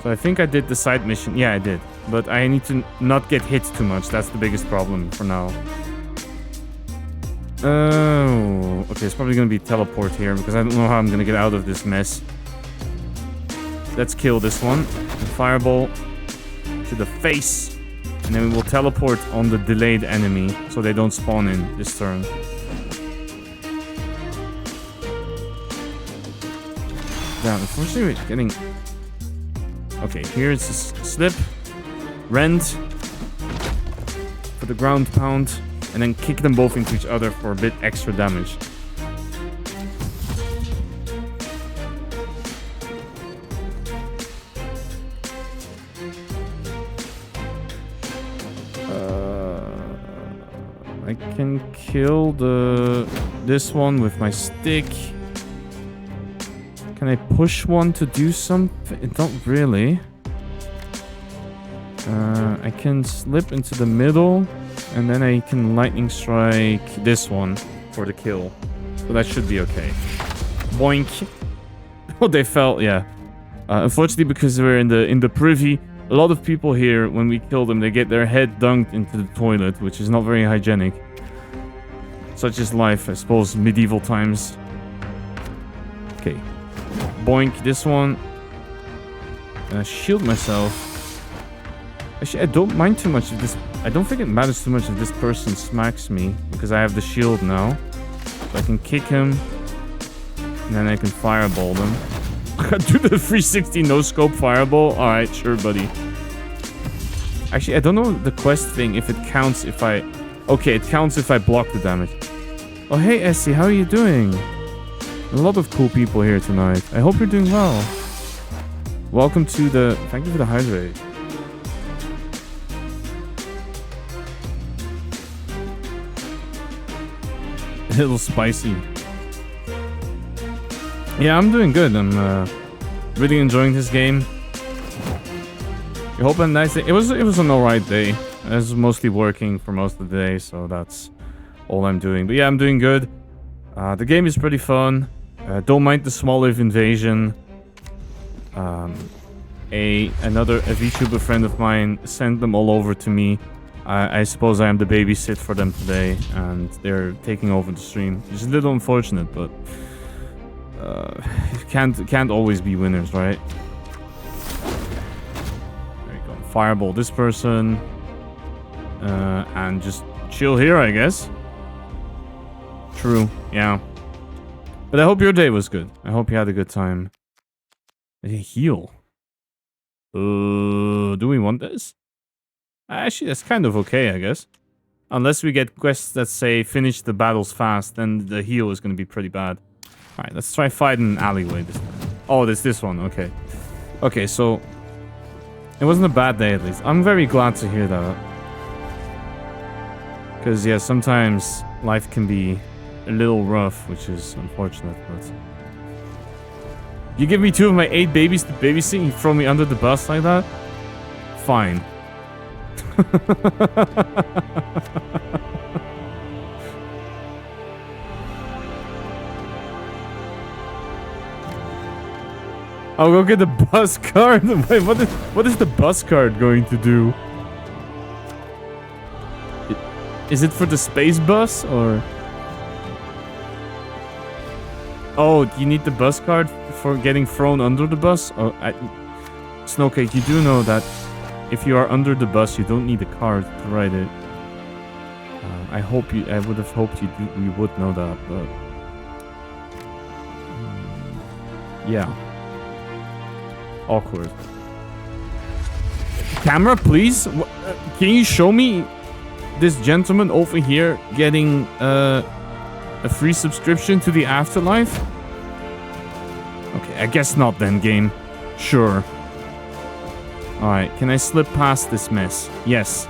So I think I did the side mission. Yeah, I did. But I need to not get hit too much. That's the biggest problem for now. Oh, okay. It's probably going to be teleport here because I don't know how I'm going to get out of this mess. Let's kill this one. Fireball to the face. And then we will teleport on the delayed enemy so they don't spawn in this turn. Yeah, unfortunately we're getting... Okay, here's a slip. Rend. For the ground pound. And then kick them both into each other for a bit extra damage. I can kill this one with my stick. Can I push one to do something? Not really. I can slip into the middle, and then I can lightning strike this one for the kill. So that should be okay. Boink. Oh, they fell. Yeah. Unfortunately, because we're in the privy, a lot of people here, when we kill them, they get their head dunked into the toilet, which is not very hygienic. Such is life, I suppose, medieval times. Okay. Boink this one. Shield myself. Actually, I don't mind too much if this... I don't think it matters too much if this person smacks me, because I have the shield now. So I can kick him, and then I can fireball them. Do the 360 no-scope fireball? Alright, sure, buddy. Actually, I don't know the quest thing, if it counts if I... Okay, it counts if I block the damage. Oh, hey, Essie, how are you doing? A lot of cool people here tonight. I hope you're doing well. Welcome to the... Thank you for the hydrate. A little spicy. Yeah, I'm doing good. I'm really enjoying this game. I hope a nice day. It was an alright day. I was mostly working for most of the day, so that's all I'm doing. But yeah, I'm doing good. The game is pretty fun. Don't mind the small invasion. Another vtuber friend of mine sent them all over to me. I suppose I am the babysit for them today, and they're taking over the stream. It's a little unfortunate, but can't always be winners, right? There you go. Fireball this person, and just chill here, I guess. True, yeah. But I hope your day was good. I hope you had a good time. Heal. Do we want this? Actually, that's kind of okay, I guess. Unless we get quests that say finish the battles fast, then the heal is going to be pretty bad. Alright, let's try fighting an alleyway this time. Oh, this one, okay. Okay, so... It wasn't a bad day, at least. I'm very glad to hear that. Because, yeah, sometimes life can be a little rough, which is unfortunate, but... You give me 2 of my 8 babies to babysit, and you throw me under the bus like that? Fine. I'll go get the bus card. Wait, what is the bus card going to do? Is it for the space bus or? Oh, you need the bus card for getting thrown under the bus? Oh, Snowcake, you do know that if you are under the bus, you don't need a card to ride it. I would have hoped you would know that, but... yeah. Awkward. Camera, please? Can you show me this gentleman over here getting a free subscription to the afterlife? Okay, I guess not then, game. Sure. Alright, can I slip past this mess? Yes.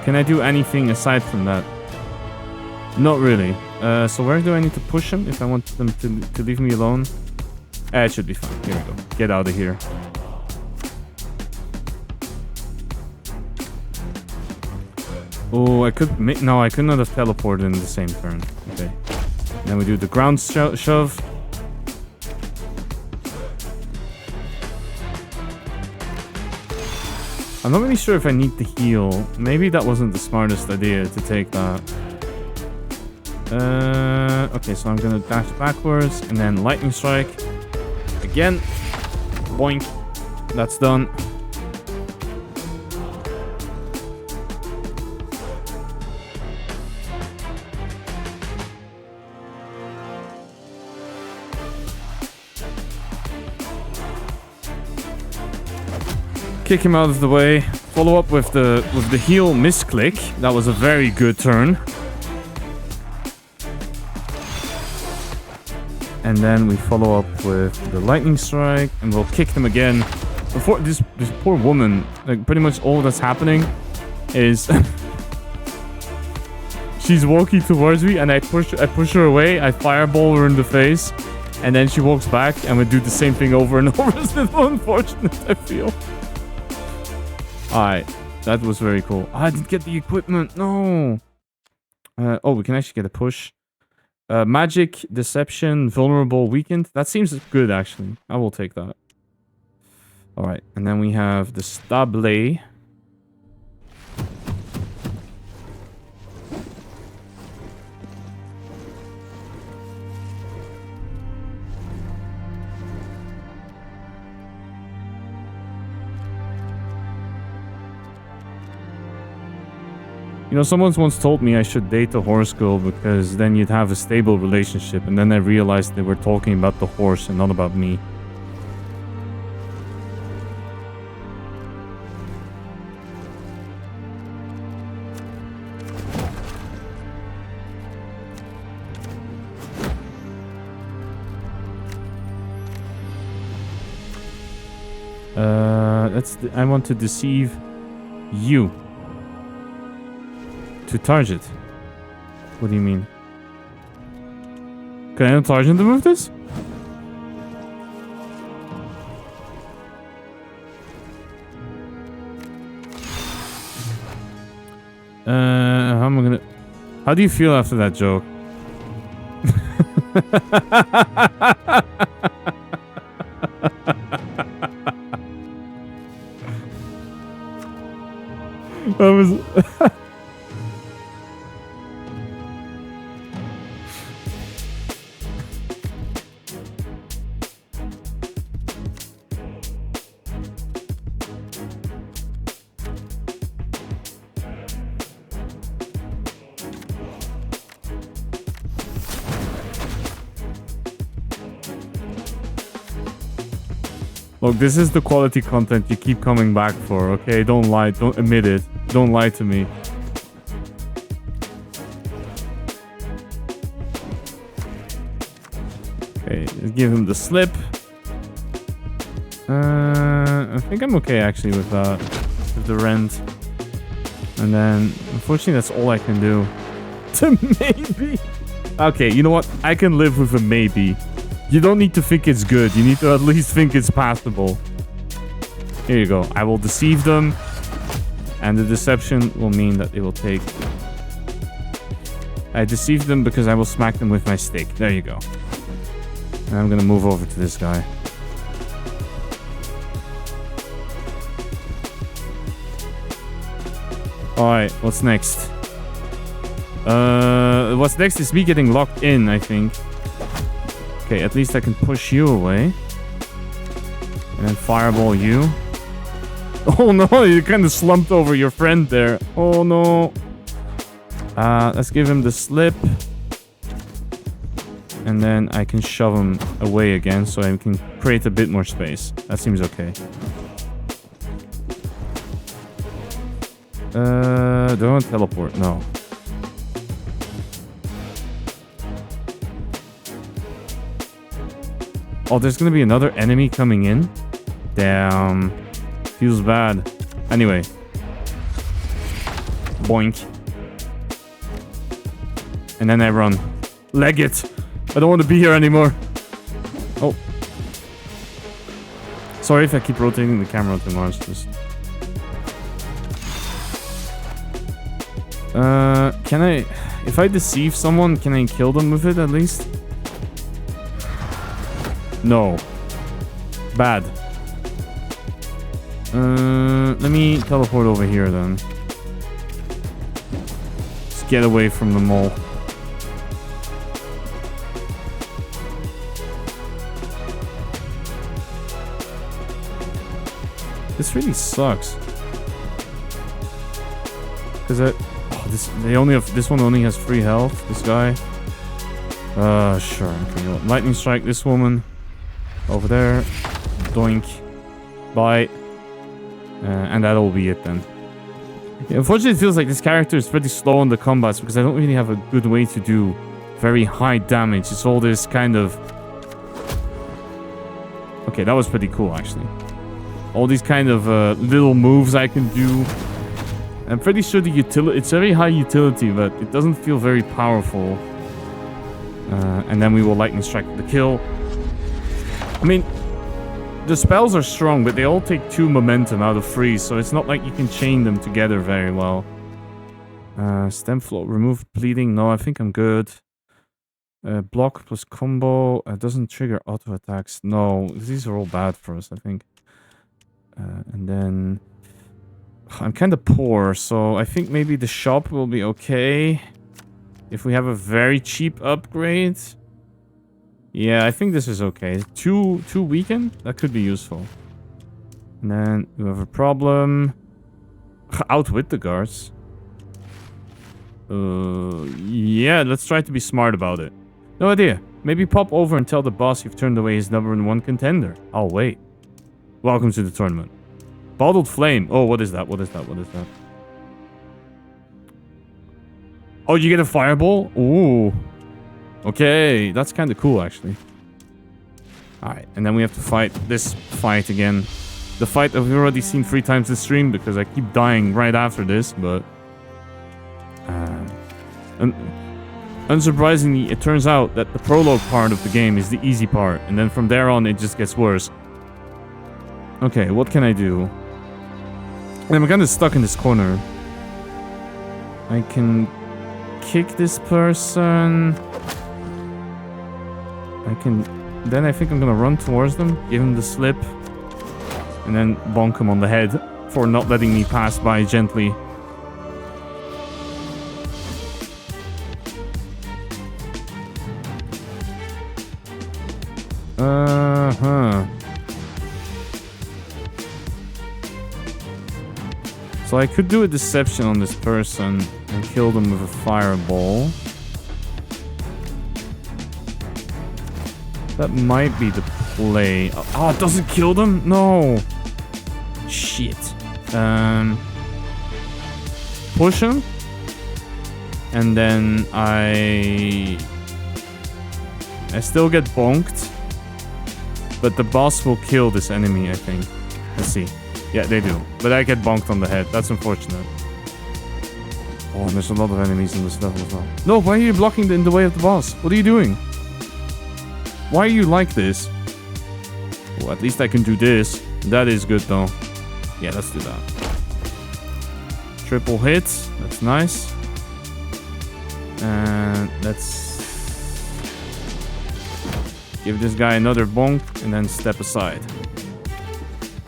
Can I do anything aside from that? Not really. So where do I need to push him if I want them to leave me alone? It should be fine. Here we go. Get out of here. Oh, I could... No, I could not have teleported in the same turn. Okay. Then we do the ground shove. I'm not really sure if I need to heal. Maybe that wasn't the smartest idea to take that. Okay, so I'm gonna dash backwards and then lightning strike. Again. Boink. That's done. Kick him out of the way. Follow up with the heal misclick. That was a very good turn. And then we follow up with the lightning strike, and we'll kick them again. Before this poor woman, like pretty much all that's happening is she's walking towards me, and I push her away. I fireball her in the face, and then she walks back, and we do the same thing over and over. It's a little unfortunate, I feel. Alright, that was very cool. I didn't get the equipment. No. Oh, we can actually get a push. Magic, deception, vulnerable, weakened. That seems good, actually. I will take that. Alright, and then we have the stable. You know, someone once told me I should date a horse girl because then you'd have a stable relationship, and then I realized they were talking about the horse and not about me. I want to deceive you. To target. What do you mean? Can I not target to move this? How am I gonna... How do you feel after that joke? That was... Look, this is the quality content you keep coming back for, okay? Don't lie. Don't admit it. Don't lie to me. Okay, let's give him the slip. I think I'm okay, actually, with that. With the rent. And then, unfortunately, that's all I can do. To maybe. Okay, you know what? I can live with a maybe. You don't need to think it's good. You need to at least think it's passable. Here you go. I will deceive them. And the deception will mean that they will take... I deceive them because I will smack them with my stick. There you go. And I'm gonna move over to this guy. Alright, what's next? What's next is me getting locked in, I think. Okay, at least I can push you away. And then fireball you. Oh no, you kind of slumped over your friend there. Oh no. Let's give him the slip. And then I can shove him away again so I can create a bit more space. That seems okay. Do I want to teleport? No. Oh, there's gonna be another enemy coming in? Damn. Feels bad. Anyway. Boink. And then I run. Leg it! I don't want to be here anymore. Oh. Sorry if I keep rotating the camera too much. Just... Can I... If I deceive someone, can I kill them with it at least? No. Bad. Let me teleport over here then. Let's get away from the mole. This really sucks. Cause this one only has 3 health. This guy. Sure. Okay, you know what? Lightning strike this woman. Over there. Doink. Bye. And that'll be it then. Yeah, unfortunately, it feels like this character is pretty slow on the combats because I don't really have a good way to do very high damage. It's all this kind of... Okay, that was pretty cool, actually. All these kind of little moves I can do. I'm pretty sure the utility... It's very high utility, but it doesn't feel very powerful. And then we will lightning strike the kill. I mean... The spells are strong, but they all take 2 momentum out of 3, so it's not like you can chain them together very well. Stem flow, remove bleeding. No, I think I'm good. Block plus combo. Doesn't trigger auto attacks. No, these are all bad for us, I think. And then... I'm kind of poor, so I think maybe the shop will be okay. If we have a very cheap upgrade... Yeah, I think this is okay. 2 weaken? That could be useful. And then we have a problem. Outwit the guards. Yeah, let's try to be smart about it. No idea. Maybe pop over and tell the boss you've turned away his #1 contender. I'll wait. Welcome to the tournament. Bottled flame. Oh, what is that? What is that? What is that? Oh, you get a fireball? Ooh. Okay, that's kind of cool, actually. Alright, and then we have to fight this fight again. The fight that we've already seen 3 times this stream, because I keep dying right after this, but... unsurprisingly, it turns out that the prologue part of the game is the easy part, and then from there on, it just gets worse. Okay, what can I do? I'm kind of stuck in this corner. I can kick this person... Then I think I'm gonna run towards them, give him the slip, and then bonk him on the head for not letting me pass by gently. So I could do a deception on this person and kill them with a fireball. That might be the play. Oh, it doesn't kill them? No. Shit. Push him. And then I still get bonked. But the boss will kill this enemy, I think. Let's see. Yeah, they do. But I get bonked on the head. That's unfortunate. Oh, and there's a lot of enemies in this level as well. No, why are you blocking in the way of the boss? What are you doing? Why are you like this? Well, at least I can do this. That is good, though. Yeah, let's do that. Triple hit. That's nice. And let's give this guy another bonk and then step aside.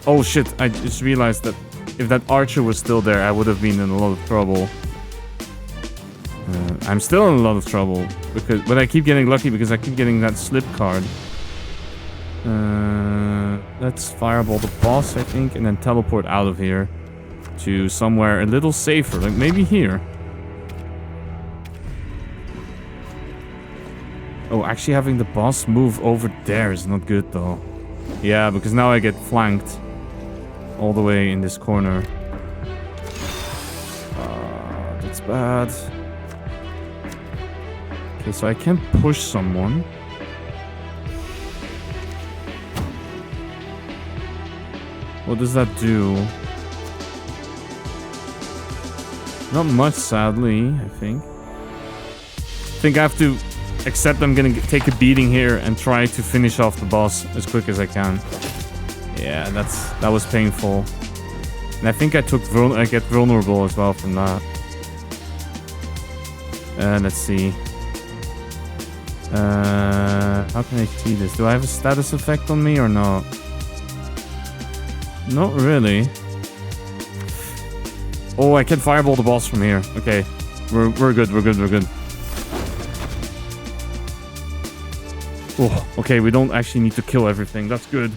Oh, shit. I just realized that if that archer was still there, I would have been in a lot of trouble. I'm still in a lot of trouble, but I keep getting lucky because I keep getting that slip card. Let's fireball the boss, I think, and then teleport out of here to somewhere a little safer, like maybe here. Oh, actually having the boss move over there is not good, though. Yeah, because now I get flanked all the way in this corner. That's bad. Okay, so I can push someone. What does that do? Not much, sadly, I think. I think I have to accept I'm gonna take a beating here and try to finish off the boss as quick as I can. Yeah, that was painful. And I think I get vulnerable as well from that. Let's see. How can I see this? Do I have a status effect on me or not? Not really. Oh, I can fireball the boss from here. Okay. We're good, we're good, we're good. Oh, okay, we don't actually need to kill everything. That's good.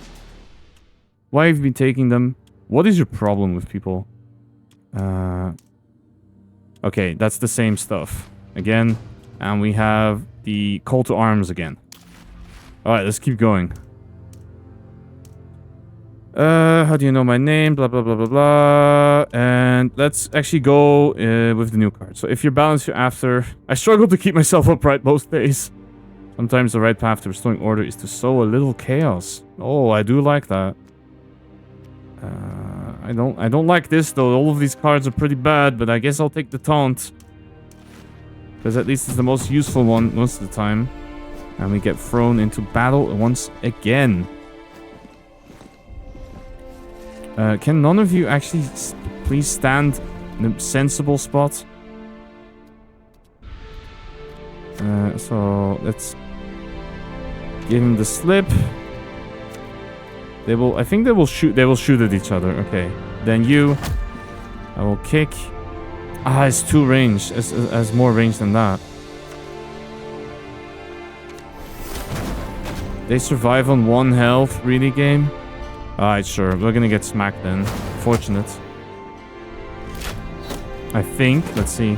Why have you been taking them? What is your problem with people? Okay, that's the same stuff. Again. And we have the call to arms again. Alright, let's keep going. How do you know my name? Blah, blah, blah, blah, blah. And let's actually go with the new card. So if you're balanced, you're after... I struggle to keep myself upright most days. Sometimes the right path to restoring order is to sow a little chaos. Oh, I do like that. I don't like this though. All of these cards are pretty bad, but I guess I'll take the taunt. Because at least it's the most useful one most of the time. And we get thrown into battle once again. Can none of you actually please stand in a sensible spot? So let's give him the slip. They will. I think they will shoot. They will shoot at each other. Okay. Then you. I will kick. Ah, it's too range. It's more range than that. They survive on 1 health. Really, game? Alright, sure. We're gonna get smacked then. Fortunate. I think. Let's see.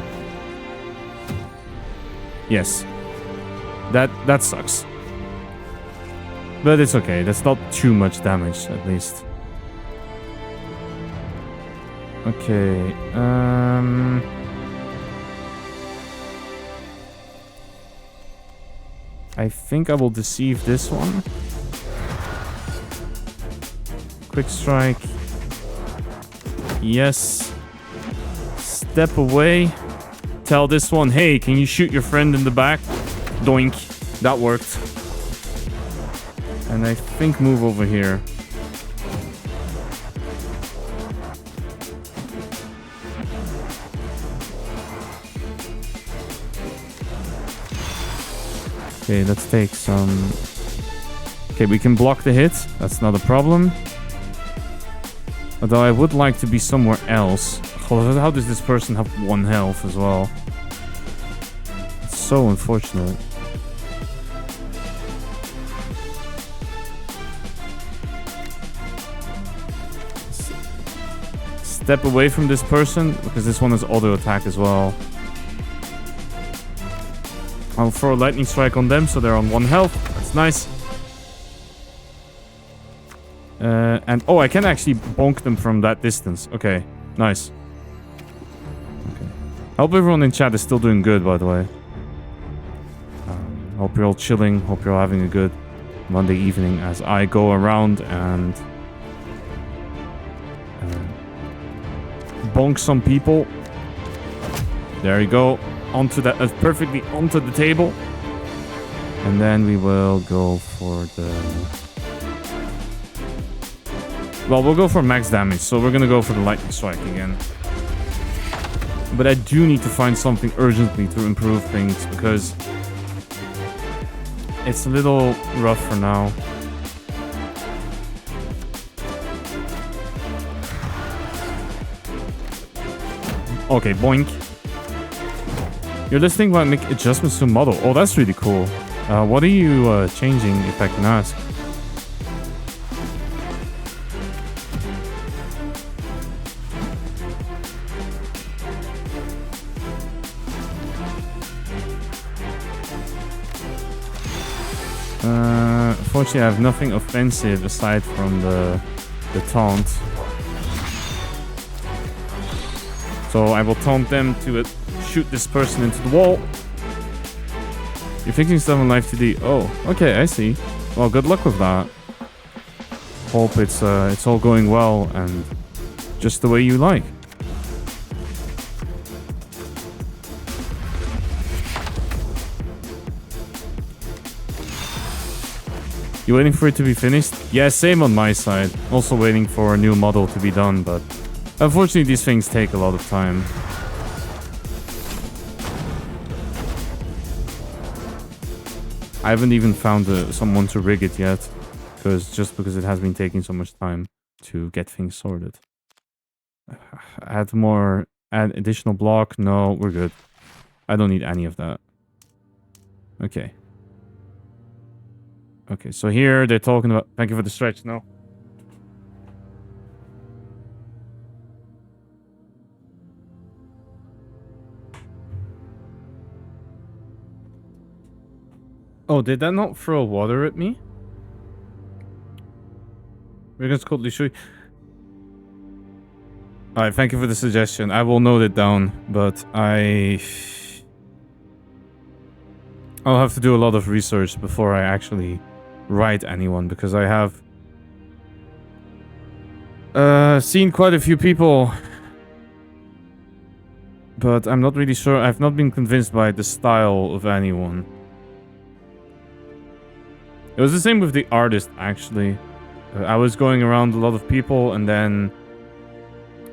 Yes. That sucks. But it's okay. That's not too much damage, at least. Okay. I think I will deceive this one. Quick strike. Yes. Step away. Tell this one, hey, can you shoot your friend in the back? Doink. That worked. And I think move over here. Okay, let's take some... Okay, we can block the hit. That's not a problem. Although I would like to be somewhere else. How does this person have 1 health as well? It's so unfortunate. Step away from this person, because this one has auto attack as well. I'll throw a lightning strike on them, so they're on 1 health. That's nice. And oh, I can actually bonk them from that distance. Okay, nice. Okay. Hope everyone in chat is still doing good, by the way. Hope you're all chilling. Hope you're all having a good Monday evening as I go around and bonk some people. There you go. Onto that, perfectly onto the table. And then we will go for the... Well, we'll go for max damage, so we're gonna go for the lightning strike again. But I do need to find something urgently to improve things, because it's a little rough for now. Okay, boink. You're listening while I make adjustments to model. Oh, that's really cool. What are you changing, if I can ask? Unfortunately, I have nothing offensive aside from the taunt. So I will taunt them to shoot this person into the wall. You're fixing stuff on Live 2D. Oh, okay, I see. Well, good luck with that. Hope it's all going well and just the way you like. You waiting for it to be finished? Yeah, same on my side. Also waiting for a new model to be done, but unfortunately these things take a lot of time. I haven't even found someone to rig it yet, because it has been taking so much time to get things sorted. Add additional block. No, we're good. I don't need any of that. Okay. Okay, so here they're talking about... Thank you for the stretch, no. Oh, did that not throw water at me? We're going to quickly show you... Alright, thank you for the suggestion. I will note it down, but I'll have to do a lot of research before I actually write anyone, because I have seen quite a few people, but I'm not really sure. I've not been convinced by the style of anyone. It was the same with the artist, actually. I was going around a lot of people, and then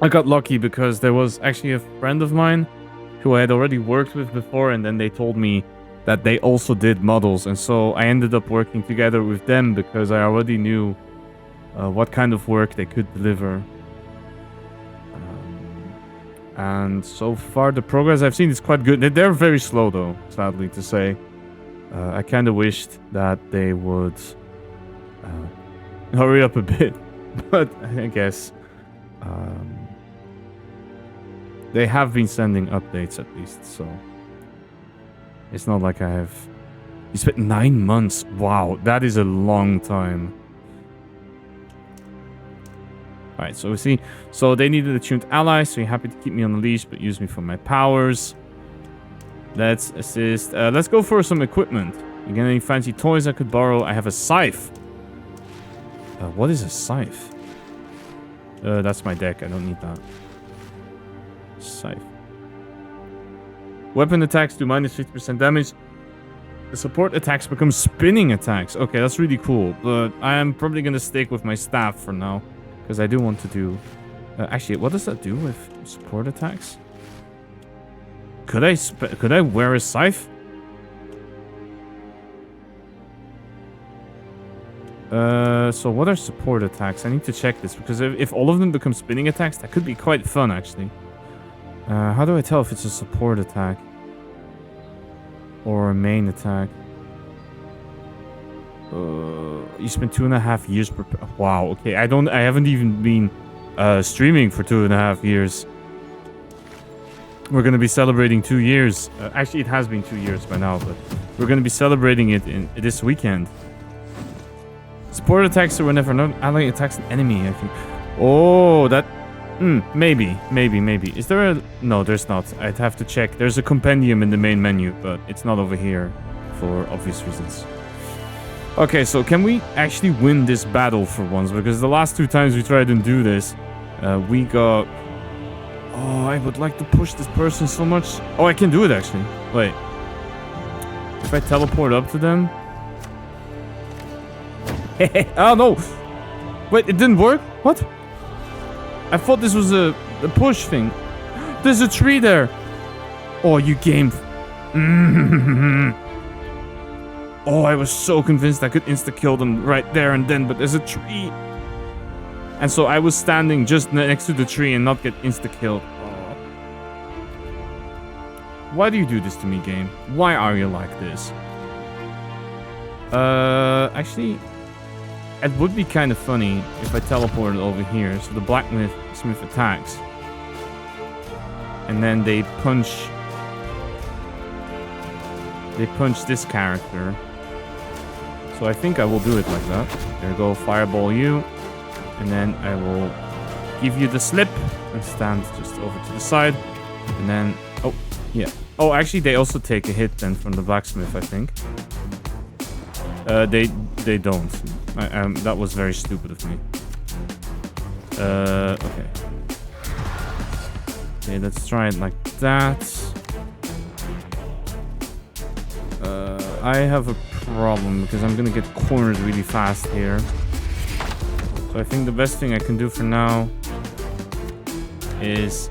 I got lucky because there was actually a friend of mine who I had already worked with before, and then they told me that they also did models, and so I ended up working together with them because I already knew what kind of work they could deliver. And so far the progress I've seen is quite good. They're very slow though, sadly to say. I kind of wished that they would hurry up a bit, but I guess they have been sending updates at least, so it's not like I have... You spent 9 months. Wow, that is a long time. Alright, so we see... So they needed a tuned ally, so you're happy to keep me on the leash, but use me for my powers. Let's assist. Let's go for some equipment. You got any fancy toys I could borrow? I have a scythe. What is a scythe? That's my deck. I don't need that. Scythe. Weapon attacks do minus 50% damage. The support attacks become spinning attacks. Okay, that's really cool. But I am probably going to stick with my staff for now, because I do want to do... actually, what does that do with support attacks? Could I wear a scythe? So what are support attacks? I need to check this, because if all of them become spinning attacks, that could be quite fun, actually. How do I tell if it's a support attack? Or a main attack? You spent 2.5 years per... Wow, okay. I haven't even been streaming for 2.5 years. We're going to be celebrating 2 years. Actually, it has been 2 years by now, but we're going to be celebrating it this weekend. Support attacks are whenever no ally attacks an enemy, I think. Oh, that... maybe. Is there a... No, there's not. I'd have to check. There's a compendium in the main menu, but it's not over here for obvious reasons. Okay, so can we actually win this battle for once? Because the last 2 times we tried to do this, we got... Oh, I would like to push this person so much. Oh, I can do it, actually. Wait. If I teleport up to them... Oh, no! Wait, it didn't work? What? I thought this was a push thing. There's a tree there. Oh, you game. Oh, I was so convinced I could insta-kill them right there and then, but there's a tree. And so I was standing just next to the tree and not get insta-killed. Oh. Why do you do this to me, game? Why are you like this? Actually... It would be kind of funny if I teleported over here. So the blacksmith attacks. And then they punch... They punch this character. So I think I will do it like that. There you go, fireball you. And then I will give you the slip and stand just over to the side. And then... Oh, yeah. Oh, actually, they also take a hit then from the blacksmith, I think. They don't. That was very stupid of me. Okay. Okay, let's try it like that. I have a problem because I'm gonna get cornered really fast here. So I think the best thing I can do for now is...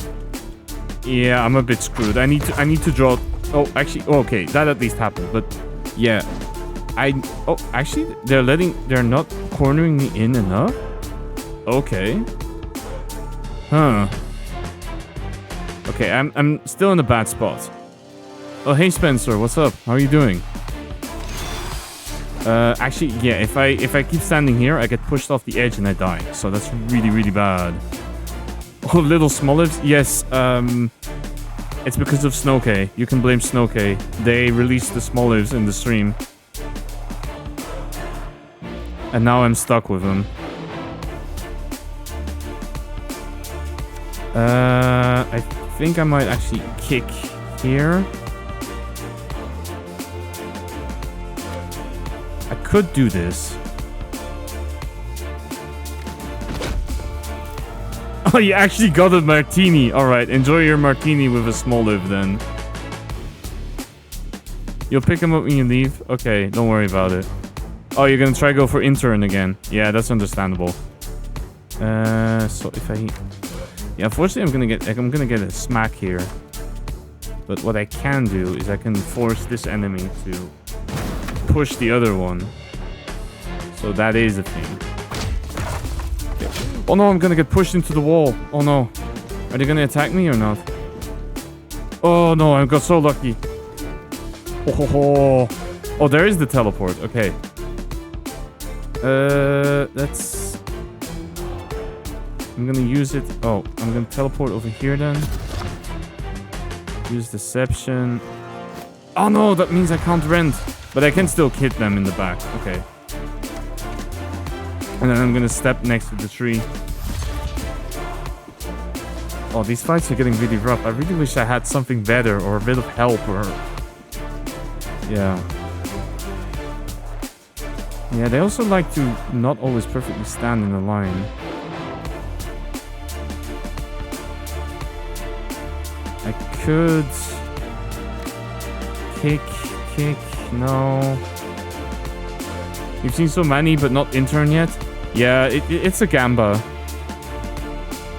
Yeah, I'm a bit screwed. I need to draw... Oh, actually, okay, that at least happened. But yeah, Oh, actually, they're not cornering me in enough? Okay. Huh. Okay, I'm still in a bad spot. Oh, hey Spencer, what's up? How are you doing? Actually, yeah, if I keep standing here, I get pushed off the edge and I die. So that's really, really bad. Oh, little Smolives? Yes, it's because of Snowk. You can blame Snowk. They released the Smolives in the stream. And now I'm stuck with them. I think I might actually kick here. I could do this. Oh, you actually got a martini. Alright, enjoy your martini with a Smoliv then. You'll pick him up when you leave? Okay, don't worry about it. Oh, you're gonna try go for intern again. Yeah, that's understandable. So if I... Yeah, unfortunately I'm gonna get a smack here. But what I can do is I can force this enemy to push the other one. So that is a thing. Okay. Oh no, I'm gonna get pushed into the wall. Oh no. Are they gonna attack me or not? Oh no, I got so lucky. Oh, ho, ho. Oh, there is the teleport. Okay. That's... I'm gonna use it. Oh, I'm gonna teleport over here then. Use deception. Oh no, that means I can't rent. But I can still hit them in the back. Okay. And then I'm gonna step next to the tree. Oh, these fights are getting really rough. I really wish I had something better or a bit of help or... Yeah. Yeah, they also like to not always perfectly stand in a line. I could... Kick... No. You've seen so many, but not intern yet? Yeah, it's a gamba.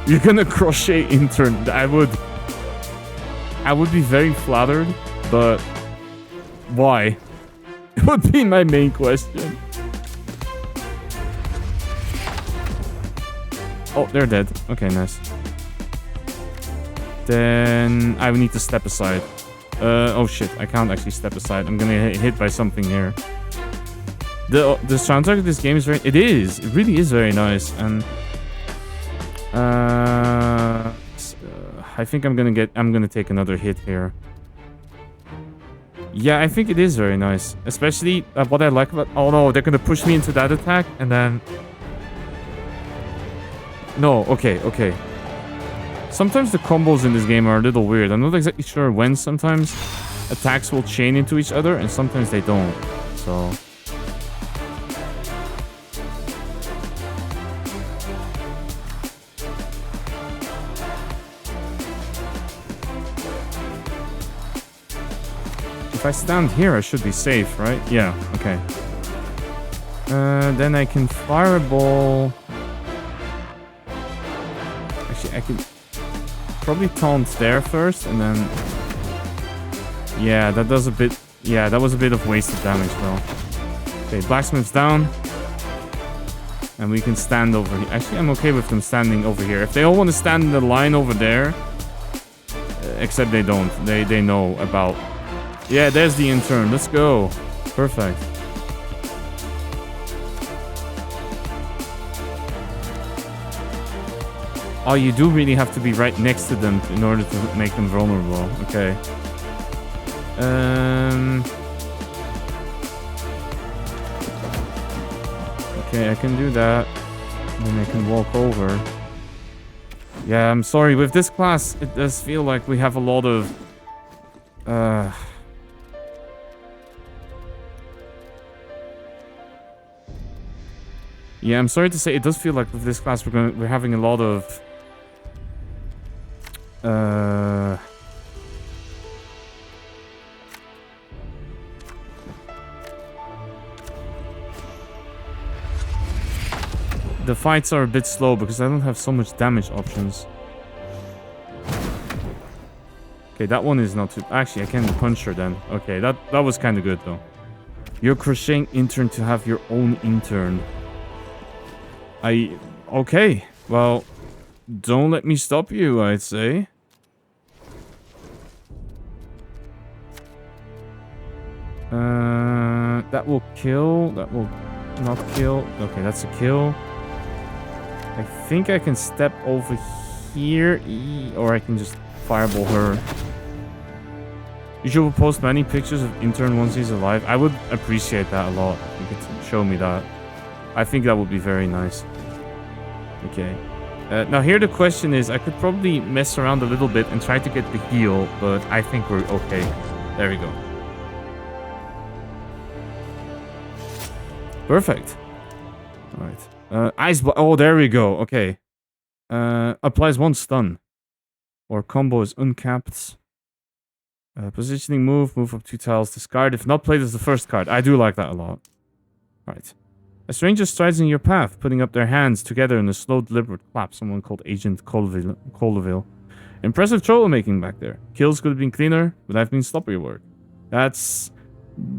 You're gonna crochet intern. I would be very flattered, but why? It would be my main question. Oh, they're dead. Okay, nice. Then I would need to step aside. Oh shit, I can't actually step aside. I'm gonna get hit by something here. The soundtrack of this game is very... It really is very nice. And... I think I'm gonna take another hit here. Yeah, I think it is very nice. Especially what I like about... Oh no, they're gonna push me into that attack and then... No, okay. Sometimes the combos in this game are a little weird. I'm not exactly sure when sometimes attacks will chain into each other and sometimes they don't. So... If I stand here, I should be safe, right? Yeah, okay. Then I can fireball... Actually, I can probably taunt there first, and then... Yeah, that does a bit... Yeah, that was a bit of wasted damage, though. Okay, blacksmith's down. And we can stand over here. Actually, I'm okay with them standing over here. If they all want to stand in the line over there... except they don't. They know about... Yeah, there's the intern. Let's go. Perfect. Oh, you do really have to be right next to them in order to make them vulnerable. Okay. Okay, I can do that. And then I can walk over. Yeah, I'm sorry. With this class, it does feel like we have a lot of... Yeah, I'm sorry to say, it does feel like with this class we're having a lot of... The fights are a bit slow because I don't have so much damage options. Okay, that one is not too... Actually, I can punch her then. Okay, that was kind of good though. You're crocheting intern to have your own intern. Okay. Well, don't let me stop you, I'd say. That will kill. That will not kill. Okay, that's a kill. I think I can step over here, or I can just fireball her. You should post many pictures of intern once he's alive. I would appreciate that a lot. You could show me that. I think that would be very nice. Okay. Now here the question is, I could probably mess around a little bit and try to get the heal, but I think we're okay. There we go. Perfect. All right. Ice. Oh, there we go. Okay. Applies 1 stun. Or combo is uncapped. Positioning move up 2 tiles, discard. If not played as the first card. I do like that a lot. Alright. A stranger strides in your path, putting up their hands together in a slow, deliberate clap. Someone called Agent Colville. Impressive troublemaking back there. Kills could have been cleaner, but I've been sloppy work. That's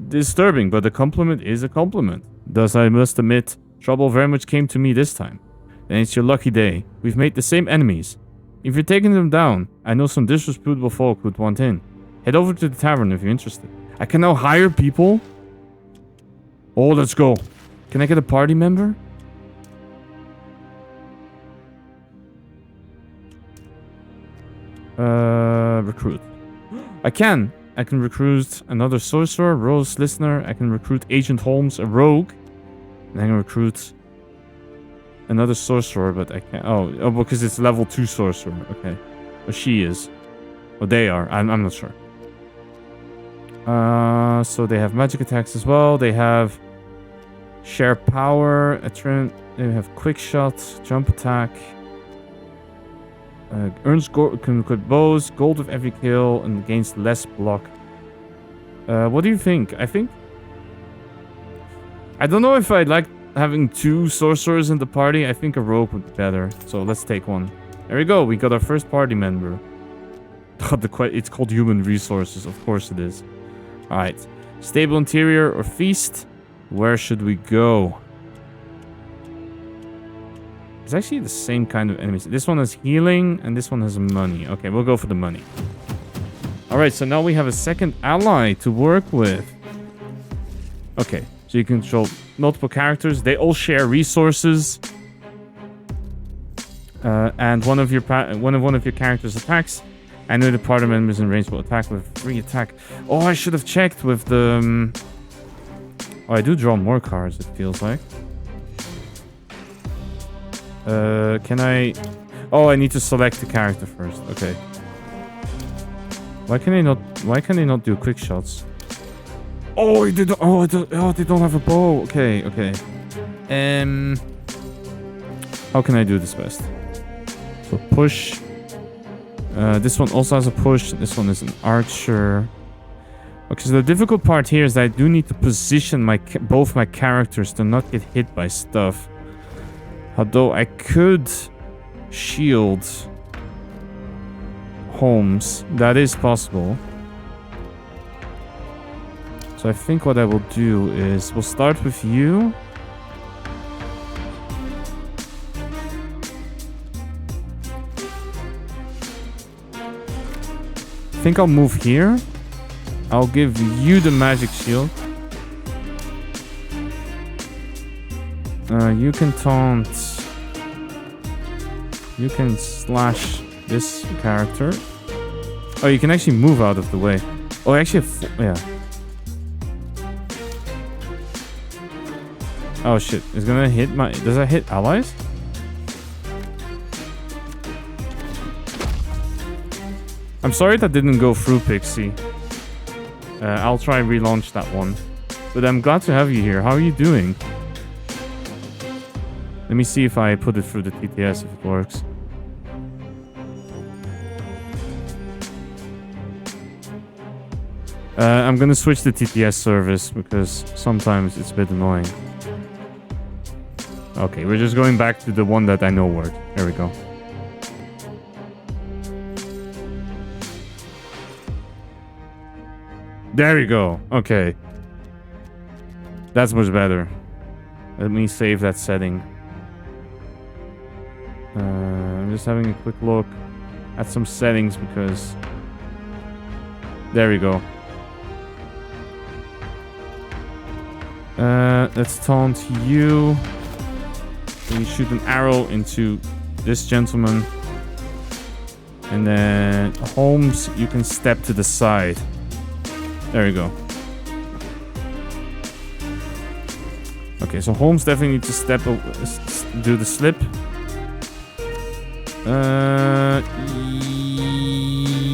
disturbing, but a compliment is a compliment. Thus, I must admit, trouble very much came to me this time. Then it's your lucky day. We've made the same enemies. If you're taking them down, I know some disreputable folk would want in. Head over to the tavern if you're interested. I can now hire people? Oh, let's go. Can I get a party member? Recruit. I can recruit another sorcerer, Rose Listener. I can recruit Agent Holmes, a rogue. And I can recruit another sorcerer, but I can't. Oh, because it's level 2 sorcerer. Okay. Or she is. Or they are. I'm not sure. So they have magic attacks as well. They have share power, they have quick shot, jump attack. Earns gold, can equip bows, gold with every kill, and gains less block. What do you think? I don't know if I'd like having 2 sorcerers in the party. I think a rogue would be better. So let's take one. There we go. We got our first party member. It's called human resources. Of course it is. Alright. Stable interior or feast? Where should we go? It's actually the same kind of enemies. This one has healing and this one has money. Okay, we'll go for the money. Alright, so now we have a second ally to work with. Okay, so you control multiple characters. They all share resources. And one of your characters attacks. I know the party members in range will attack with free attack. Oh, I should have checked with the... Oh, I do draw more cards, it feels like. Can I... Oh, I need to select the character first. Okay. Why can they not do quick shots? Oh, they don't, they don't have a bow. Okay. How can I do this best? So push... this one also has a push. This one is an archer. Okay, so the difficult part here is that I do need to position both my characters to not get hit by stuff. Although I could shield Holmes. That is possible. So I think what I will do is we'll start with you. I think I'll move here. I'll give you the magic shield. You can taunt. You can slash this character. Oh, you can actually move out of the way. Oh, actually, yeah. Oh shit! It's gonna hit my. Does that hit allies? I'm sorry that didn't go through, Pixie. I'll try and relaunch that one. But I'm glad to have you here. How are you doing? Let me see if I put it through the TTS, if it works. I'm gonna switch the TTS service because sometimes it's a bit annoying. Okay, we're just going back to the one that I know worked. There we go. There we go. Okay. That's much better. Let me save that setting. I'm just having a quick look at some settings because... There we go. Let's taunt you. You shoot an arrow into this gentleman. And then Holmes, you can step to the side. There we go. Okay, so Holmes definitely needs to step, do the slip.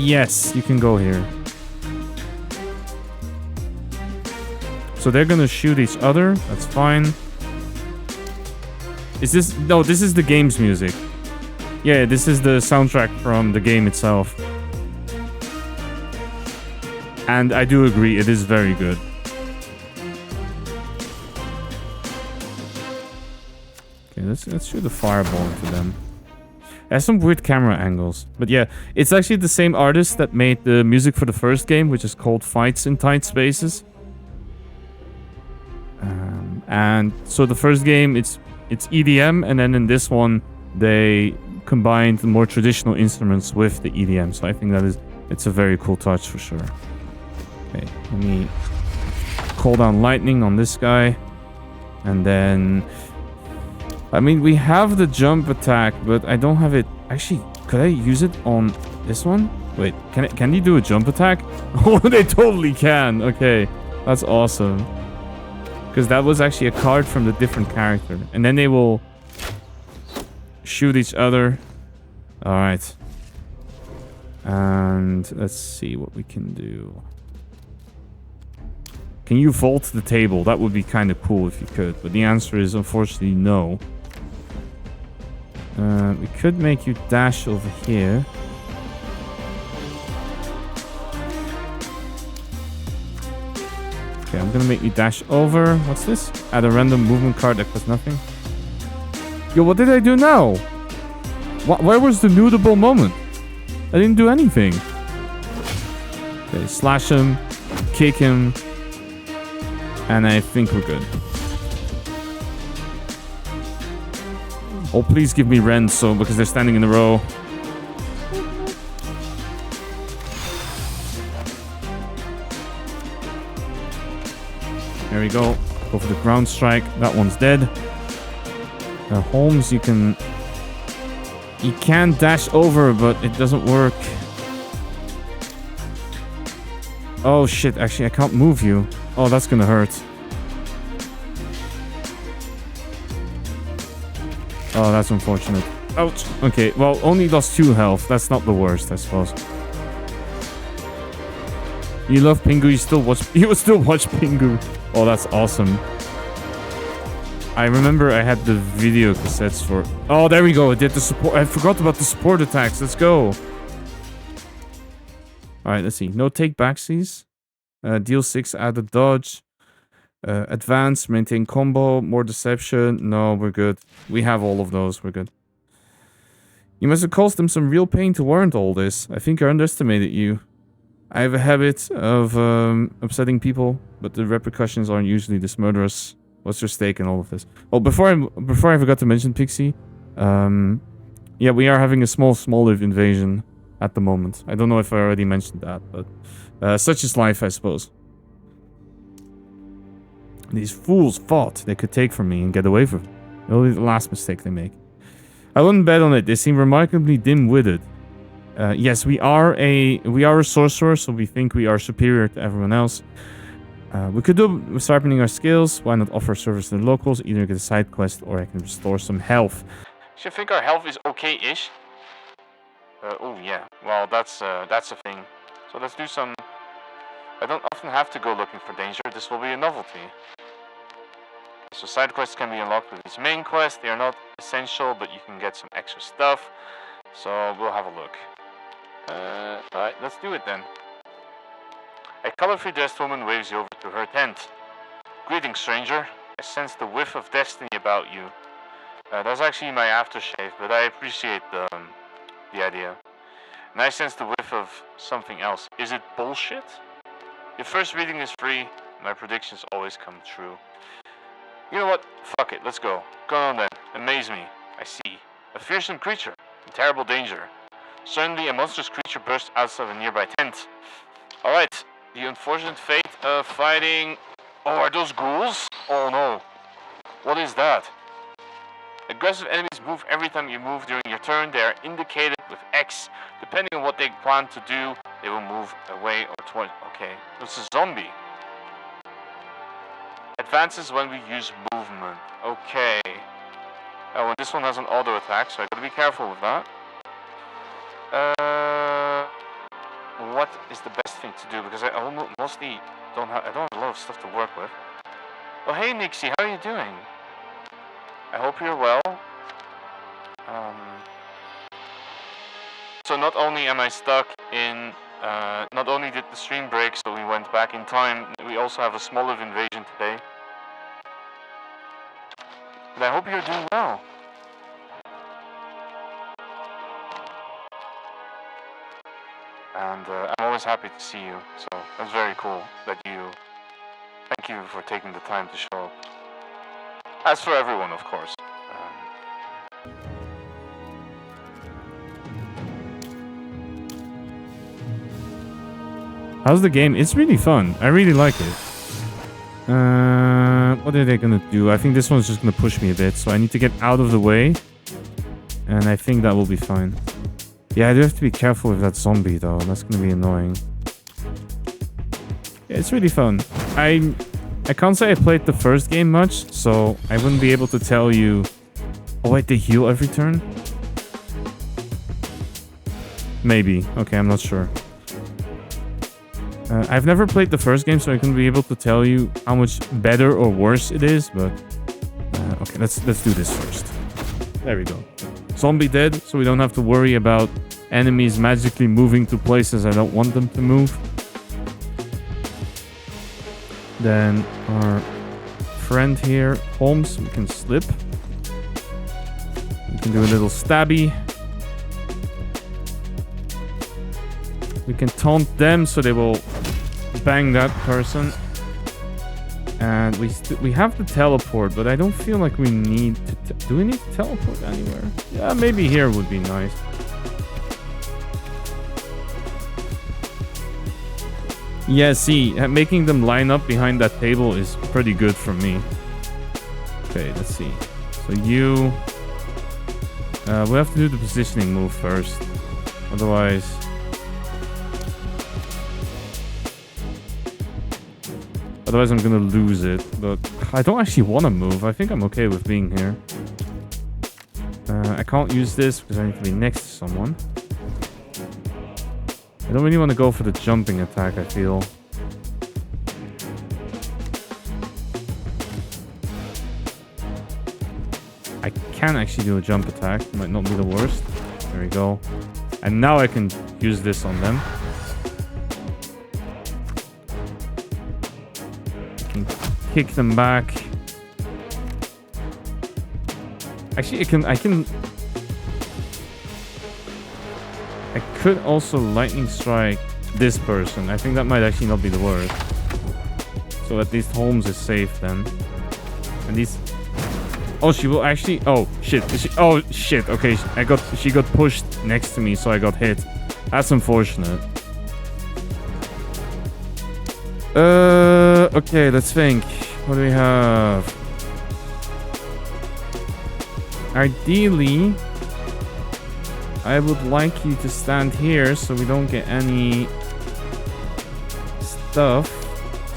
Yes, you can go here. So they're gonna shoot each other. That's fine. Is this... No, this is the game's music. Yeah, this is the soundtrack from the game itself. And I do agree, it is very good. Okay, let's shoot a fireball into them. It has some weird camera angles. But yeah, it's actually the same artist that made the music for the first game, which is called Fights in Tight Spaces. And so the first game, it's EDM, and then in this one, they combined more traditional instruments with the EDM. So I think it's a very cool touch for sure. Okay, let me call down lightning on this guy. And then... I mean, we have the jump attack, but I don't have it... Actually, could I use it on this one? Wait, can you do a jump attack? Oh, they totally can. Okay, that's awesome. Because that was actually a card from the different character. And then they will shoot each other. Alright. And let's see what we can do. Can you vault the table? That would be kind of cool if you could. But the answer is unfortunately no. We could make you dash over here. Okay, I'm gonna make you dash over. What's this? Add a random movement card that costs nothing. Yo, what did I do now? Where was the nudable moment? I didn't do anything. Okay, slash him, kick him, and I think we're good. Oh, please give me rend, so because they're standing in a row. There we go. Go for the ground strike. That one's dead. Holmes, you can dash over, but it doesn't work. Oh shit, actually I can't move you. Oh, that's gonna hurt. Oh, that's unfortunate. Ouch. Okay, well, only lost 2 health. That's not the worst, I suppose. You love Pingu, you would still watch Pingu. Oh, that's awesome. I remember I had the video cassettes for... Oh, there we go. It did the support... I forgot about the support attacks. Let's go. Alright, let's see. No take backsies. Deal 6 added dodge. Advance, maintain combo, more deception. No, we're good. We have all of those. We're good. You must have caused them some real pain to warrant all this. I think I underestimated you. I have a habit of upsetting people, but the repercussions aren't usually this murderous. What's your stake in all of this? Well, before I forgot to mention Pixie, yeah, we are having a small live invasion at the moment. I don't know if I already mentioned that, but such is life, I suppose. These fools thought they could take from me and get away from it. Only the last mistake they make. I wouldn't bet on it. They seem remarkably dim-witted. Yes, we are a sorcerer, so we think we are superior to everyone else. We could do with sharpening our skills. Why not offer service to the locals? Either get a side quest or I can restore some health. So you think our health is okay-ish? Oh yeah. Well, that's a thing. So let's do some... I don't often have to go looking for danger. This will be a novelty. So side quests can be unlocked with these main quests. They are not essential, but you can get some extra stuff. So we'll have a look. Alright, let's do it then. A colorfully dressed woman waves you over to her tent. Greetings, stranger. I sense the whiff of destiny about you. That's actually my aftershave, but I appreciate the idea. And I sense the whiff of something else. Is it bullshit? Your first reading is free. My predictions always come true. You know what? Fuck it, let's go. Go on then. Amaze me. I see. A fearsome creature. In terrible danger. Suddenly, a monstrous creature burst outside a nearby tent. Alright, the unfortunate fate of fighting... Oh, are those ghouls? Oh no. What is that? Aggressive enemies move every time you move during your turn. They are indicated with X. Depending on what they plan to do, they will move away or towards... Okay, it's a zombie. Advances when we use movement. Okay. Oh, and this one has an auto attack, so I gotta be careful with that. What is the best thing to do? Because I mostly don't have a lot of stuff to work with. Oh, hey Nixie, how are you doing? I hope you're well. So not only am I stuck in, not only did the stream break, so we went back in time, we also have a small invasion today. But I hope you're doing well. And I'm always happy to see you, so that's very cool that you... Thank you for taking the time to show up. As for everyone, of course. How's the game? It's really fun. I really like it. What are they gonna do? I think this one's just gonna push me a bit, so I need to get out of the way. And I think that will be fine. Yeah, I do have to be careful with that zombie, though. That's gonna be annoying. Yeah, it's really fun. I can't say I played the first game much, so I wouldn't be able to tell you... Oh wait, they heal every turn? Maybe. Okay, I'm not sure. I've never played the first game, so I couldn't be able to tell you how much better or worse it is, but... okay, let's do this first. There we go. Zombie dead, so we don't have to worry about enemies magically moving to places I don't want them to move. Then our friend here, Holmes, we can slip. We can do a little stabby. We can taunt them so they will bang that person. And we have to teleport, but I don't feel like we need to... Do we need to teleport anywhere? Yeah, maybe here would be nice. Yeah, see, making them line up behind that table is pretty good for me. Okay, let's see. So you... we have to do the positioning move first. Otherwise... Otherwise I'm gonna lose it, but I don't actually want to move. I think I'm okay with being here. I can't use this because I need to be next to someone. I don't really want to go for the jumping attack, I feel. I can actually do a jump attack. Might not be the worst. There we go. And now I can use this on them. Kick them back. Actually, I could also lightning strike this person. I think that might actually not be the worst. So at least Holmes is safe then. And these... Oh, she will actually... Oh, shit. Oh, shit. Okay, she got pushed next to me, so I got hit. That's unfortunate. Okay, let's think. What do we have? Ideally, I would like you to stand here so we don't get any stuff.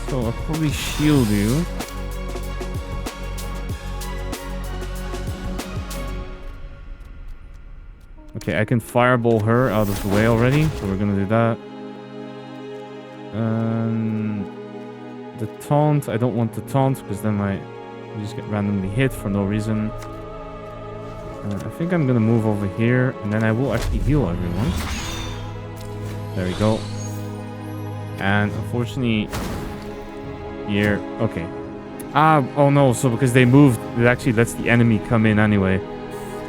So I'll probably shield you. Okay, I can fireball her out of the way already, so we're gonna do that. The taunt, I don't want the taunt because then we just get randomly hit for no reason. I think I'm gonna move over here and then I will actually heal everyone. There we go. And unfortunately here, okay. Oh no, so because they moved, it actually lets the enemy come in anyway.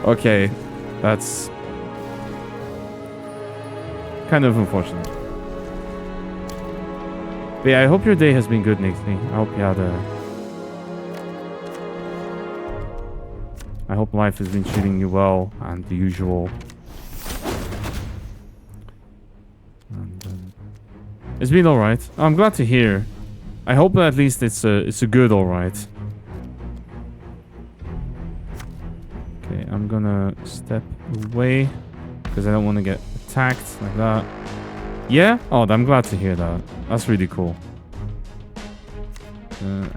Okay, that's kind of unfortunate. But yeah, I hope your day has been good, Nixie. I hope you had I hope life has been treating you well and the usual. And, it's been alright. I'm glad to hear. I hope that at least it's a good alright. Okay, I'm gonna step away because I don't want to get attacked like that. Yeah? Oh, I'm glad to hear that. That's really cool.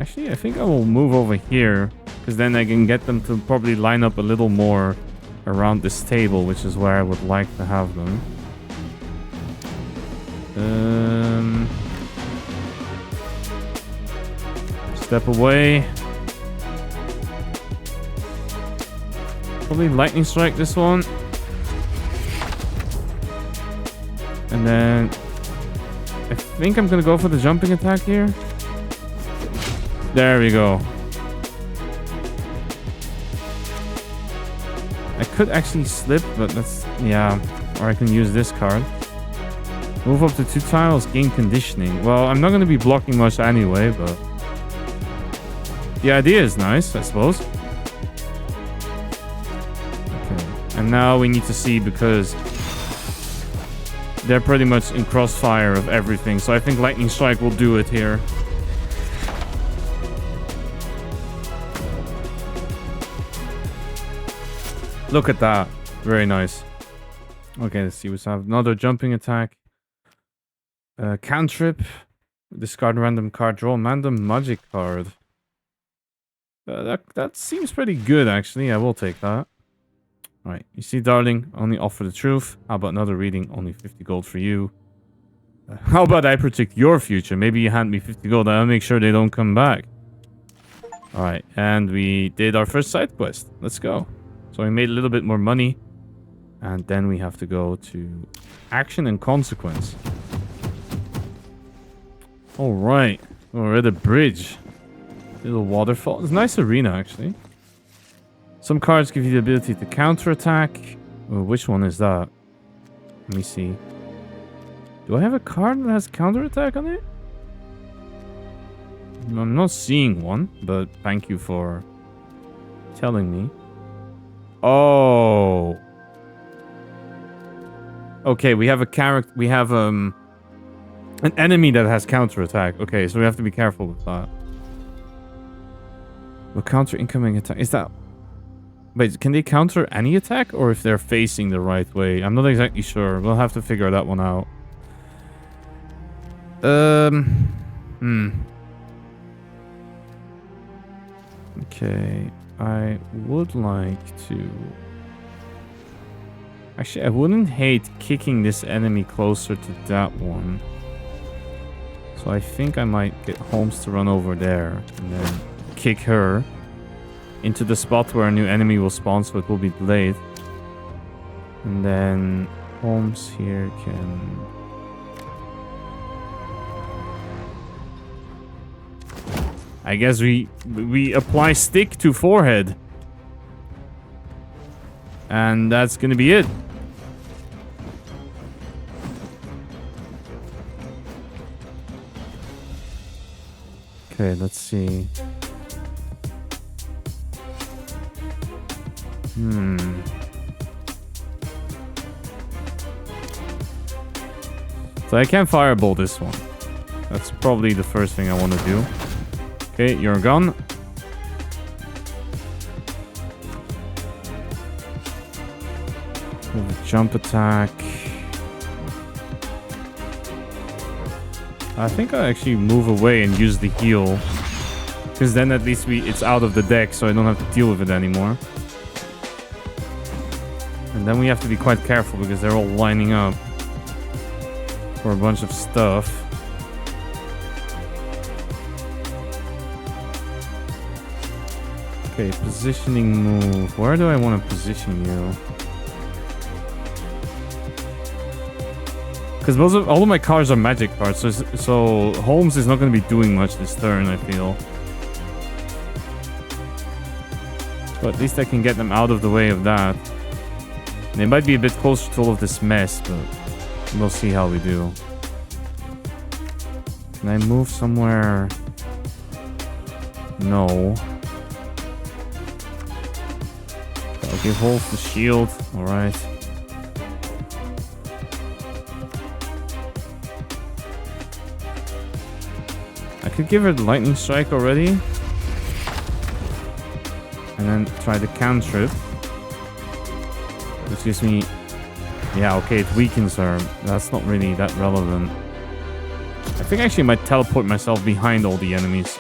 Actually, I think I will move over here because then I can get them to probably line up a little more around this table, which is where I would like to have them. Step away. Probably lightning strike this one. And then I think I'm gonna go for the jumping attack here. There we go. I could actually slip, but that's... yeah. Or I can use this card. Move up to 2 tiles, gain conditioning. Well, I'm not going to be blocking much anyway, but... the idea is nice, I suppose. Okay. And now we need to see, because... they're pretty much in crossfire of everything. So I think Lightning Strike will do it here. Look at that. Very nice. Okay, let's see. We have another jumping attack. Cantrip. Discard random card. Draw random magic card. That seems pretty good, actually. I will take that. Alright. You see, darling, only offer the truth. How about another reading? Only 50 gold for you. How about I protect your future? Maybe you hand me 50 gold. I'll make sure they don't come back. Alright. And we did our first side quest. Let's go. So we made a little bit more money. And then we have to go to action and consequence. Alright. We're at a bridge. Little waterfall. It's a nice arena, actually. Some cards give you the ability to counterattack. Oh, which one is that? Let me see. Do I have a card that has counterattack on it? I'm not seeing one, but thank you for telling me. Oh. Okay, we have a character. We have an enemy that has counterattack. Okay, so we have to be careful with that. Will counter incoming attack. Is that... wait, can they counter any attack? Or if they're facing the right way? I'm not exactly sure. We'll have to figure that one out. Okay. I would like to... actually, I wouldn't hate kicking this enemy closer to that one. So I think I might get Holmes to run over there and then kick her into the spot where a new enemy will spawn, so it will be delayed. And then Holmes here can... I guess we apply stick to forehead. And that's gonna be it. Okay, let's see. So I can fireball this one. That's probably the first thing I want to do. Okay, you're gone. Jump attack. I think I actually move away and use the heal. Because then at least it's out of the deck, so I don't have to deal with it anymore. And then we have to be quite careful because they're all lining up for a bunch of stuff. Okay, positioning move. Where do I want to position you? Because all of my cards are magic cards, so Holmes is not going to be doing much this turn, I feel. So at least I can get them out of the way of that. They might be a bit closer to all of this mess, but we'll see how we do. Can I move somewhere? No. I'll give holes the shield. Alright. I could give her the lightning strike already. And then try the cantrip. Which gives me... Yeah, okay, it weakens her. That's not really that relevant. I think I actually might teleport myself behind all the enemies.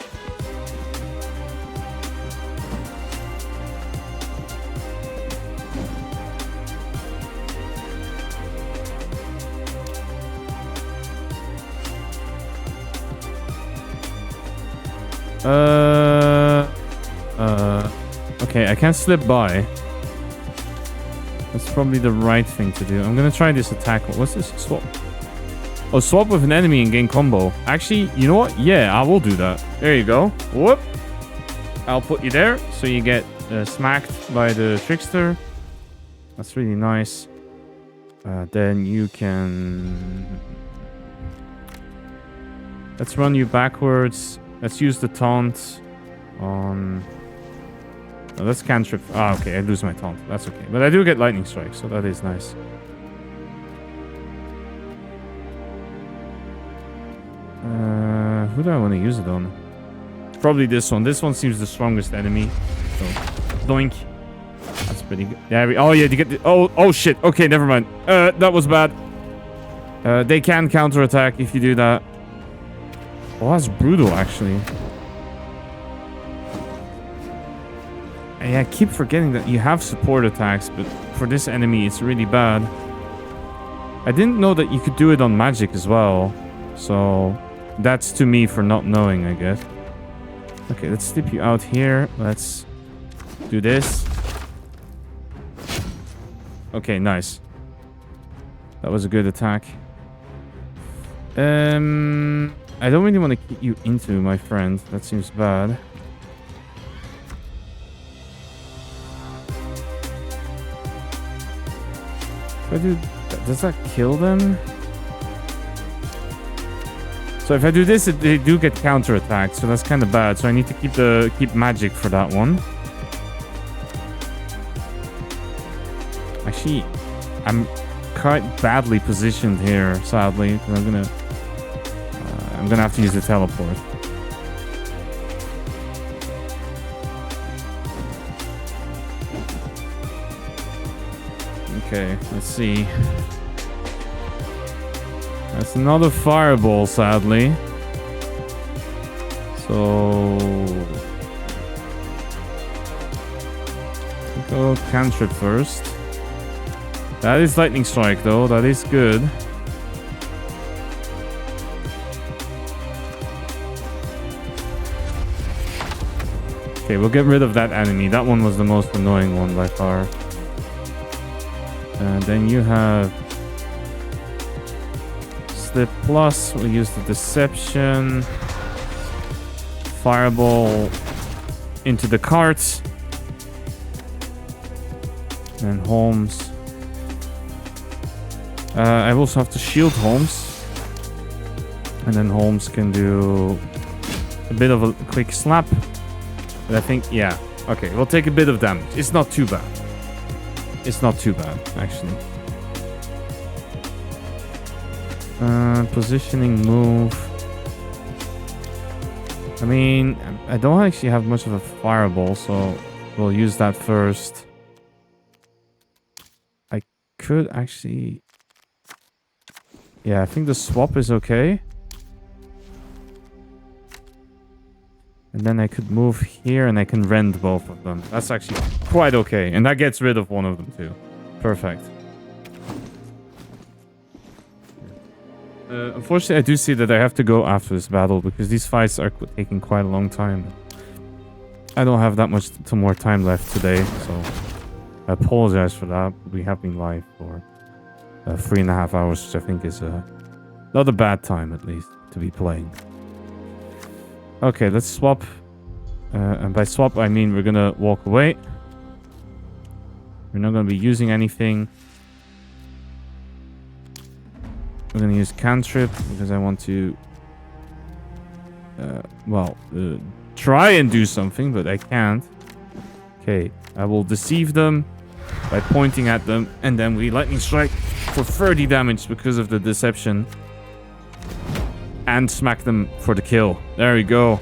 Okay, I can't slip by. That's probably the right thing to do. I'm gonna try this attack. What's this? Swap. Oh, swap with an enemy and gain combo. Actually, you know what? Yeah, I will do that. There you go. Whoop. I'll put you there so you get smacked by the trickster. That's really nice. Then you can... Let's run you backwards. Let's use the taunt on... Oh, let's cantrip. Ah, okay, I lose my taunt. That's okay. But I do get lightning strike, so that is nice. Who do I want to use it on? Probably this one. This one seems the strongest enemy. So, doink. That's pretty good. Yeah, oh, yeah, you get the... Oh, shit. Okay, never mind. That was bad. They can counterattack if you do that. Oh, that's brutal, actually. Yeah, I keep forgetting that you have support attacks, but for this enemy, it's really bad. I didn't know that you could do it on magic as well. So, that's to me for not knowing, I guess. Okay, let's slip you out here. Let's do this. Okay, nice. That was a good attack. I don't really want to keep you into, my friend. That seems bad. If I do... Does that kill them? So if I do this, they do get counterattacked, so that's kind of bad. So I need to keep magic for that one. Actually, I'm quite badly positioned here, sadly. I'm gonna have to use the teleport. Okay, let's see. That's another fireball, sadly. So... Go cantrip first. That is lightning strike, though. That is good. Okay, we'll get rid of that enemy. That one was the most annoying one by far. And then you have... Slip plus, we'll use the deception. Fireball into the carts. And Holmes. I also have to shield Holmes. And then Holmes can do a bit of a quick slap. But I think, yeah. Okay, we'll take a bit of damage. It's not too bad. It's not too bad, actually. Positioning move. I mean, I don't actually have much of a fireball, so we'll use that first. I could actually... Yeah, I think the swap is okay. And then I could move here and I can rend both of them. That's actually quite okay. And that gets rid of one of them too. Perfect. Unfortunately, I do see that I have to go after this battle because these fights are taking quite a long time. I don't have that much more time left today, so I apologize for that. We have been live for 3.5 hours, which I think is not a bad time, at least, to be playing. Okay, let's swap. And by swap, I mean we're gonna walk away. We're not gonna be using anything. We're gonna use cantrip because I want to try and do something, but I can't. Okay, I will deceive them by pointing at them, and then we lightning strike for 30 damage because of the deception. And smack them for the kill. There we go.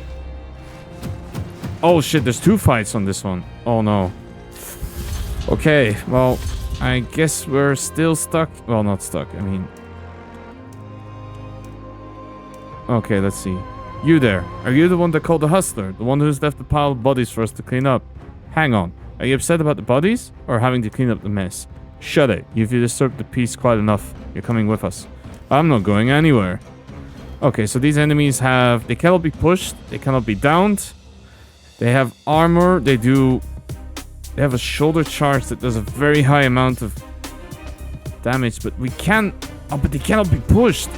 Oh shit, there's 2 fights on this one. Oh no. Okay, well, I guess we're still stuck. Well, not stuck, I mean... Okay, let's see. You there. Are you the one that called the hustler? The one who's left the pile of bodies for us to clean up? Hang on. Are you upset about the bodies? Or having to clean up the mess? Shut it. You've disturbed the peace quite enough. You're coming with us. I'm not going anywhere. Okay, so these enemies have... They cannot be pushed. They cannot be downed. They have armor. They have a shoulder charge that does a very high amount of damage. But we can... Oh, but they cannot be pushed.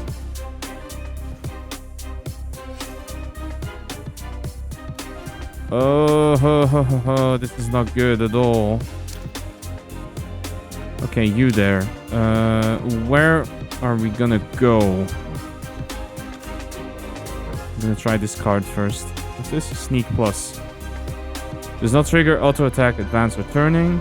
Oh, this is not good at all. Okay, you there. Where are we gonna go? I'm gonna try this card first. What's this? Sneak plus. Does not trigger auto attack, advance, or turning.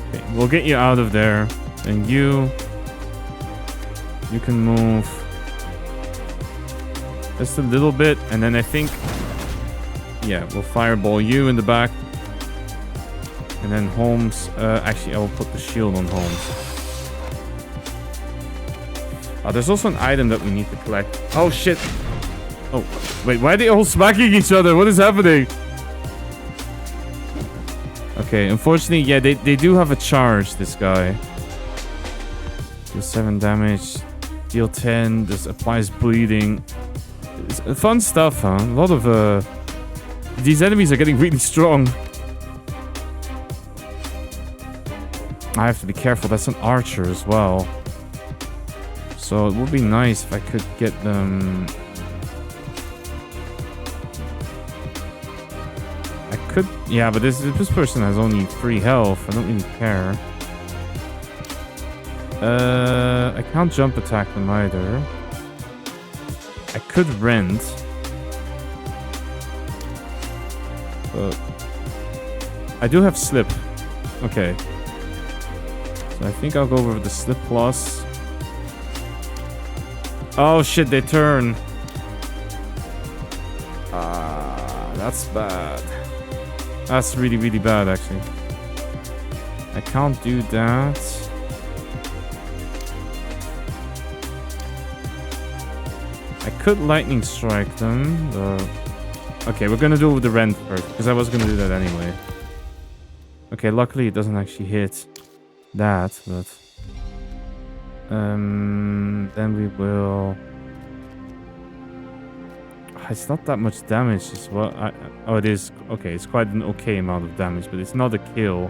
Okay, we'll get you out of there. And you can move just a little bit, and then I think, yeah, we'll fireball you in the back. And then Holmes, actually I will put the shield on Holmes. There's also an item that we need to collect. Oh shit. Oh, wait, why are they all smacking each other? What is happening? Okay, unfortunately, yeah, they do have a charge, this guy. Deal 7 damage. Deal 10. This applies bleeding. It's fun stuff, huh? A lot of, these enemies are getting really strong. I have to be careful. That's an archer as well. So it would be nice if I could get them... I could... Yeah, but this person has only 3 health. I don't really care. I can't jump attack them either. I could rend. But... I do have slip. Okay. So I think I'll go over the slip plus. Oh shit, they turn. That's bad. That's really, really bad, actually. I can't do that. I could lightning strike them, but... Okay, we're gonna do it with the rend first, because I was gonna do that anyway. Okay, luckily it doesn't actually hit that, but... then we will... It's not that much damage as well. Oh, it is. Okay, it's quite an okay amount of damage, but it's not a kill.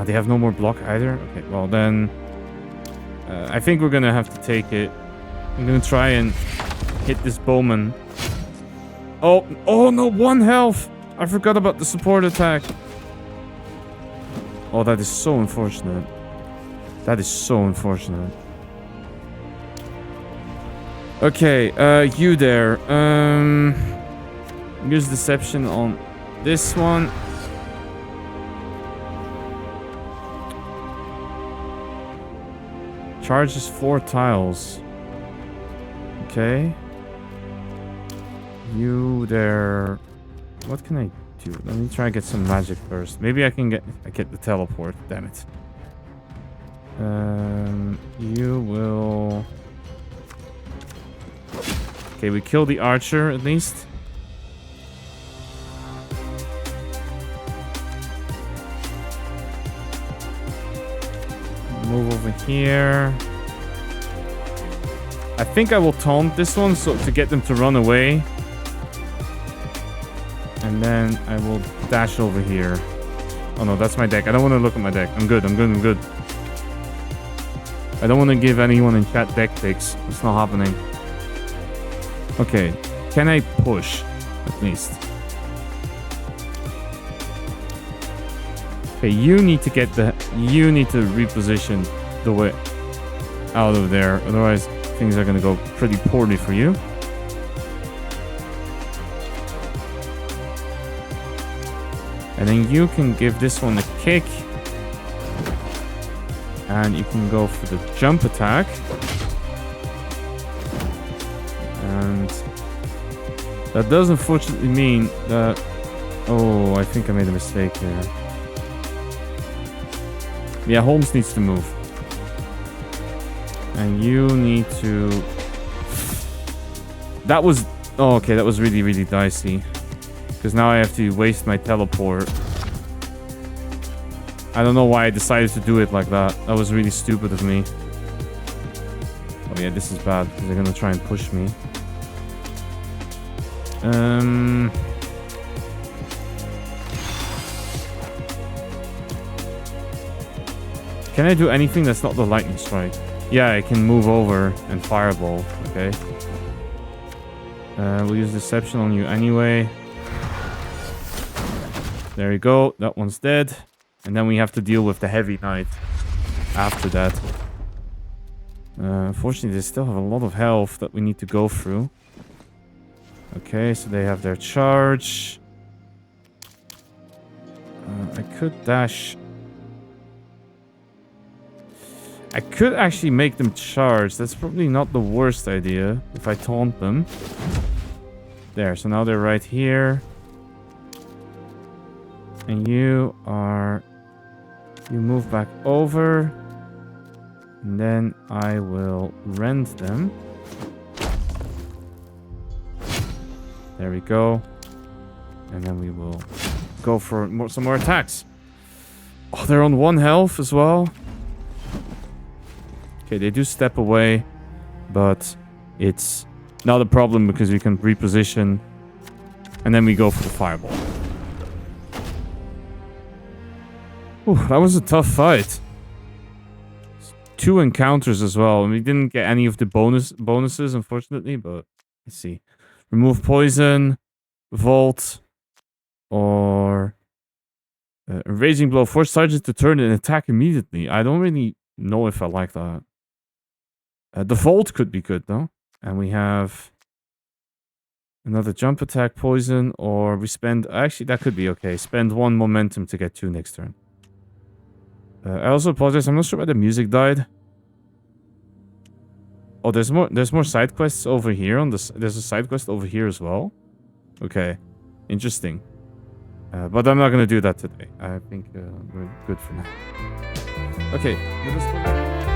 They have no more block either? Okay, well then... I think we're gonna have to take it. I'm gonna try and hit this bowman. Oh, oh no, 1 health! I forgot about the support attack. Oh, that is so unfortunate. That is so unfortunate. Okay, you there. Use deception on this one. Charges 4 tiles. Okay. You there. What can I do? Let me try and get some magic first. Maybe I can get the teleport. Damn it. You will... Okay, we kill the archer at least. Move over here. I think I will taunt this one so to get them to run away. And then I will dash over here. Oh no, that's my deck. I don't want to look at my deck. I'm good, I'm good, I'm good. I don't want to give anyone in chat deck picks. It's not happening. Okay, can I push at least? Okay, you need to get the... You need to reposition the way... out of there. Otherwise, things are going to go pretty poorly for you. And then you can give this one a kick. And you can go for the jump attack. And that does unfortunately mean that... Oh, I think I made a mistake here. Yeah, Holmes needs to move. And you need to... That was... Oh, okay, that was really, really dicey. Because now I have to waste my teleport. I don't know why I decided to do it like that. That was really stupid of me. Oh yeah, this is bad because they're gonna try and push me. Can I do anything that's not the lightning strike? Yeah, I can move over and fireball. Okay. We'll use deception on you anyway. There you go. That one's dead. And then we have to deal with the heavy knight after that. Unfortunately, they still have a lot of health that we need to go through. Okay, so they have their charge. I could dash. I could actually make them charge. That's probably not the worst idea if I taunt them. There, so now they're right here. And you are... You move back over. And then I will rend them. There we go. And then we will go for some more attacks. Oh, they're on 1 health as well. Okay, they do step away. But it's not a problem because we can reposition. And then we go for the fireball. Ooh, that was a tough fight. 2 encounters as well. And we didn't get any of the bonuses, unfortunately. But let's see. Remove poison, vault, or a raging blow. Force target to turn and attack immediately. I don't really know if I like that. The vault could be good though. And we have another jump attack, poison, or we spend... Actually, that could be okay. Spend 1 momentum to get 2 next turn. I also apologize. I'm not sure why the music died. Oh, there's more side quests over here on this. There's a side quest over here as well. Okay, interesting. But I'm not gonna do that today. I think we're good for now. Okay, let us go.